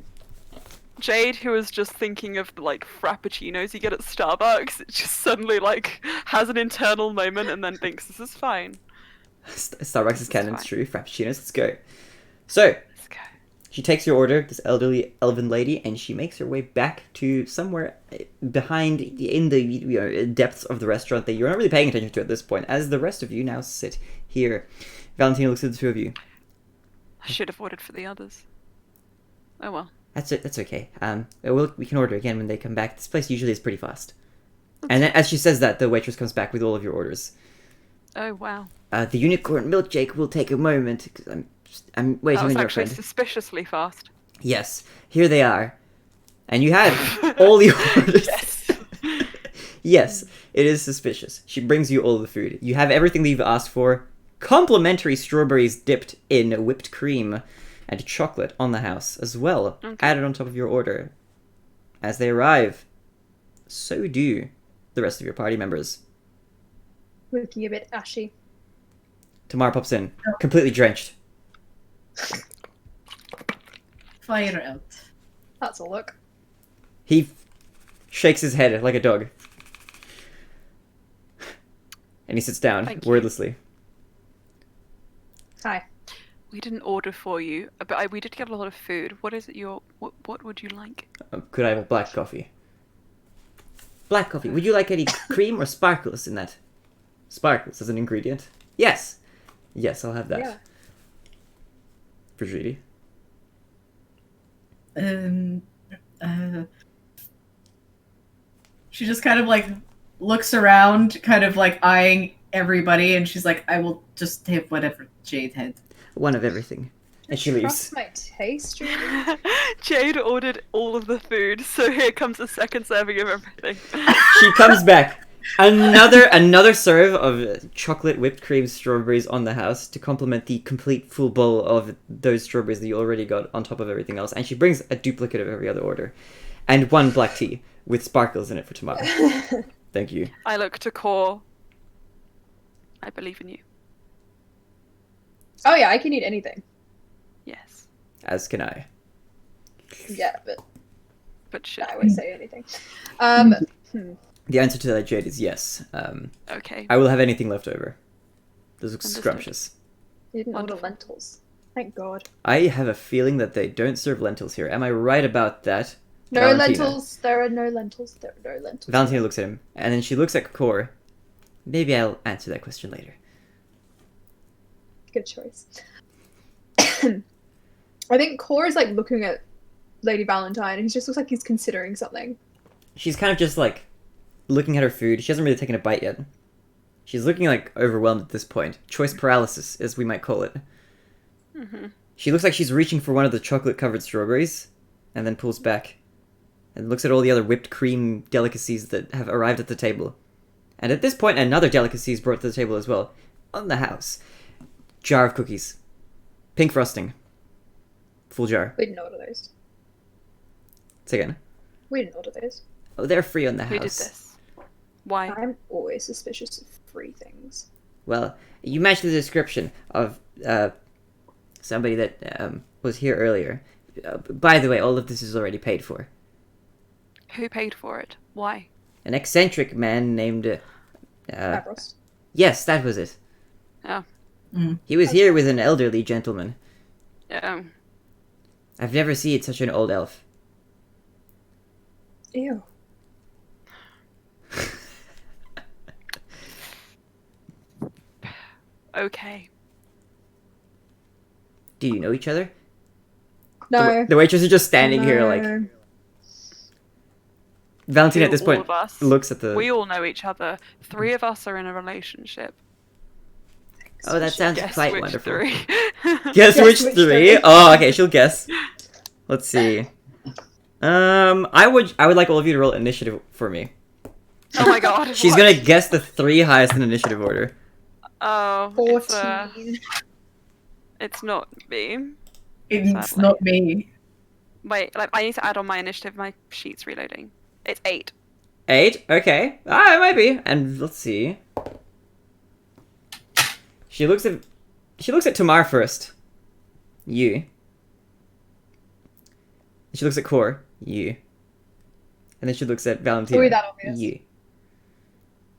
Jade, who was just thinking of like frappuccinos you get at Starbucks, it just suddenly like has an internal moment and then thinks this is fine. Starbucks is canon, fine. it's true. Frappuccinos, let's go. So, Let's go. she takes your order, this elderly elven lady, and she makes her way back to somewhere behind in the depths of the restaurant that you're not really paying attention to at this point, as the rest of you now sit here. Valentina looks at the two of you. I should have ordered for the others. Oh well. That's it. That's okay. We can order again when they come back. This place usually is pretty fast. And then, as she says that, the waitress comes back with all of your orders. Oh wow. The unicorn milkshake will take a moment because I'm waiting That on was your actually friend. suspiciously fast. Yes, here they are, and you have all the orders. Yes. Yes, it is suspicious. She brings you all the food. You have everything that you've asked for. Complimentary strawberries dipped in whipped cream. And chocolate on the house as well, Okay. added on top of your order. As they arrive, so do the rest of your party members. Looking a bit ashy. Tamara pops in, completely drenched. Fire out. That's a look. He shakes his head like a dog. And he sits down, Thank you. wordlessly. Hi. We didn't order for you, but we did get a lot of food. What is it what would you like? Could I have a black coffee? Black coffee. Would you like any cream or sparkles in that? Sparkles as an ingredient? Yes. Yes, I'll have that. Yeah. Frigidi. She just kind of like looks around, kind of like eyeing everybody, and she's like, I will just have whatever Jade had. One of everything. And she leaves. Trust my taste, really? Jade ordered all of the food, so here comes a second serving of everything. She comes back. Another serve of chocolate whipped cream strawberries on the house to complement the complete full bowl of those strawberries that you already got on top of everything else. And she brings a duplicate of every other order. And one black tea with sparkles in it for tomorrow. Thank you. I look to Core. I believe in you. Oh yeah, I can eat anything. Yes. As can I. Yeah, But should I we? would say anything. The answer to that, Jade, is yes. Okay. I will have anything left over. Those look Understood. scrumptious. You didn't order Wonderful. lentils. Thank God. I have a feeling that they don't serve lentils here. Am I right about that? No Valentina? lentils. There are no lentils. There are no lentils. Valentina looks at him, and then she looks at Core. Maybe I'll answer that question later. Good choice. I think Core is like looking at Lady Valentine, and he just looks like he's considering something. She's kind of just like looking at her food. She hasn't really taken a bite yet. She's looking like overwhelmed at this point. Choice paralysis, as we might call it. Mm-hmm. She looks like she's reaching for one of the chocolate-covered strawberries, and then pulls back, and looks at all the other whipped cream delicacies that have arrived at the table. And at this point, another delicacy is brought to the table as well. On the house. Jar of cookies. Pink frosting. Full jar. We didn't order those. Say again. We didn't order those. Oh, they're free on the Who did house. this? Why? I'm always suspicious of free things. Well, you matched the description of somebody that was here earlier. By the way, all of this is already paid for. Who paid for it? Why? An eccentric man named... Favros. yes, that was it. Oh. He was here with an elderly gentleman. Um, I've never seen such an old elf. Ew. okay. Do you know each other? No. The waitress is just standing here like... No. Valentina at Who, this all point of us? looks at the... We all know each other. 3 of us are in a relationship. Oh, that sounds Guess quite which wonderful. 3. Guess Guess which which 3? three. Oh, okay, she'll guess. Let's see. I would like all of you to roll initiative for me. Oh my god. She's what? gonna guess the 3 highest in initiative order. Oh, 14. it's not me. It's Sadly. not me. Wait, like I need to add on my initiative. My sheet's reloading. It's 8. 8? Okay. Ah, it might be. And let's see. She looks at Tamar first. You. She looks at Core. You. And then she looks at Valentina. Probably that obvious. You.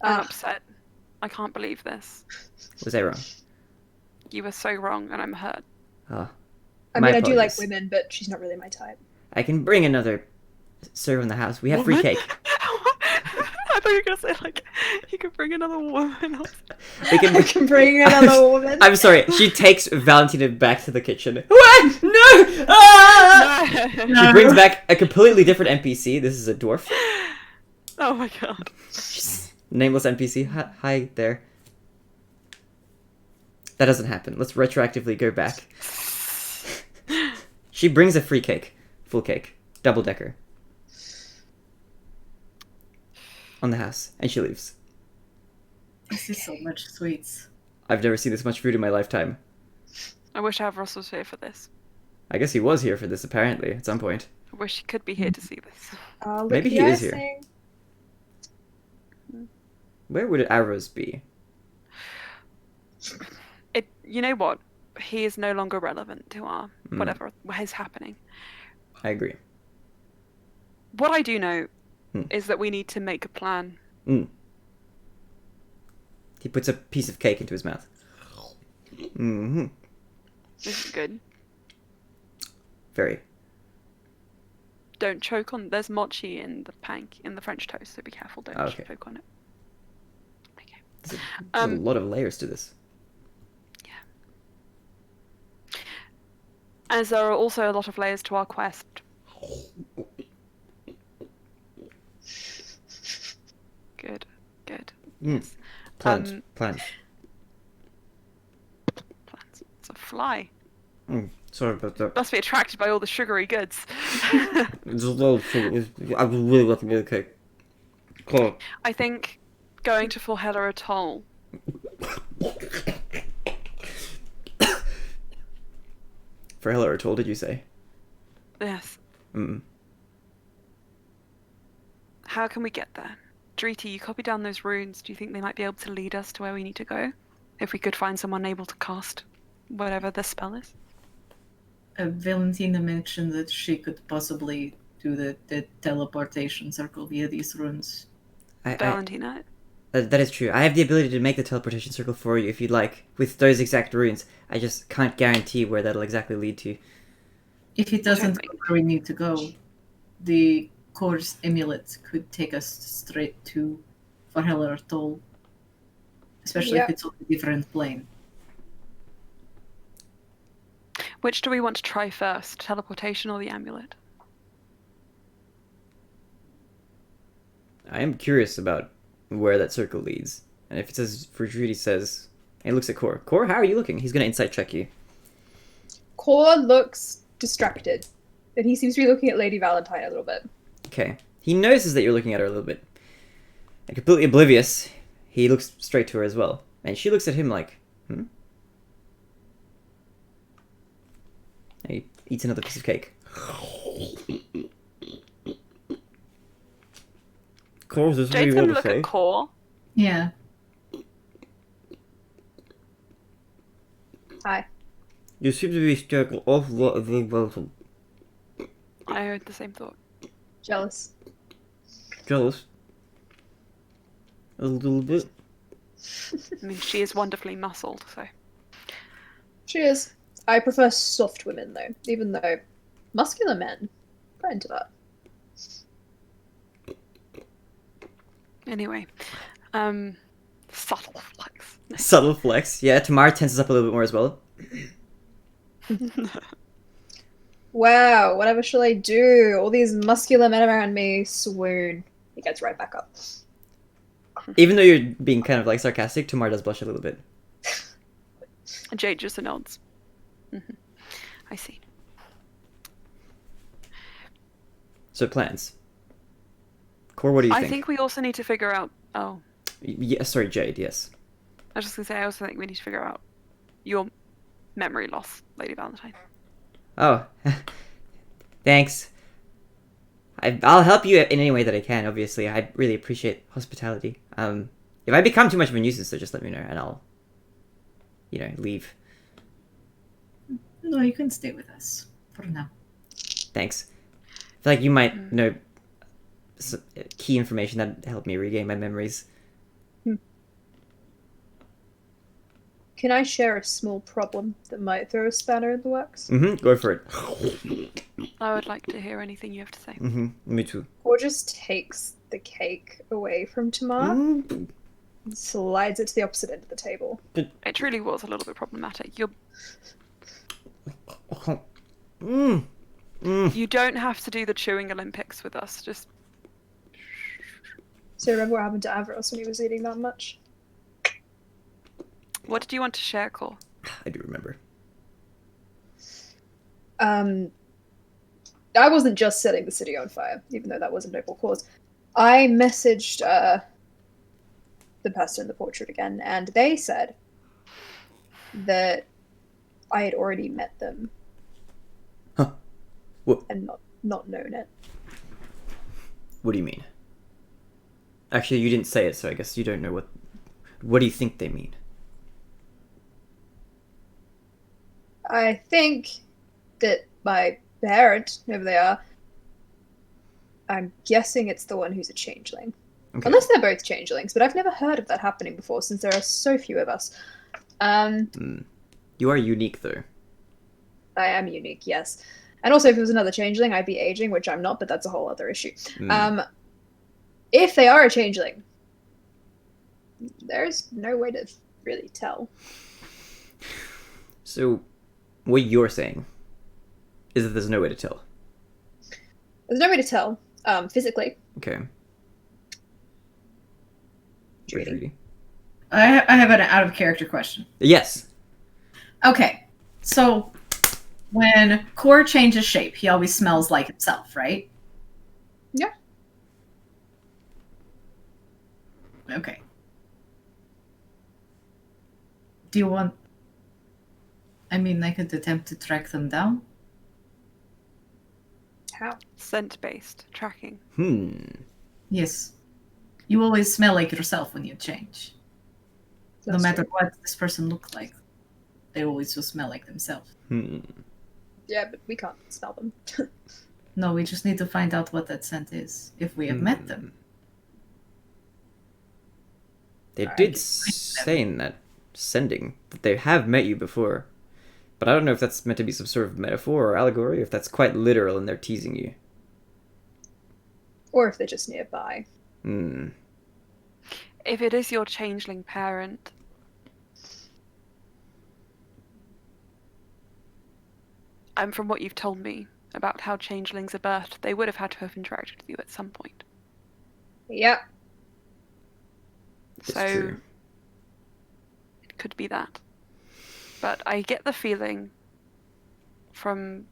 I'm Ah. upset. I can't believe this. Was I wrong? You were so wrong, and I'm hurt. Oh. I My mean, I do like apologies. women, but she's not really my type. I can bring another serve in the house. We have free Woman? cake. I thought you were gonna say like you could bring another woman. We can I can bring another woman. I'm sorry. She takes Valentina back to the kitchen. What? No! Ah! She brings back a completely different NPC. This is a dwarf. Oh my god. Nameless NPC. Hi there. That doesn't happen. Let's retroactively go back. She brings a free cake. Full cake. Double decker. On the house. And she leaves. This is so much sweets. I've never seen this much food in my lifetime. I wish Avros was here for this. I guess he was here for this, apparently, at some point. I wish he could be here to see this. Look Maybe he the is here. icing. Where would arrows be? You know what? He is no longer relevant to our whatever is happening. I agree. What I do know Hmm. is that we need to make a plan. He puts a piece of cake into his mouth. Mm-hmm. This is good. Very. Don't choke on. There's mochi in the French toast, so be careful. Don't Okay. choke on it. Okay. There's a lot of layers to this. As there are also a lot of layers to our quest. Good. Plans. Plans. Plants. It's a fly. Sorry about that. Must be attracted by all the sugary goods. It's a little sugar. I would really love to get a cake. Cool. I think going to Forhella Atoll. For hell or told, did you say? Yes. Mm. How can we get there? Driti, you copy down those runes. Do you think they might be able to lead us to where we need to go? If we could find someone able to cast whatever the spell is? Valentina mentioned that she could possibly do the teleportation circle via these runes. Valentina? That is true. I have the ability to make the teleportation circle for you if you'd like, with those exact runes. I just can't guarantee where that'll exactly lead to. If it doesn't go where we need to go, the course amulet could take us straight to Valhalla or Toll. Especially if it's on a different plane. Which do we want to try first? Teleportation or the amulet? I am curious about where that circle leads. And if it says, Fruity says, and he looks at Core. Core, how are you looking? He's going to insight check you. Core looks distracted, and he seems to be looking at Lady Valentine a little bit. Okay. He notices that you're looking at her a little bit. And completely oblivious, he looks straight to her as well. And she looks at him like, And he eats another piece of cake. Core, is this what Jade's you gonna want to look say? at Core. Yeah. Hi. You seem to be stuck an awful lot of the bottom. I heard the same thought. Jealous. Jealous? A little bit? I mean, she is wonderfully muscled, so. She is. I prefer soft women, though, even though muscular men, quite into that. Anyway. Subtle flex. Subtle flex. Yeah, Tamar tenses up a little bit more as well. Wow, whatever shall I do? All these muscular men around me. Swoon. He gets right back up. Even though you're being kind of like sarcastic, Tamar does blush a little bit. Jade just nods. I see. So plans. Core, what do you I think? think we also need to figure out. Oh, Yeah, sorry, Jade. Yes. I was just gonna say. I also think we need to figure out your memory loss, Lady Valentine. Oh, thanks. I'll help you in any way that I can. Obviously, I really appreciate hospitality. If I become too much of a nuisance, so just let me know, and I'll, leave. No, you can stay with us for now. Thanks. I feel like you might know some key information that help me regain my memories. Can I share a small problem that might throw a spanner in the works? Go for it. I would like to hear anything you have to say. Me too. Or just takes the cake away from Tamar and slides it to the opposite end of the table. It truly was a little bit problematic. You don't have to do the chewing Olympics with us. Just So remember what happened to Avros when he was eating that much? what did you want to share, Cole? I do remember. I wasn't just setting the city on fire, even though that was a noble cause. I messaged the pastor and the portrait again, and they said that I had already met them. Huh. What? And not known it. What do you mean? Actually, you didn't say it, so I guess you don't know what. What do you think they mean? I think that my parent, whoever they are, I'm guessing it's the one who's a changeling. Okay. Unless they're both changelings, but I've never heard of that happening before since there are so few of us. You are unique, though. I am unique, yes. And also, if it was another changeling, I'd be aging, which I'm not, but that's a whole other issue. If they are a changeling, there's no way to really tell. So, what you're saying is that there's no way to tell. There's no way to tell, physically. Okay. Judy. I have an out of character question. Yes. Okay, so when Core changes shape, he always smells like himself, right? Yeah. Okay. Do you want... I mean, I could attempt to track them down. How? Scent-based tracking. Yes. You always smell like yourself when you change. That's no matter true. what this person looked like, they always will smell like themselves. Yeah, but we can't smell them. No, we just need to find out what that scent is, if we have met them. They Alright. did say in that sending that they have met you before. But I don't know if that's meant to be some sort of metaphor or allegory, or if that's quite literal and they're teasing you. Or if they're just nearby. If it is your changeling parent, and from what you've told me about how changelings are birthed, they would have had to have interacted with you at some point. Yep. It's So true. it could be that. But I get the feeling from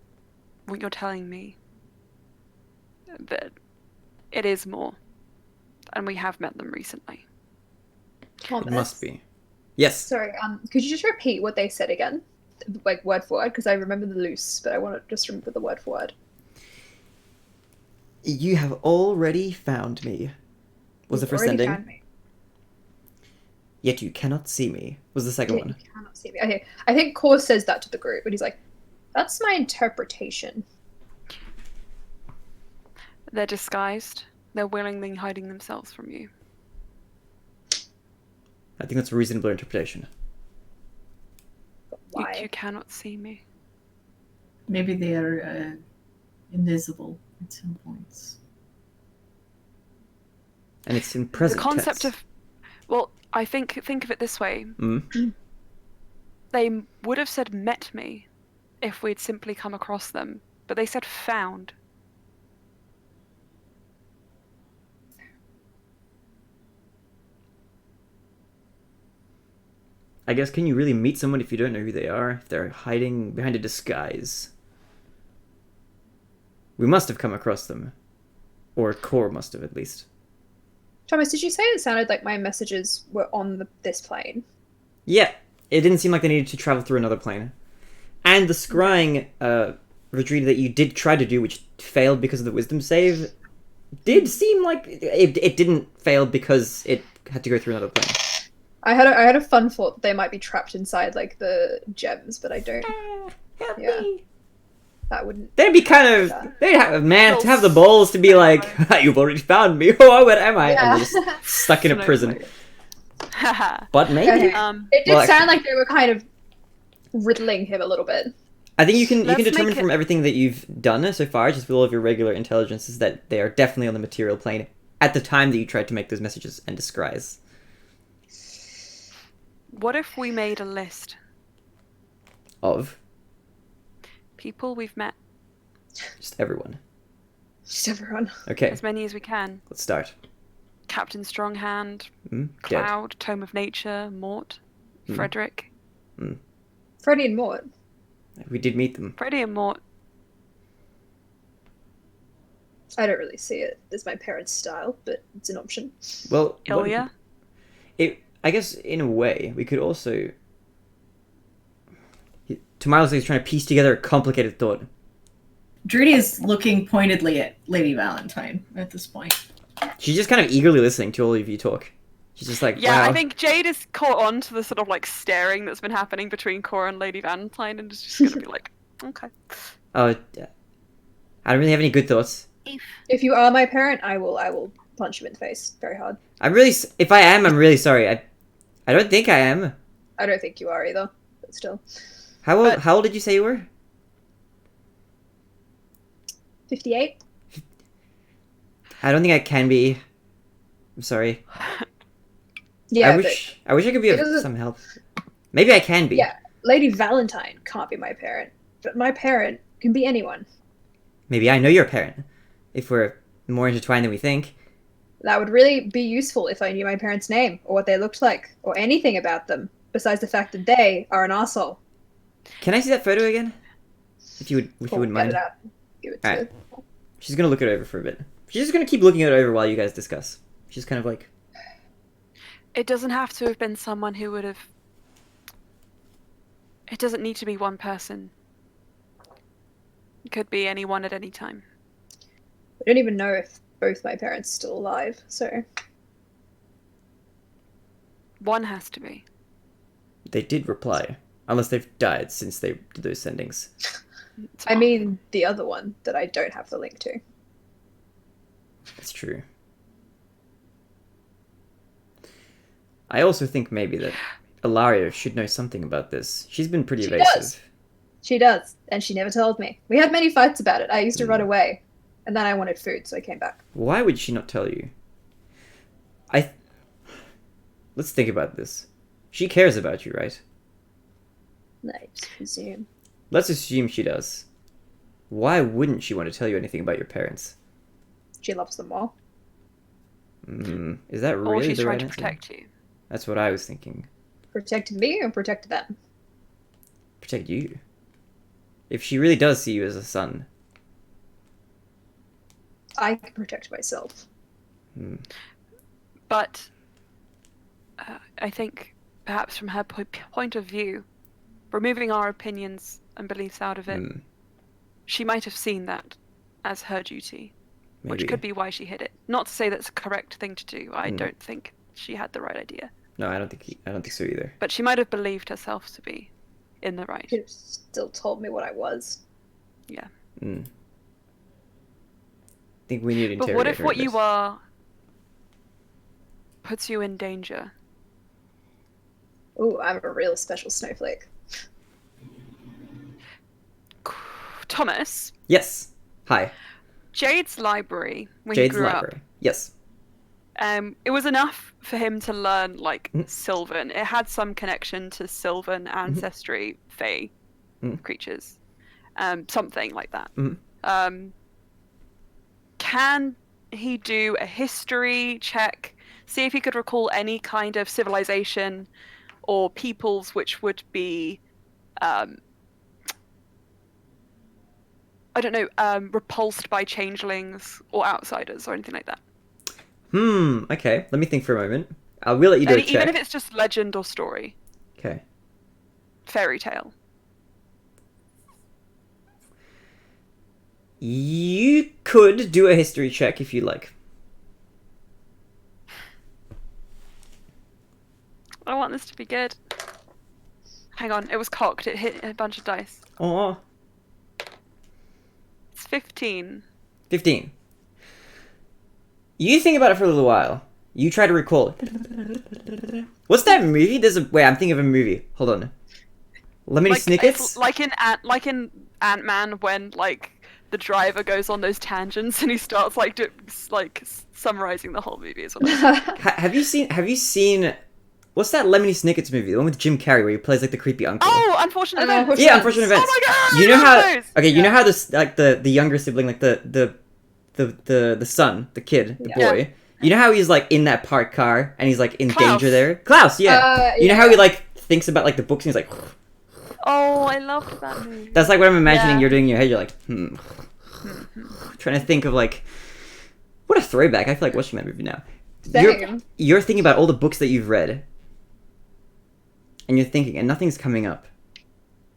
what you're telling me that it is more. And we have met them recently. It must be. Yes. Sorry, could you just repeat what they said again? Like word for word, because I remember the loose, but I want to just remember the word for word. You have already found me. Was the You've first already ending? found me. Yet you cannot see me. Was the second Yet one? you cannot see me. Okay, I think Kor says that to the group, but he's like, "That's my interpretation." They're disguised. They're willingly hiding themselves from you. I think that's a reasonable interpretation. But why? You cannot see me. Maybe they are invisible at some points. And it's in present The concept tense. of, well, I think of it this way. Mm. They would have said met me if we'd simply come across them, but they said found. I guess, can you really meet someone if you don't know who they are? If they're hiding behind a disguise? We must have come across them. Or Core must have, at least. Thomas, did you say it sounded like my messages were on this plane? Yeah, it didn't seem like they needed to travel through another plane. And the scrying retreat that you did try to do, which failed because of the wisdom save, did seem like it didn't fail because it had to go through another plane. I had a fun thought that they might be trapped inside like the gems, but I don't. Help Yeah. me. That wouldn't. They'd be kind of... They'd have, man, to have the balls to be like, you've already found me, oh, where am I? And they're just stuck in a prison. But maybe... Okay. It did Well, sound like they were kind of riddling him a little bit. I think you can Let's determine make it- from everything that you've done so far, just with all of your regular intelligences, that they are definitely on the material plane at the time that you tried to make those messages and disguise. What if we made a list? Of People we've met, just everyone. Just everyone. Okay, as many as we can. let's start. Captain Stronghand, Dead. Cloud, Tome of Nature, Mort, Mm. Frederick. Freddie and Mort. We did meet them. Freddie and Mort. I don't really see it as my parents' style, but it's an option. Well, Ilya. I guess in a way, we could also... Tomorrow's is trying to piece together a complicated thought. Drudy is looking pointedly at Lady Valentine at this point. She's just kind of eagerly listening to all of you talk. She's just like, Yeah, wow. I think Jade is caught on to the sort of like staring that's been happening between Cora and Lady Valentine and is just gonna be like, okay. Oh, I don't really have any good thoughts. If you are my parent, I will punch you in the face very hard. If I am, I'm really sorry. I don't think I am. I don't think you are either, but still. How old did you say you were? 58? I don't think I can be. I'm sorry. Yeah, I wish I could be it of doesn't- some help. Maybe I can be. Yeah. Lady Valentine can't be my parent, but my parent can be anyone. Maybe I know your parent. If we're more intertwined than we think. That would really be useful if I knew my parents' name, or what they looked like, or anything about them, besides the fact that they are an arsehole. Can I see that photo again? If you Cool, wouldn't get mind. it out. Give it to Alright. She's gonna look it over for a bit. She's just gonna keep looking it over while you guys discuss. She's kind of like, It doesn't have to have been someone who would have. It doesn't need to be one person. It could be anyone at any time. I don't even know if both my parents are still alive, so One has to be. they did reply. Unless they've died since they did those sendings. It's I fine. mean the other one that I don't have the link to. That's true. I also think maybe that Ilaria should know something about this. She's been pretty She evasive. does. She does, and she never told me. We had many fights about it. I used to run away, and then I wanted food, so I came back. Why would she not tell you? Let's think about this. She cares about you, right? I just presume. Let's assume she does. Why wouldn't she want to tell you anything about your parents? She loves them all. Is that Or really she's the trying right to answer? protect you. That's what I was thinking. Protected me or protected them? Protect you. If she really does see you as a son. I can protect myself. But I think perhaps from her point of view, removing our opinions and beliefs out of it, she might have seen that as her duty, Maybe. which could be why she hid it. Not to say that's a correct thing to do. I don't think she had the right idea, No, I don't think so either. but she might have believed herself to be in the right. She still told me what I was. Yeah. I think we need to But interrogate what if her what a you bit. are puts you in danger? Ooh, I'm a real special snowflake. Thomas, Yes. Hi. Jade's library when Jade's he grew library. Yes. up, it was enough for him to learn like Mhm. Sylvan. It had some connection to Sylvan ancestry, Fae creatures, something like that. Can he do a history check, see if he could recall any kind of civilization or peoples which would be, I don't know, repulsed by changelings or outsiders or anything like that. Okay. Let me think for a moment. I will let you do a check. Even if it's just legend or story, Okay. fairy tale. You could do a history check if you like. I want this to be good. Hang on, it was cocked. It hit a bunch of dice. Aw. It's 15. 15. You think about it for a little while. You try to recall. What's that movie? Wait, I'm thinking of a movie. Hold on. Lemony Snickets? Like in Ant-Man when like the driver goes on those tangents and he starts like summarizing the whole movie as well. Have you seen what's that Lemony Snickets movie? The one with Jim Carrey where he plays like the creepy uncle. Oh, Unfortunate Events. Yeah, Unfortunate Events. Oh my god! You know I how love those! okay, you know how this like the younger sibling, like the son, the kid, the Yeah. boy. You know how he's like in that parked car and he's like in Klaus. danger there? Klaus, yeah. You know how he like thinks about like the books and he's like Oh, I loved that movie. that's like what I'm imagining Yeah. you're doing in your head. You're like, trying to think of like what a throwback. I feel like watching that movie now. Same. You're thinking about all the books that you've read. And you're thinking, and nothing's coming up.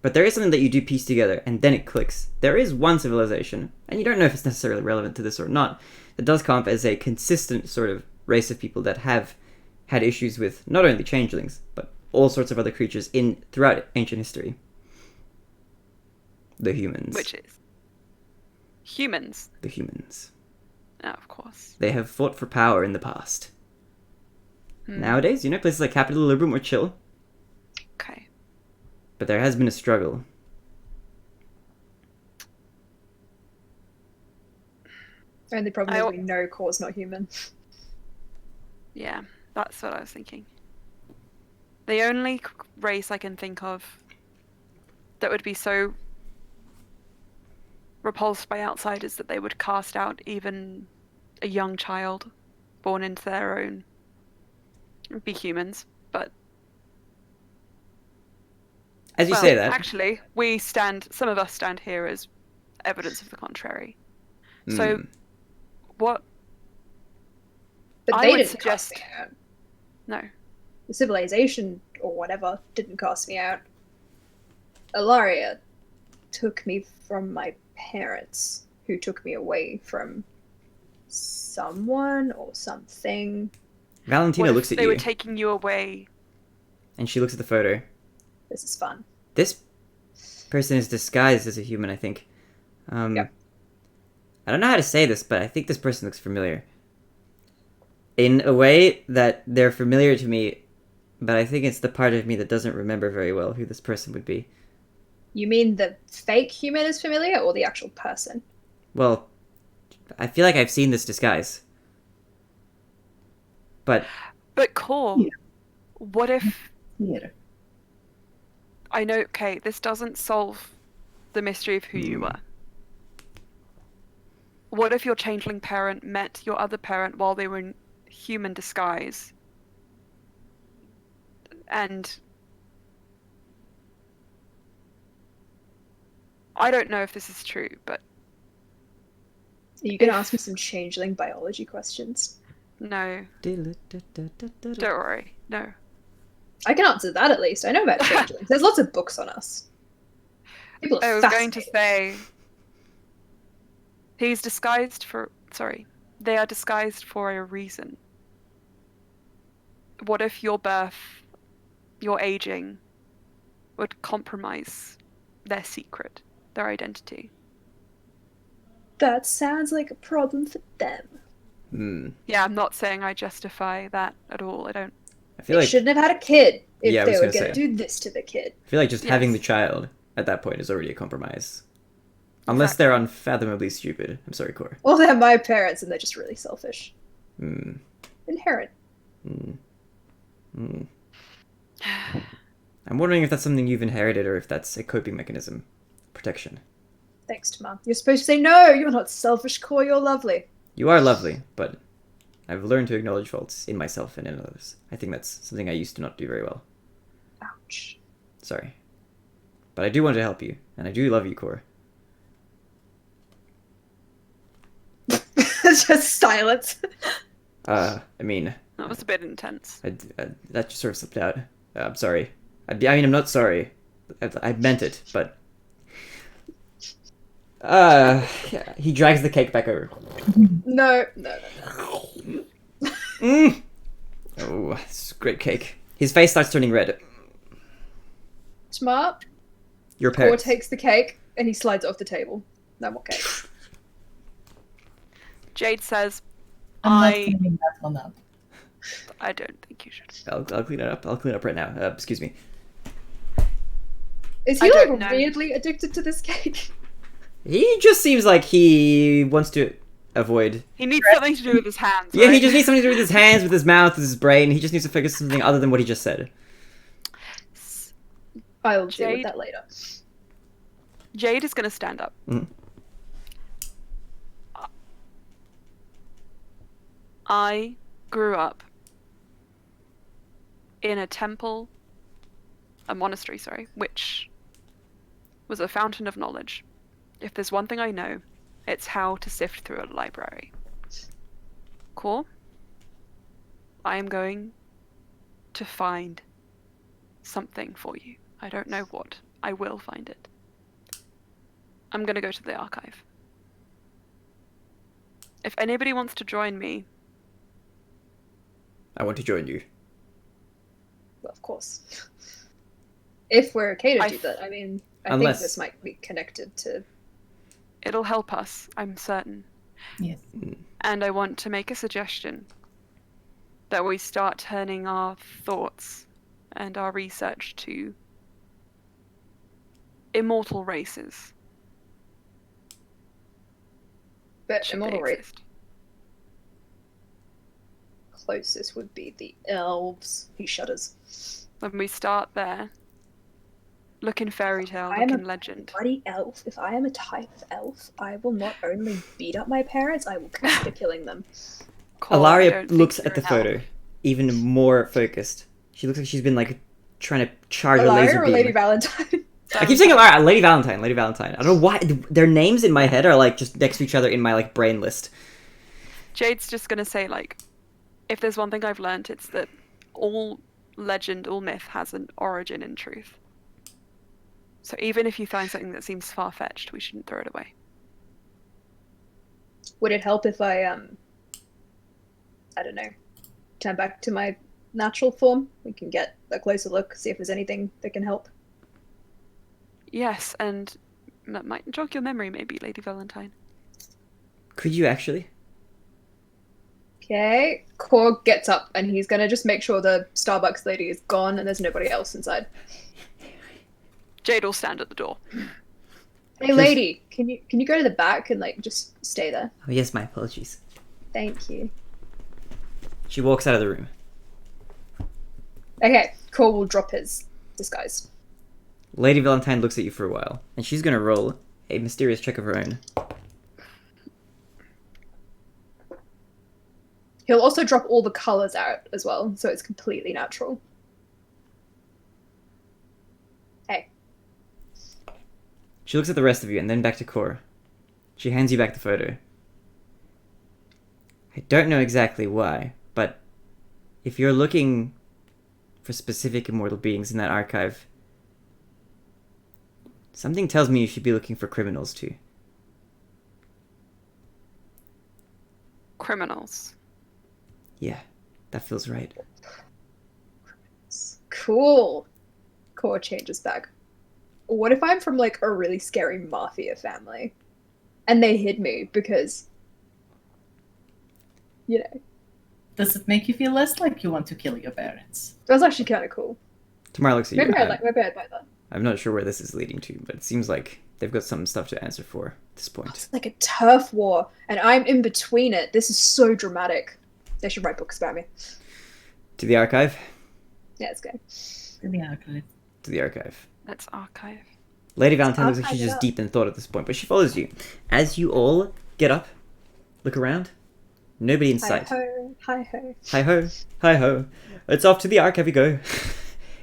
But there is something that you do piece together, and then it clicks. There is one civilization, and you don't know if it's necessarily relevant to this or not, that does come up as a consistent sort of race of people that have had issues with not only changelings, but all sorts of other creatures throughout ancient history. The humans. Which is humans. The humans. Oh, of course. They have fought for power in the past. Nowadays, places like Capital are a little bit more chill. Okay. But there has been a struggle. Only problem is we know Core's not human. Yeah, that's what I was thinking. The only race I can think of that would be so repulsed by outsiders that they would cast out even a young child born into their own would be humans. But As you say that. actually, some of us stand here as evidence of the contrary. So, what But I they would didn't suggest- cast me out. No. The civilization or whatever didn't cast me out. Ilaria took me from my parents, who took me away from someone or something. Valentina What if looks at they you, were taking you away? and she looks at the photo. This is fun. This person is disguised as a human, I think. Yep. I don't know how to say this, but I think this person looks familiar. In a way that they're familiar to me, but I think it's the part of me that doesn't remember very well who this person would be. You mean the fake human is familiar or the actual person? Well, I feel like I've seen this disguise. But Core, Yeah. what if Yeah. I know? Okay, this doesn't solve the mystery of who you were. What if your changeling parent met your other parent while they were in human disguise? And I don't know if this is true, but Are you going to ask me some changeling biology questions? no, don't worry, no. I can answer that at least. I know about changelings. There's lots of books on us. People I are was going to fascinated. say, they are disguised for a reason. What if your birth, your aging, would compromise their secret, their identity? That sounds like a problem for them. Yeah, I'm not saying I justify that at all. I don't. I feel They like shouldn't have had a kid if Yeah, I they was were gonna going to say. do this to the kid. I feel like just having the Yes. child at that point is already a compromise. Unless they're unfathomably stupid. I'm sorry, Core. Well, they're my parents and they're just really selfish. Mm. Inherent. Mm. Mm. I'm wondering if that's something you've inherited or if that's a coping mechanism. Protection. Thanks to Mom. You're supposed to say, no, you're not selfish, Core, you're lovely. You are lovely, but I've learned to acknowledge faults in myself and in others. I think that's something I used to not do very well. much. Sorry. But I do want to help you, and I do love you, Cora. Just silence. I mean, That was a bit intense. that just sort of slipped out. I'm sorry. I mean, I'm not sorry. I meant it, but... yeah, he drags the cake back over. No. Mm. Oh, this is great cake. His face starts turning red. Smart. Your Core parents. takes the cake and he slides it off the table. No more cake. Jade says, I'm not I cleaning that one up. I don't think you should. I'll clean it up. I'll clean it up right now. Excuse me. Is I he don't like know. weirdly addicted to this cake? He just seems like he wants to avoid... He needs something to do with his hands. Yeah, he right? just needs something to do with his hands, with his mouth, with his brain. He just needs to figure something other than what he just said. I'll deal with Jade? that later. Jade is going to stand up. Mhm. I grew up in a temple, a monastery, sorry, which was a fountain of knowledge. If there's one thing I know, it's how to sift through a library. Cool? I am going to find something for you. I don't know what. I will find it. I'm going to go to the archive. If anybody wants to join me, I want to join you. Well, of course. If we're okay to I- do that, I mean, I Unless- think this might be connected to. it'll help us, I'm certain. Yes. And I want to make a suggestion that we start turning our thoughts and our research to immortal races. But should immortal they race exist. closest would be the elves. He shudders. When we start there, look in fairy tale, I look am in legend. Bloody elf. If I am a type of elf, I will not only beat up my parents, I will consider killing them. Cole, I Alaria don't looks think at the you're an elf. photo, even more focused. She looks like she's been like trying to charge a Alaria laser or beam. Lady Valentine? I keep saying Alaria, Lady Valentine, Lady Valentine. I don't know why their names in my head are like just next to each other in my like brain list. Jade's just gonna say, like, if there's one thing I've learned, it's that all legend, all myth has an origin in truth. So even if you find something that seems far-fetched, we shouldn't throw it away. Would it help if I don't know, turn back to my natural form? We can get a closer look, see if there's anything that can help. Yes, and that might jog your memory, maybe, Lady Valentine. Could you actually? Okay. Korg gets up and he's gonna just make sure the Starbucks lady is gone and there's nobody else inside. Jade will stand at the door. Hey lady, can you go to the back and like just stay there? Oh yes, my apologies. Thank you. She walks out of the room. Okay, Korg will drop his disguise. Lady Valentine looks at you for a while, and she's gonna roll a mysterious check of her own. He'll also drop all the colors out as well, so it's completely natural. Hey. She looks at the rest of you and then back to Cora. She hands you back the photo. I don't know exactly why, but if you're looking for specific immortal beings in that archive, something tells me you should be looking for criminals too. Criminals. Yeah, that feels right. Cool. Core changes back. What if I'm from like a really scary mafia family? And they hid me because, you know, Does it make you feel less like you want to kill your parents? that's actually kind of cool. Tamara looks at you. Maybe I'd buy that. I'm not sure where this is leading to, but it seems like they've got some stuff to answer for at this point. It's like a turf war, and I'm in between it. This is so dramatic. They should write books about me. To the archive? Yeah, it's good. In the archive. To the archive. Let's archive. Lady Valentine looks like Archive she's it just up. deep in thought at this point, but she follows you. As you all get up, look around, nobody in Hi sight. ho, hi ho. Hi ho, hi ho. It's off to the archive we go.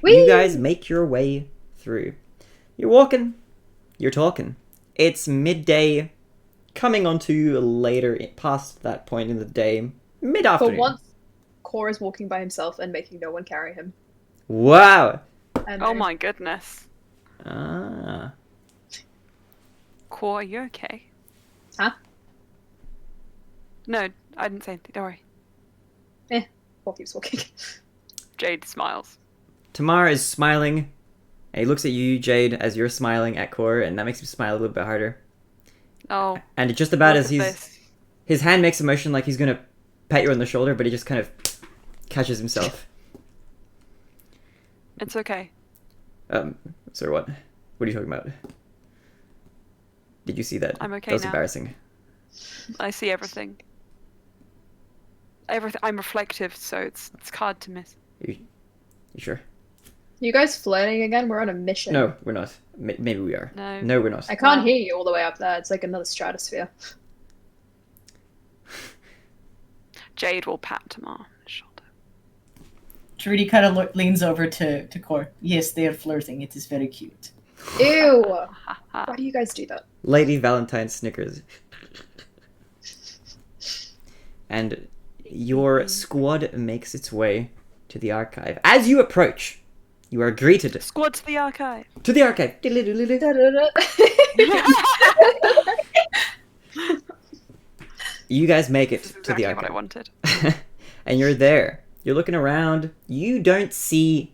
You Whee! guys make your way through. You're walking. You're talking. It's midday, coming on to later, past that point in the day. For Mid-afternoon. once, Core is walking by himself and making no one carry him. Wow. And Oh my goodness. Ah. Core, are you okay? Huh? No, I didn't say anything. Don't worry. Core keeps walking. Jade smiles. Tamar is smiling. And he looks at you, Jade, as you're smiling at Core, and that makes him smile a little bit harder. Oh, And just about look as at he's... this. His hand makes a motion like he's gonna pat you on the shoulder, but he just kind of catches himself. It's okay. Sir, what? What are you talking about? Did you see that? I'm okay That was now. embarrassing. I see everything. Everything. I'm reflective, so it's hard to miss. You sure? You guys flirting again? We're on a mission. No, we're not. Maybe we are. No. No, we're not. I can't Wow. hear you all the way up there. It's like another stratosphere. Jade will pat Tamar on the shoulder. Trudy kind of leans over to Core. Yes, they are flirting. It is very cute. Ew! Ha ha. Why do you guys do that? Lady Valentine snickers. And your squad makes its way to the archive. As you approach, you are greeted Squad to the archive. to the archive. You guys make it This is to the exactly what I archive. wanted. And you're there. You're looking around. You don't see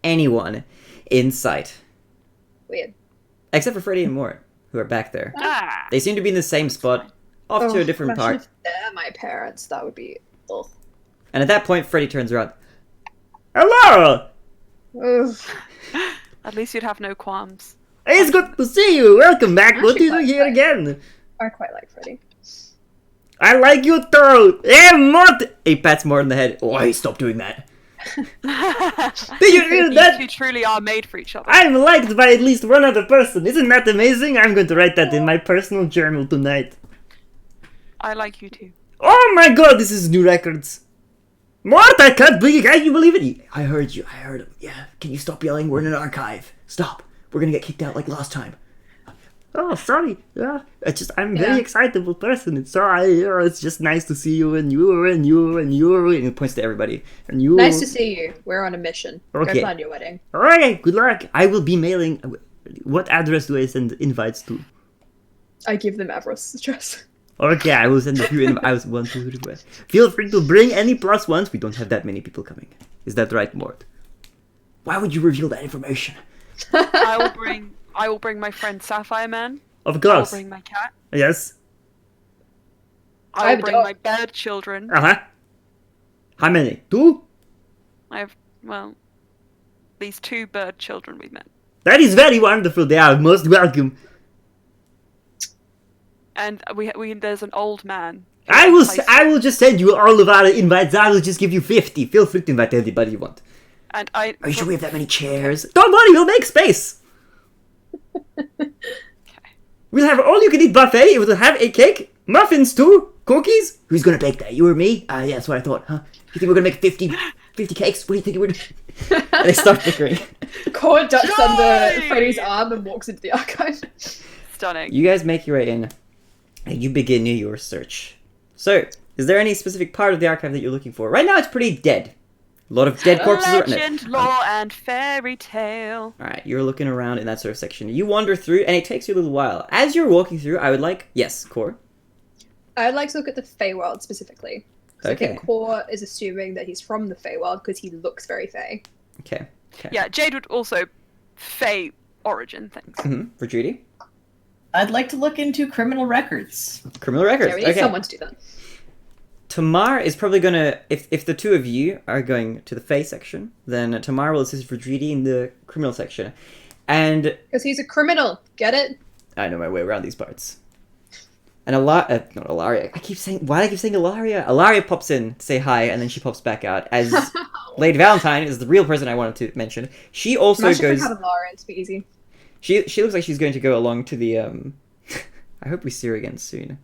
anyone in sight. Weird. Except for Freddy and Mort, who are back there. Ah. They seem to be in the same spot, off to a different imagine part. if they're my parents. That would be. Ugh. And at that point, Freddy turns around. Hello! Ugh. At least you'd have no qualms. It's good to see you! Welcome back! What Actually, are you here again? I quite like Freddy. I like you too! Hey, Mort! He pats Mort on the head. Oh, hey, stop doing that. Did you hear You that? two truly are made for each other. I'm liked by at least one other person. Isn't that amazing? I'm going to write that in my personal journal tonight. I like you too. Oh my god, this is new records. Mort, I can't believe you believe it. I heard you. I heard him. Yeah. Can you stop yelling? We're in an archive. Stop. We're gonna get kicked out like last time. Oh, sorry. Yeah. I'm a very Yeah. excitable person. It's just nice to see you and you and you and you. And he points to everybody. And you. Nice to see you. We're on a mission. Okay. Go plan your wedding. Alright, good luck. I will be mailing. What address do I send invites to? I give them Everest's address. Okay, I will send a few invites. 1, 2, 3. Feel free to bring any plus ones. We don't have that many people coming. Is that right, Mort? Why would you reveal that information? I will bring my friend Sapphire Man. Of I will course. bring my cat. Yes. I I have will a bring dog. my bird children. Uh-huh. How many? 2? I have, well, these 2 bird children we met. That is very wonderful. They are most welcome. And there's an old man. who I will plays- I will just send you all of our invites. I will just give you 50. Feel free to invite anybody you want. And I. Are you sure we have that many chairs? Don't worry, we'll make space. We'll have all you can eat buffet. We'll have a cake, muffins too, cookies. Who's gonna bake that? You or me? Yeah, that's what I thought. Huh? You think we're gonna make 50 cakes? What do you think we're doing? And they start bickering. Core ducks under Joy! Freddy's arm and walks into the archive. Stunning. You guys make your way in, and you begin your search. So, is there any specific part of the archive that you're looking for? Right now, it's pretty dead. A lot of dead corpses are in it. Legend, lore, and fairy tale. Alright, you're looking around in that sort of section. You wander through, and it takes you a little while. As you're walking through, I would like... Yes, Core? I'd like to look at the Feywild specifically. Because I Okay. think Core is assuming that he's from the Feywild because he looks very Fey. Okay. Yeah, Jade would also Fey origin things. Mm-hmm. For Judy? I'd like to look into criminal records. Criminal records. Yeah, we need Okay. someone to do that. Tamar is probably gonna... If the two of you are going to the Fae section, then Tamar will assist Judy in the criminal section. And... Because he's a criminal. Get it? I know my way around these parts. And not Ilaria. Why do I keep saying Ilaria? Ilaria pops in to say hi, and then she pops back out. As Lady Valentine is the real person I wanted to mention. She also Imagine if goes... we had a Lara, it'd be easy. She looks like she's going to go along to the... I hope we see her again soon.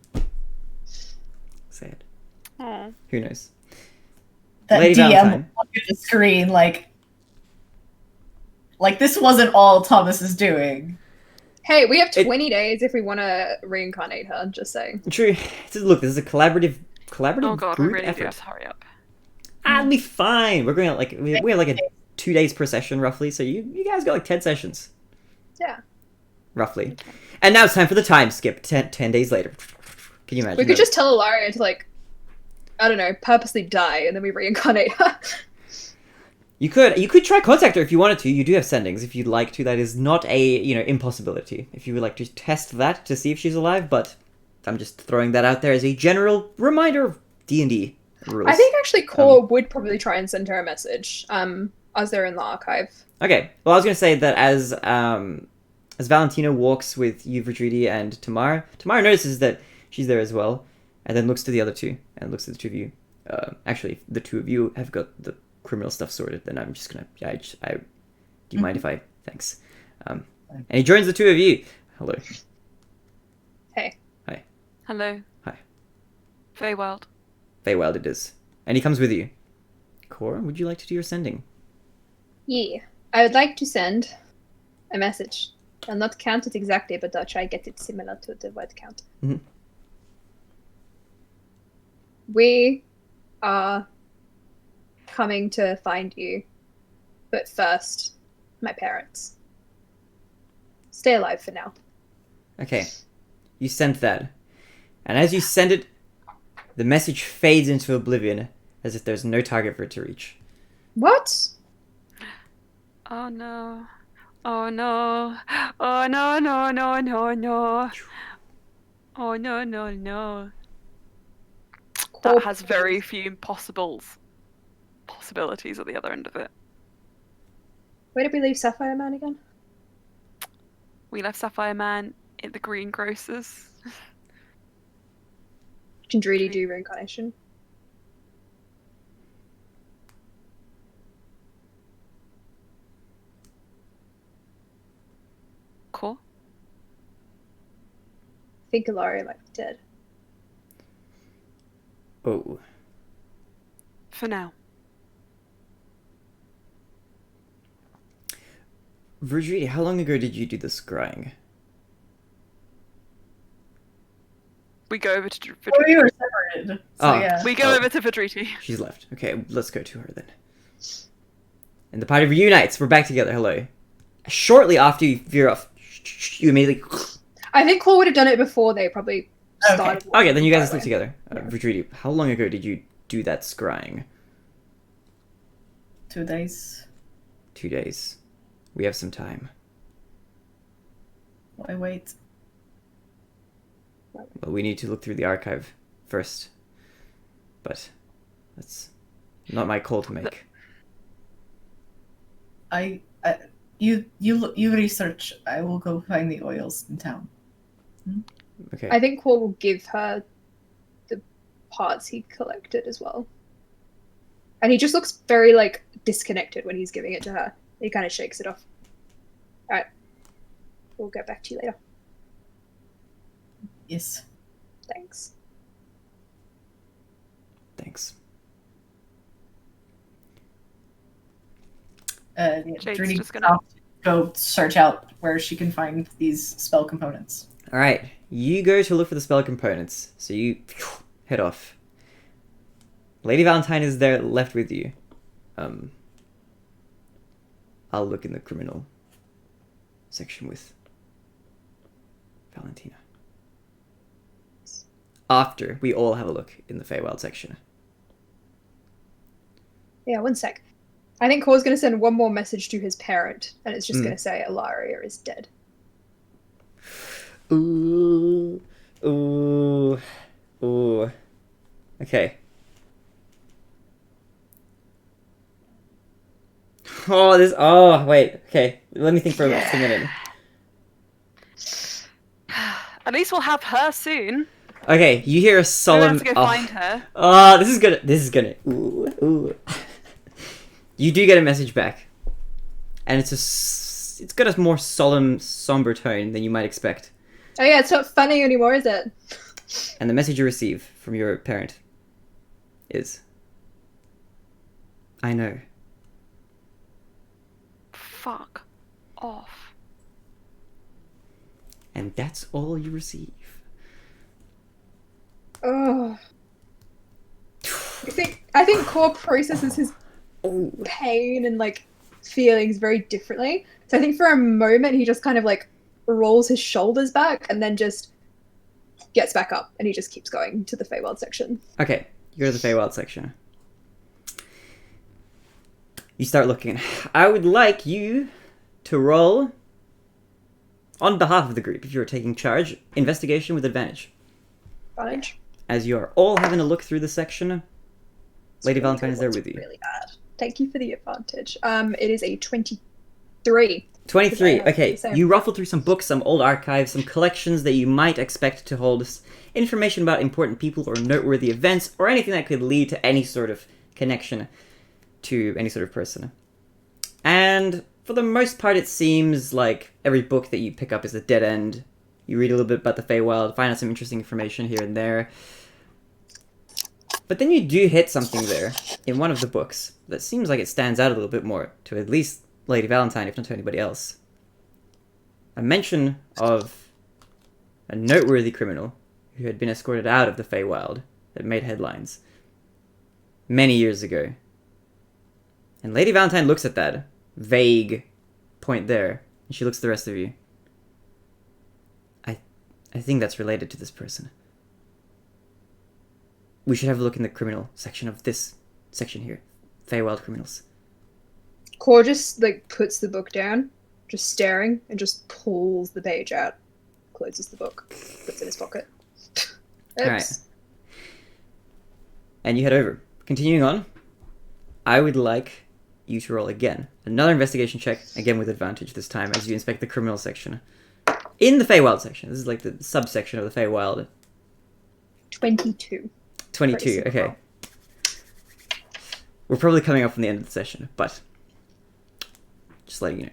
Say it. Aw. Who knows? That Lady DM Valentine. will look at the screen like, Like, this wasn't all Thomas is doing. Hey, we have It- 20 days if we want to reincarnate her. Just saying. True. Look, this is a collaborative Oh god, we group really do effort. have to hurry up. I'll be fine. We're going at like we have like a 2 days per session roughly, so you guys got like 10 sessions. Yeah. Roughly. And now it's time for the time skip. 10 days later. Can you imagine? We could that? just tell Ilaria to, like, I don't know, purposely die, and then we reincarnate her. You could try contact her if you wanted to. You do have sendings if you'd like to. That is not a impossibility. If you would like to test that to see if she's alive, but I'm just throwing that out there as a general reminder of D&D rules. I think actually Core would probably try and send her a message, as they're in the archive. Okay. Well, I was gonna say that as Valentina walks with you, Vidridi, and Tamara notices that she's there as well, and then looks to the other two, and looks at the two of you. Actually, if the two of you have got the criminal stuff sorted, then I'm just gonna. Do you mind if I? Thanks. And he joins the two of you. Hello. Hey. Hi. Hello. Hi. Feywild. Feywild it is, and he comes with you. Cora, would you like to do your sending? Yeah. I would like to send a message. I'll not count it exactly, but I'll try to get it similar to the word count. Mhm. We are coming to find you, but first, my parents. Stay alive for now. Okay. You sent that, and as you send it, the message fades into oblivion, as if there's no target for it to reach. What? Oh no. Oh no. Oh no, no, no, no, no. Oh no, no, no. That has very few possibilities at the other end of it. Where did we leave Sapphire Man again? We left Sapphire Man at the greengrocers. Can Druidi do reincarnation? Cool. I think Ilaria might be dead. Oh. For now. Virginia, how long ago did you do the scrying? We go over to Oh, we were separated. So, Oh. yeah. We go over to Vidriti. She's left. Okay, let's go to her then. And the party reunites. We're back together. Hello. Shortly after you veer off, you immediately... I think Core would have done it before they probably started. Okay, then you guys By sleep the way. together. Virginia, how long ago did you do that scrying? 2 days. 2 days. We have some time. Why wait? Well, we need to look through the archive first. But that's not my call to make. You research. I will go find the oils in town. Okay. I think Core will give her the parts he collected as well. And he just looks very, like, disconnected when he's giving it to her. He kind of shakes it off. Alright. We'll get back to you later. Yes. Thanks. Thanks. Jade's Druidi just gonna- go search out where she can find these spell components. Alright, you go to look for the spell components. So you head off. Lady Valentine is there left with you. I'll look in the criminal section with Valentina. After we all have a look in the Feywild section. Yeah, one sec. I think Core's going to send one more message to his parent, and it's just going to say Ilaria is dead. Ooh. Ooh. Ooh. Okay. Oh, this. Oh, wait. Okay. Let me think for just a minute. At least we'll have her soon. Okay, you hear a We don't solemn. have to go find her. Oh, this is gonna. This is gonna. Ooh. Ooh. You do get a message back, and it's got a more solemn, somber tone than you might expect. Oh yeah, it's not funny anymore, is it? And the message you receive from your parent is, I know. Fuck. off. And that's all you receive. Oh. I think Core processes his Oh. pain and like feelings very differently. So I think for a moment he just kind of like rolls his shoulders back and then just gets back up and he just keeps going to the Feywild section. Okay, you go to the Feywild section. You start looking. I would like you to roll, on behalf of the group, if you are taking charge, investigation with advantage. Advantage. As you are all having a look through the section, Lady Valentine is there with you. Really bad. Thank you for the advantage. It is a 23. 23. Okay, Same. you ruffle through some books, some old archives, some collections that you might expect to hold information about important people or noteworthy events, or anything that could lead to any sort of connection to any sort of person. And for the most part, it seems like every book that you pick up is a dead end. You read a little bit about the Feywild, find out some interesting information here and there. But then you do hit something there in one of the books that seems like it stands out a little bit more to at least Lady Valentine, if not to anybody else. A mention of a noteworthy criminal who had been escorted out of the Feywild that made headlines many years ago. And Lady Valentine looks at that vague point there, and she looks at the rest of you. I think that's related to this person. We should have a look in the criminal section of this section here. Feywild criminals. Core just like puts the book down, just staring, and just pulls the page out, closes the book, puts it in his pocket. Oops. Alright. And you head over. Continuing on, I would like you to roll again. Another investigation check, again with advantage this time, as you inspect the criminal section. In the Feywild section. This is like the subsection of the Feywild. 22. 22, okay. We're probably coming up on the end of the session, but just letting you know.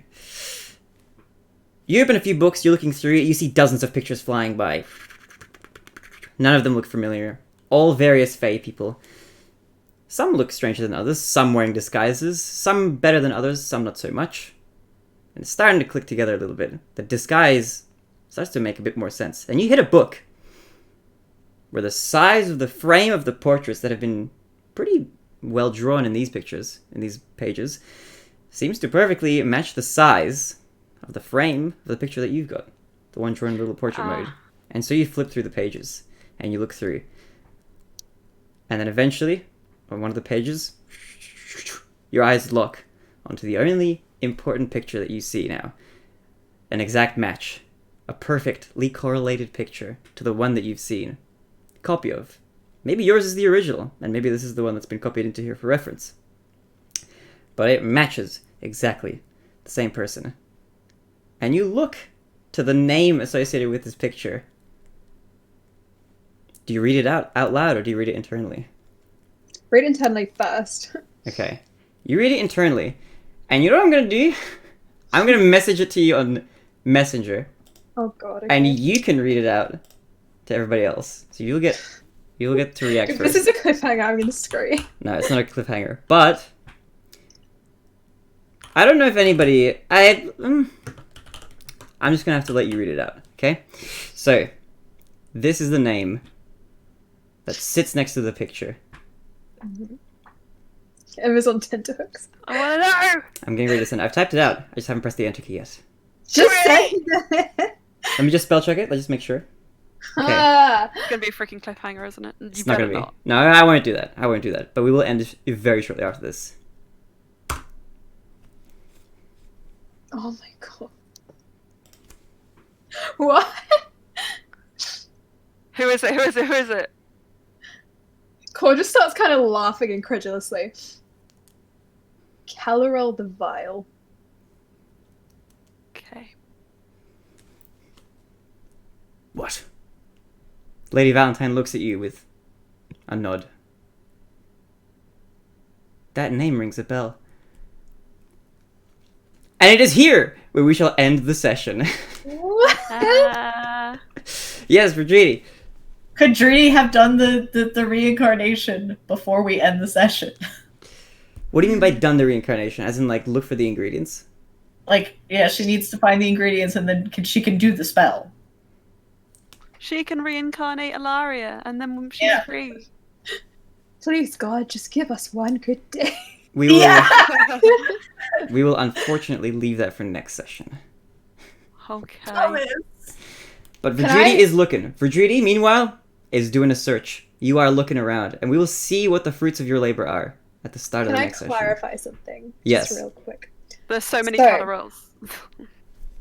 You open a few books, you're looking through it, you see dozens of pictures flying by. None of them look familiar. All various Fey people. Some look stranger than others, some wearing disguises, some better than others, some not so much. And it's starting to click together a little bit. The disguise starts to make a bit more sense. And you hit a book where the size of the frame of the portraits that have been pretty well drawn in these pictures, in these pages, seems to perfectly match the size of the frame of the picture that you've got. The one drawn in little portrait mode. And so you flip through the pages, and you look through. And then eventually, on one of the pages, your eyes lock onto the only important picture that you see now. An exact match. A perfectly correlated picture to the one that you've seen. Copy of. Maybe yours is the original, and maybe this is the one that's been copied into here for reference. But it matches exactly the same person. And you look to the name associated with this picture. Do you read it out loud, or do you read it internally? Read internally first. Okay. You read it internally, and you know what I'm going to do? I'm going to message it to you on Messenger, Oh god. Okay. and you can read it out to everybody else. So you'll get to react If first. this is a cliffhanger, I'm gonna scream. No, it's not a cliffhanger. But I don't know if anybody. I'm just gonna have to let you read it out. Okay. So this is the name that sits next to the picture. Amazon tenterhooks. I want to know! I'm getting ready to send. I've typed it out. I just haven't pressed the enter key yet. Just say Let me just spell check it. Let's just make sure. Okay. It's going to be a freaking cliffhanger, isn't it? You It's not better gonna be. No, I won't do that. I won't do that. But we will end it very shortly after this. Oh my god. What? Who is it? Who is it? Who is it? Core just starts kind of laughing incredulously. Calorel the Vile. Okay. What? Lady Valentine looks at you with a nod. That name rings a bell. And it is here where we shall end the session. What? Yes, Virginie. Could Drini have done the reincarnation before we end the session? What do you mean by done the reincarnation? As in, like, look for the ingredients? Like, yeah, she needs to find the ingredients and then she can do the spell. She can reincarnate Ilaria, and then she's Yeah. free. Please, God, just give us one good day. We will. Yeah. We will unfortunately leave that for next session. Okay. But Can Verdridi I- is looking. Verdridi, meanwhile, is doing a search. You are looking around, and we will see what the fruits of your labor are at the start Can of the I next session. clarify something? Yes. Just real quick. There's so many So- Calarels.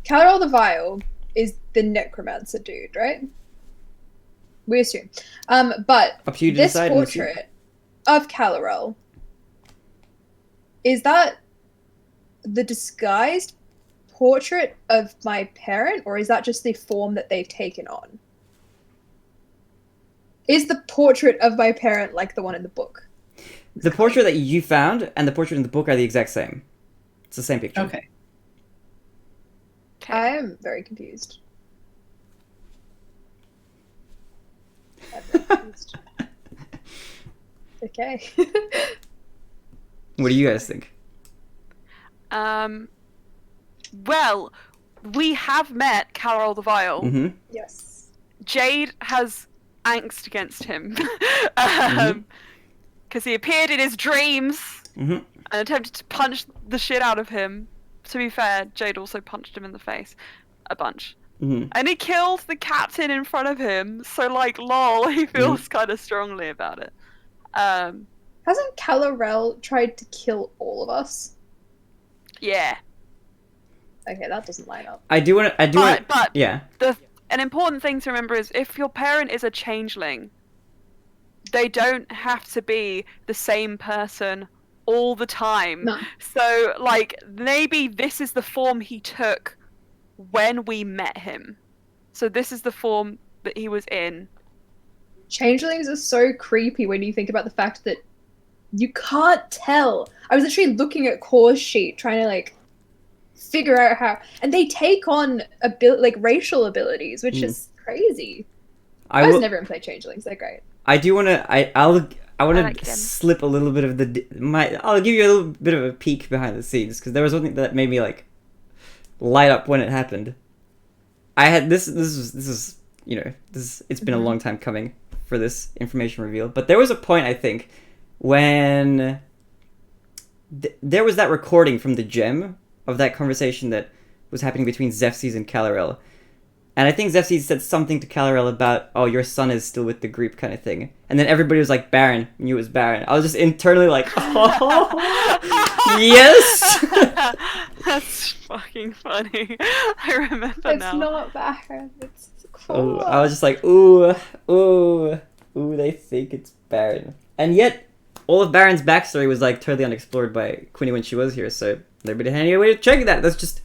Calarol the Vile is the necromancer dude, right? We assume. But Up to you to this decide. and we'll see. portrait of Calarol, is that the disguised portrait of my parent, or is that just the form that they've taken on? Is the portrait of my parent like the one in the book? The portrait that you found and the portrait in the book are the exact same. It's the same picture. Okay. I am very confused. I'm very confused. Okay. What do you guys think? Well, we have met Calarol the Vile. Mm-hmm. Yes. Jade has angst against him. Mhm. Because he appeared in his dreams Mm-hmm. and attempted to punch the shit out of him. To be fair, Jade also punched him in the face a bunch. Mm-hmm. And he killed the captain in front of him, so like, lol, he feels kind of strongly about it. Hasn't Calarel tried to kill all of us? Yeah. Okay, that doesn't line up. I do want to. But Yeah. an important thing to remember is if your parent is a changeling, they don't have to be the same person all the time. No. So, like, maybe this is the form he took when we met him. So this is the form that he was in. Changelings are so creepy when you think about the fact that you can't tell. I was actually looking at Core's sheet trying to like figure out how, and they take on racial abilities, which is crazy. I was never gonna play changelings. They're great. I do want to. I want I to like them. slip a little bit of I'll give you a little bit of a peek behind the scenes because there was something that made me like light up when it happened. I had this is it's been a long time coming for this information reveal, but there was a point I think when there was that recording from the gem of that conversation that was happening between Zephyrs and Calarel. And I think Zephyrs said something to Calarel about, oh, your son is still with the group kind of thing. And then everybody was like, Baron, knew it was Baron. I was just internally like, oh, yes! That's fucking funny. I remember It's now. not Baron. It's Oh, Core. I was just like, ooh, they think it's Baron. And yet, all of Baron's backstory was like totally unexplored by Quinny when she was here, so everybody had any way to check that. That's just,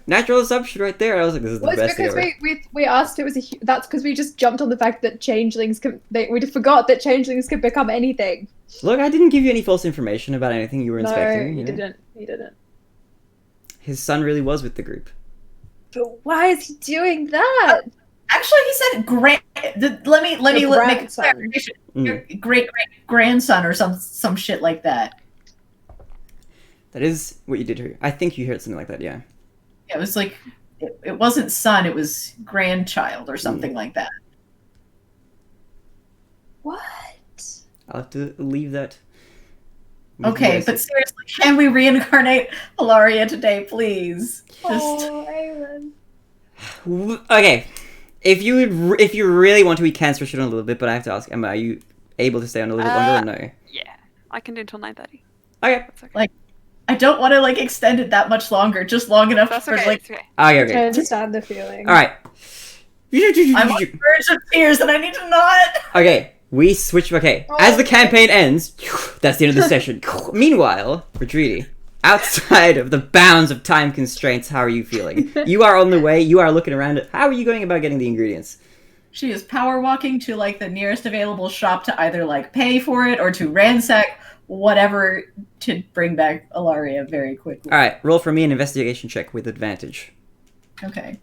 natural assumption right there. I was like, this is the Well, it's best thing because ever. we asked it was that's because we just jumped on the fact that changelings we just forgot that changelings could become anything. Look, I didn't give you any false information about anything you were No, inspecting. you know? didn't. You didn't. His son really was with the group. But why is he doing that? Actually, he said let me make a grandson. clarification. Mm. Your great grandson or some shit like that. That is what you did hear. I think you heard something like that, yeah. Yeah, it was like it wasn't son, it was grandchild or something like that. What? I'll have to leave that. with you Okay, guys. but seriously, can we reincarnate Hilaria today, please? Just Oh, Aylin. Okay. If you really want to, we can switch it on a little bit, but I have to ask, Emma, are you able to stay on a little bit longer or no? Yeah, I can do until 9:30. Okay. That's okay. I don't want to extend it that much longer, just long enough That's for okay. like It's okay. Okay. I understand the feeling. Alright. I'm on the verge of tears and I need to not. Okay, we switch. Okay, as the campaign ends, that's the end of the session. Meanwhile, Retreaty, outside of the bounds of time constraints, how are you feeling? You are on the way. You are looking around. How are you going about getting the ingredients? She is power walking to the nearest available shop to either pay for it or to ransack whatever to bring back Ilaria very quickly. All right, roll for me an investigation check with advantage. Okay.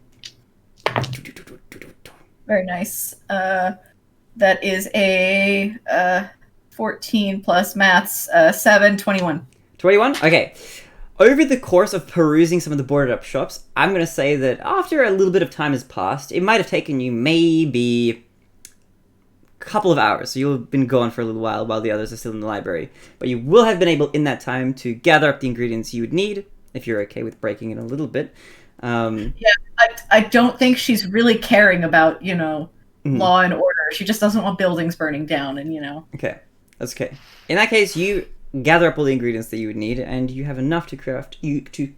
Very nice. That is a 14 plus maths, 7, 21. 21? Okay. over the course of perusing some of the boarded up shops, I'm going to say that after a little bit of time has passed, it might have taken you maybe a couple of hours. So you'll have been gone for a little while the others are still in the library. But you will have been able in that time to gather up the ingredients you would need, if you're okay with breaking it a little bit. I don't think she's really caring about, law and order. She just doesn't want buildings burning down and. Okay, that's okay. In that case, you gather up all the ingredients that you would need, and you have enough to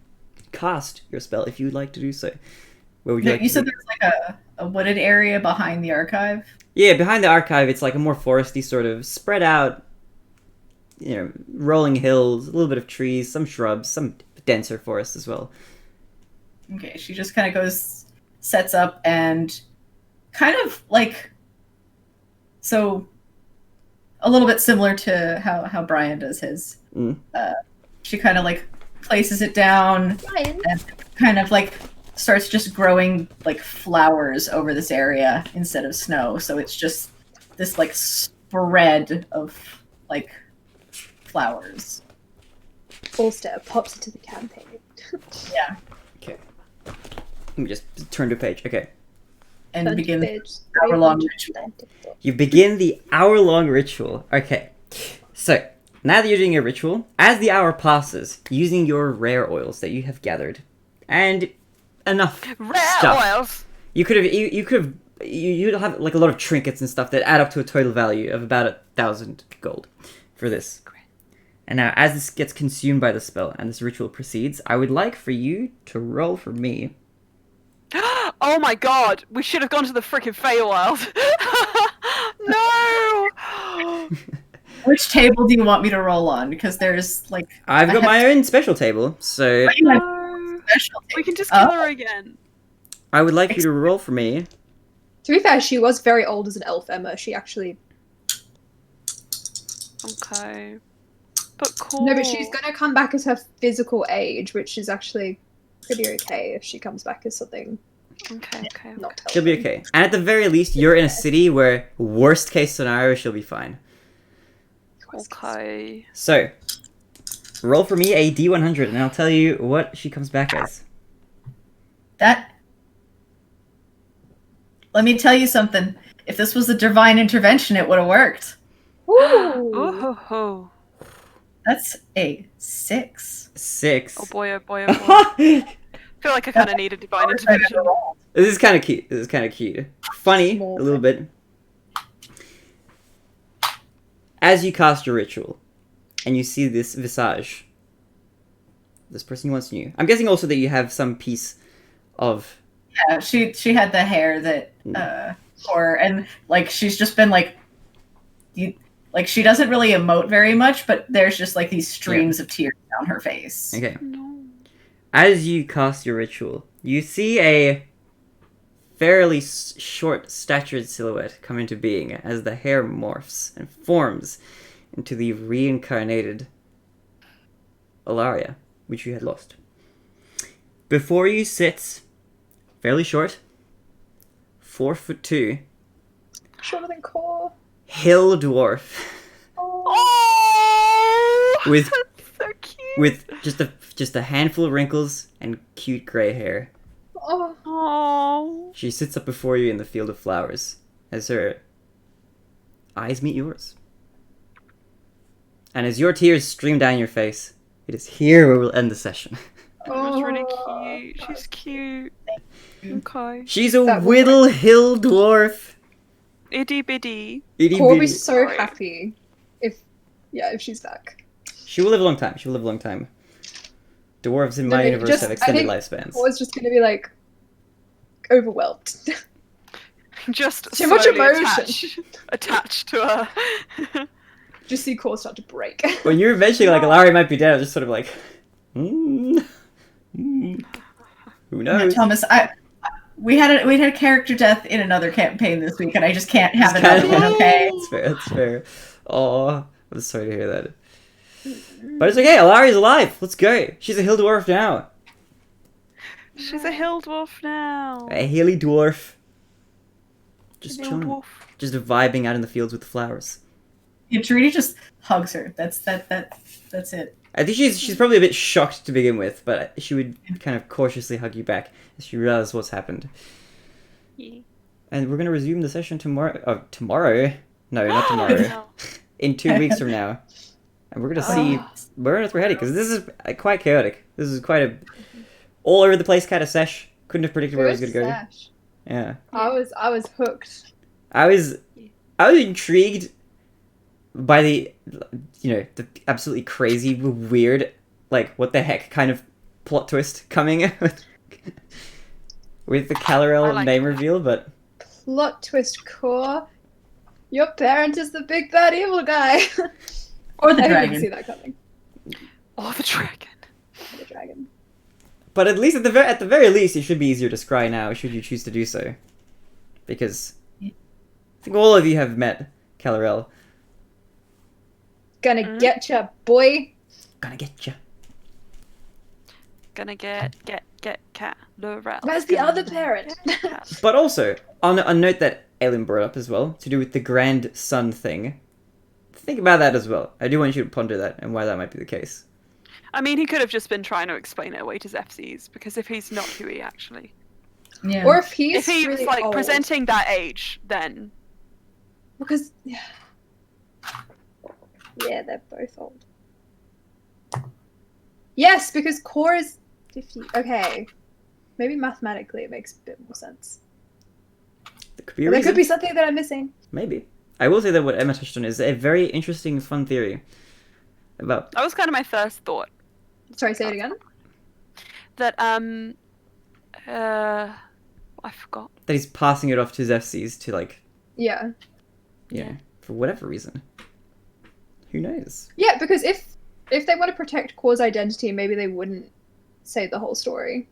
cast your spell if you would like to do so. Where would you like You to said do? there's like a wooded area behind the archive? Yeah, behind the archive, it's like a more foresty sort of spread out, rolling hills, a little bit of trees, some shrubs, some denser forest as well. Okay, she just kind of sets up and kind of like, so a little bit similar to how Brian does his. She kind of like places it down Brian. and kind of like starts just growing like flowers over this area instead of snow. So it's just this like spread of like flowers. Ulster pops into the campaign. Yeah. Okay. Let me just turn to page. Okay. And begin Page hour-long 394. You begin the hour-long ritual. Okay. So, now that you're doing your ritual, as the hour passes, using your rare oils that you have gathered, and enough Rare stuff. oils. You'd have like a lot of trinkets and stuff that add up to a total value of about 1,000 gold for this. And now, as this gets consumed by the spell and this ritual proceeds, I would like for you to roll for me. Oh my god, we should have gone to the frickin' Feywild. No! Which table do you want me to roll on? Because there's like I've got my own special table, so No. special We can table. just kill her again. I would like you to roll for me. To be fair, she was very old as an elf, Emma. She actually... Okay. But cool. No, but she's gonna come back as her physical age, which is actually pretty okay if she comes back as something Okay. not She'll be okay. And at the very least, you're in a city where, worst case scenario, she'll be fine. Okay. So, roll for me a D100, and I'll tell you what she comes back as. That. Let me tell you something. If this was a divine intervention, it would have worked. Ooh. Oh ho ho. That's a 6. 6. Oh boy, oh boy, oh boy. I feel like I kind of need a divine intervention. This is kind of cute. Funny, a little bit. As you cast your ritual, and you see this visage, this person you once knew. I'm guessing also that you have some piece of... Yeah, she had the hair that and like she's just been like she doesn't really emote very much, but there's just like these streams of tears down her face. Okay. No. As you cast your ritual, you see a fairly short statured silhouette come into being as the hair morphs and forms into the reincarnated Ilaria, which you had lost. Before you sits, fairly short, 4'2", Shorter than core. hill dwarf Oh! with That's so cute. with just a handful of wrinkles and cute gray hair. Oh. Oh. She sits up before you in the field of flowers as her eyes meet yours. And as your tears stream down your face, it is here where we'll end the session. That's really cute. She's cute. Okay. She's a That whittle hill dwarf. Itty bitty. Itty Core will be bitty. so Sorry. happy if she's back. She will live a long time. She will live a long time. Dwarves in No, my but universe just- have I extended think lifespans. Core's just gonna be like overwhelmed. Just Too much slowly emotion. Attached to her. Just see Core start to break. When you were mentioning like Larry might be dead, I was just sort of like, who Yeah, knows? Thomas, we had a character death in another campaign this week, and I just can't have It's another kinda- one. Okay. That's fair. That's fair. Oh, I'm sorry to hear that. But it's okay. Alari's alive. Let's go. She's a hill dwarf now. She's a hill dwarf now. A hilly dwarf. Just Hill chilling. dwarf. Just vibing out in the fields with the flowers. Yeah, Trudy just hugs her. That's it. I think she's probably a bit shocked to begin with, but she would kind of cautiously hug you back as she realizes what's happened. Yeah. And we're gonna resume the session tomorrow. Oh, tomorrow? No, not tomorrow. No. In 2 weeks from now, and we're gonna see where on earth we're heading because this is quite chaotic. This is quite a all over the place kind of sesh. Couldn't have predicted where it was gonna go. Sash. Yeah, I was hooked. I was intrigued by the the absolutely crazy, weird, like what the heck kind of plot twist coming with the I Calorel like name that. reveal, but Plot twist core. Your parent is the big bad evil guy. Or the I didn't dragon. see that coming. Or the dragon. The dragon. But at least at the very least, it should be easier to scry now, should you choose to do so. Because I think all of you have met Calorel. Gonna get ya, boy. Gonna get ya. Gonna get cat Lorel. Where's the other parent? But also, on a note that Aileen brought up as well, to do with the grandson thing, think about that as well. I do want you to ponder that and why that might be the case. I mean, he could have just been trying to explain it away to Zepsies, because if he's not who he actually... Yeah. Or if he's If he was, really like, old. presenting that age, then... Because yeah, they're both old. Yes, because core is 50. Okay, maybe mathematically it makes a bit more sense. There could be a But there reason. could be something that I'm missing. Maybe. I will say that what Emma touched on is a very interesting, fun theory about That was kind of my first thought. Sorry, say it again. That, I forgot. that he's passing it off to Zepsies to, like, Yeah, for whatever reason. Who knows? yeah, because if they want to protect core's identity, maybe they wouldn't say the whole story.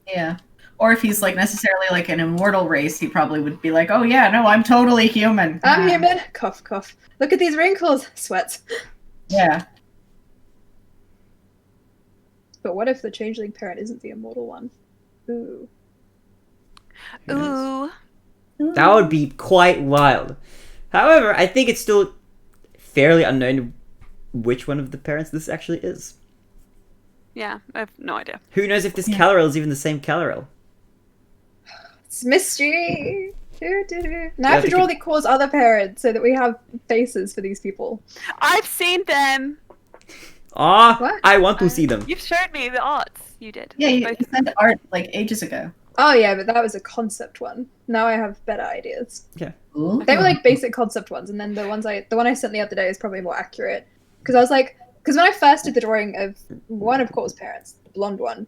Yeah. Or if he's like necessarily like an immortal race, he probably would be like, "Oh yeah, no, I'm totally human." I'm human. Cough, cough. Look at these wrinkles. Sweats. Yeah. But what if the changeling parent isn't the immortal one? Ooh. Who knows? Ooh. That would be quite wild. However, I think it's still fairly unknown which one of the parents this actually is. Yeah, I have no idea. Who knows if this Yeah. Calorel is even the same Calorel? It's mystery. Now Yeah, I have to they draw could- the core's other parents so that we have faces for these people. I've seen them! Ah, What? I want to see them. You've showed me the arts. You did. Yeah, you Both- sent art like ages ago. Oh yeah, but that was a concept one. Now I have better ideas. Ooh. They were like basic concept ones, and then the one I sent the other day is probably more accurate. Because I was like, because when I first did the drawing of one of core's parents, the blonde one,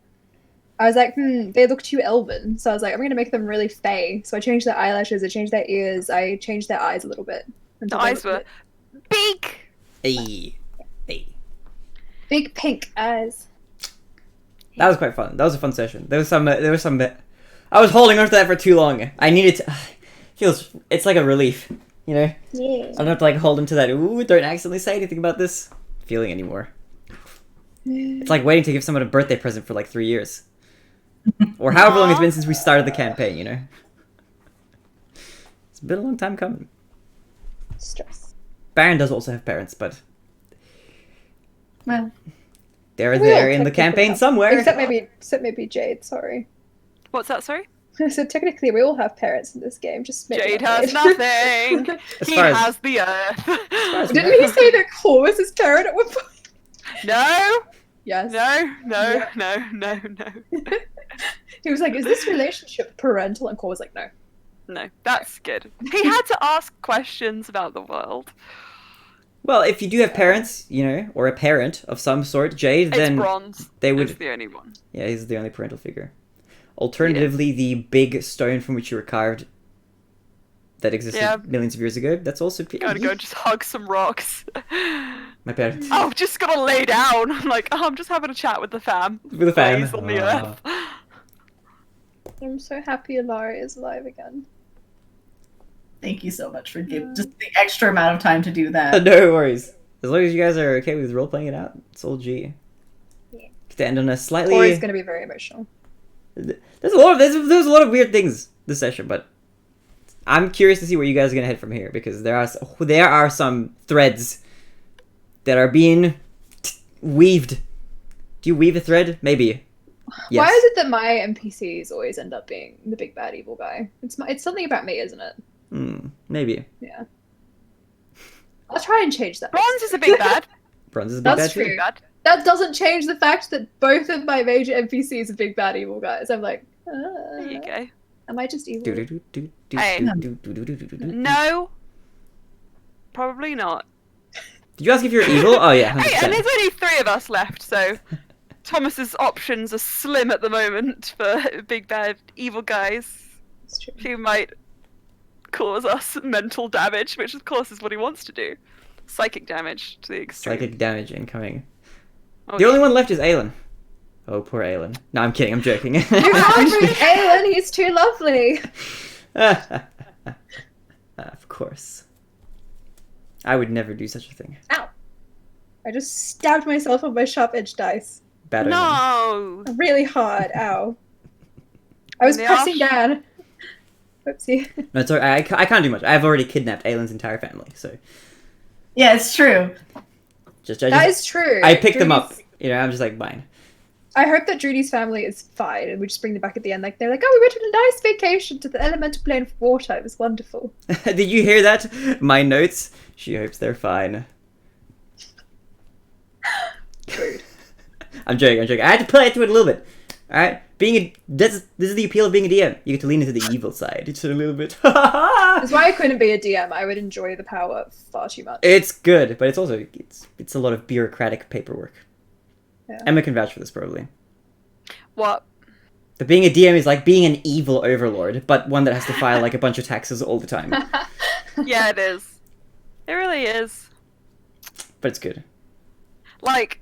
I was like, they look too elven. So I was like, I'm gonna make them really fey. So I changed their eyelashes, I changed their ears, I changed their eyes a little bit. The until they eyes looked were big! Hey. big pink eyes. That was quite fun. That was a fun session. There was some I was holding on to that for too long. I needed to it's like a relief, you know? Yeah. I don't have to like hold into that ooh, don't accidentally say anything about this feeling anymore. It's like waiting to give someone a birthday present for like 3 years. Or however long it's been since we started the campaign, you know? It's been a long time coming. Stress. Baron does also have parents, but Well, they're We there all in the technically campaign have- somewhere. Except maybe Jade. Sorry. What's that, sorry? So technically, we all have parents in this game. Just maybe Jade not has nothing! As He far as- has the earth! as- Didn't he say that Core was his parent at one point? No! Yes. No. He was like, "Is this relationship parental?" And Core was like, "No." No, that's good. He had to ask questions about the world. Well, if you do have parents, you know, or a parent of some sort, Jade, It's then bronze. they It's would. the only one. Yeah, he's the only parental figure. Alternatively, the big stone from which you were carved that existed Yeah. millions of years ago, that's also Gotta go just hug some rocks. my parents. Oh, just gotta lay down. I'm like, oh, I'm just having a chat with the fam. With the fam. Plays on the Aw. earth. I'm so happy Alara is alive again. thank you so much for giving just the extra amount of time to do that. No worries. As long as you guys are okay with role playing it out, it's all G. Yeah. To end on a slightly. Core is going to be very emotional. There's a lot of weird things this session, but I'm curious to see where you guys are gonna head from here because there are some threads that are being weaved. Do you weave a thread? Maybe. Yes. Why is it that my NPCs always end up being the big bad evil guy? It's something about me, isn't it? Maybe. Yeah. I'll try and change that. Bronze is a big bad. Bronze is a big That's bad too. true. Bad. That doesn't change the fact that both of my major NPCs are big bad evil guys. I'm like, There you go. am I just evil? Hey. No. Probably not. Did you ask if you're evil? Oh yeah, 100%. Hey, and there's only 3 of us left, so Thomas's options are slim at the moment for big bad evil guys It's true. who might cause us mental damage, which of course is what he wants to do. Psychic damage to the extreme. Psychic damage incoming. Oh, The yeah. only one left is Aelin. Oh, poor Aelin. No, I'm kidding. I'm joking. You can't bring Aelin, he's too lovely. Of course. I would never do such a thing. Ow. I just stabbed myself on my sharp-edged dice. Bad omen. No! Really hard. Ow. I was They pressing are- down. Whoopsie. No, sorry. I can't do much. I've already kidnapped Aelin's entire family, so Yeah, it's true. That is true. I picked them up. Drudy's- You know, I'm just like, mine. I hope that Drudy's family is fine, and we just bring them back at the end. Like they're like, oh, we went on a nice vacation to the elemental plane of water. It was wonderful. Did you hear that? My notes. She hopes they're fine. Rude. I'm joking. I had to play into it a little bit. All right, this is the appeal of being a DM. You get to lean into the evil side. It's a little bit. That's why I couldn't be a DM. I would enjoy the power far too much. It's good, but it's also it's a lot of bureaucratic paperwork. Yeah. Emma can vouch for this probably. What? But being a DM is like being an evil overlord, but one that has to file like a bunch of taxes all the time. Yeah, it is. It really is. But it's good. Like,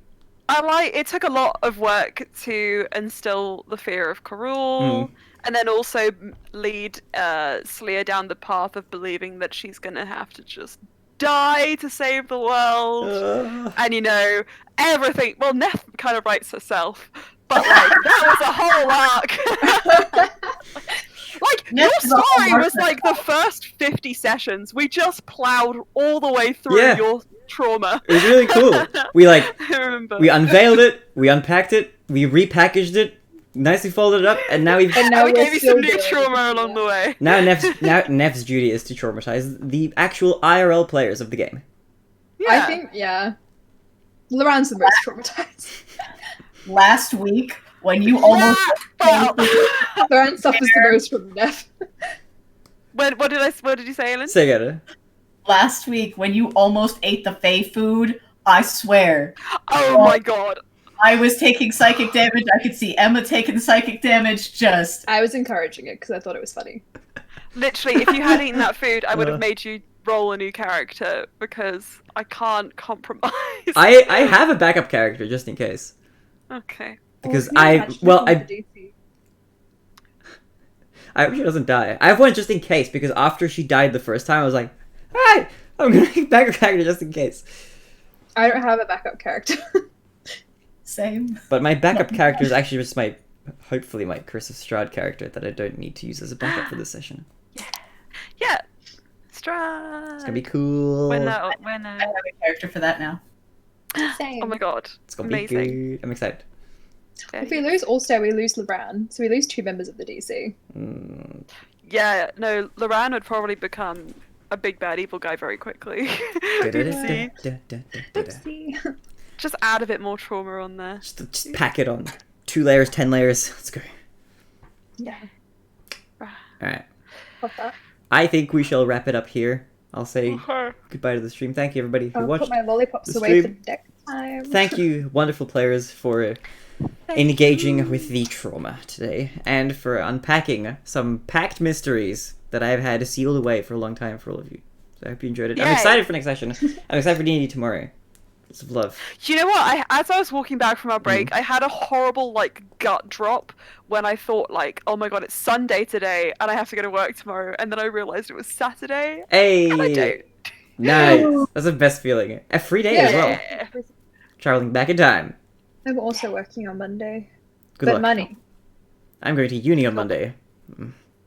it took a lot of work to instill the fear of Karul, and then also lead Sleia down the path of believing that she's gonna have to just die to save the world. And you know, everything. Well, Neff kind of writes herself, but like that was a whole arc. Like Neff your is a whole story arc was like the first 50 sessions. We just plowed all the way through Yeah. your trauma. It was really cool. We I remember. we unveiled it, we unpacked it, we repackaged it, nicely folded it up, and now we've And And now we we're gave you still some new doing it. trauma along the way. now Neff's duty is to traumatize the actual IRL players of the game. Yeah. I think, yeah. Loran's the most traumatized. Last week, when you almost Well, Loran suffers the most from Neff. what did you say, Ellen? Say again. last week when you almost ate the Fey food, I swear. Oh my god. I was taking psychic damage. I could see Emma taking psychic damage. Just I was encouraging it because I thought it was funny. Literally, if you had eaten that food, I would have made you roll a new character because I can't compromise. I have a backup character just in case. Okay. Because Can you I imagine well if I you did DC? I hope she doesn't die. I have one just in case because after she died the first time I was like, alright, I'm gonna make a backup character just in case. I don't have a backup character. same. But my backup character is actually just hopefully my Curse of Strahd character that I don't need to use as a backup for this session. Yeah. Strahd. It's gonna be cool. When I have a character for that now. Same. Oh my god. It's gonna Amazing. be good. I'm excited. If we lose Allstar, we lose Lebran, so we lose 2 members of the DC. Mm. Yeah, no, Loran would probably become a big bad evil guy very quickly. See? Oopsie. Just add a bit more trauma on there. Just pack it on. 2 layers, 10 layers. Let's go. Yeah. Alright. Fuck that. I think we shall wrap it up here. I'll say Okay. goodbye to the stream. Thank you everybody who I'll watched. put my lollipops the away for stream. next time. Thank you, wonderful players, for engaging with the trauma today and for unpacking some packed mysteries that I've had sealed away for a long time for all of you. So I hope you enjoyed it. I'm Yay. excited for next session. I'm excited for D&D tomorrow. Lots of love. Do you know what? As I was walking back from our break, I had a horrible gut drop when I thought oh my god, it's Sunday today and I have to go to work tomorrow, and then I realized it was Saturday. Hey! And I don't. Nice. That's the best feeling. A free day as well. Yeah. Traveling back in time. I'm also working on Monday. Good but luck. money. I'm going to uni on Monday.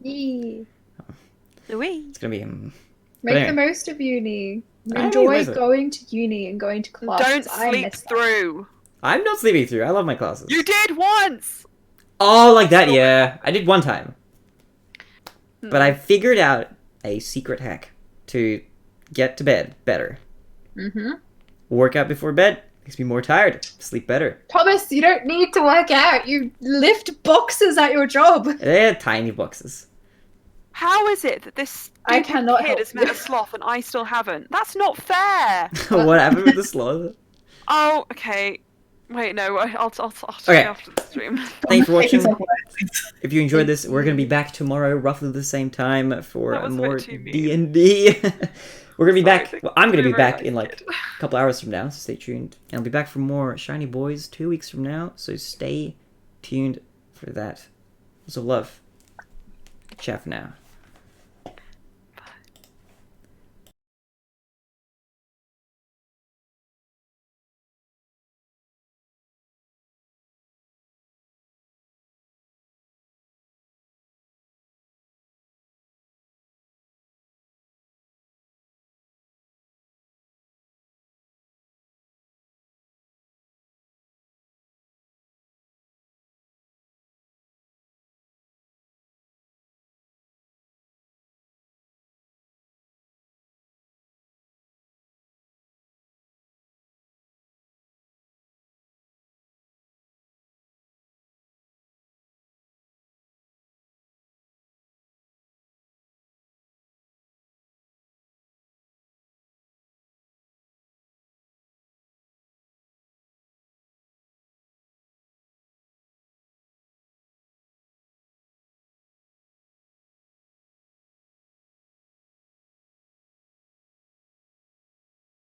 Yee. Louis. It's gonna be. Make anyway. the most of uni. I Enjoy mean, going to uni and going to class. Don't I sleep miss that. through. I'm not sleeping through. I love my classes. You did once! Oh, like that, yeah. I did one time. Hmm. But I figured out a secret hack to get to bed better. Mm-hmm. Work out before bed makes me more tired. Sleep better. Thomas, you don't need to work out. You lift boxes at your job. They're tiny boxes. How is it that this I stupid cannot kid help has met you. a sloth and I still haven't? That's not fair! What happened with the sloth? Oh, okay. Wait, no, I'll check Okay. after the stream. Thank you for watching. Taking some lessons. If you enjoyed this, we're going to be back tomorrow, roughly the same time, for That was a bit more too mean. D&D. We're going to be Sorry, back. thank Well, I'm going to you, be very back nice in like kid. a couple hours from now, so stay tuned. And I'll be back for more Shiny Boys 2 weeks from now, so stay tuned for that. So love. Ciao for now.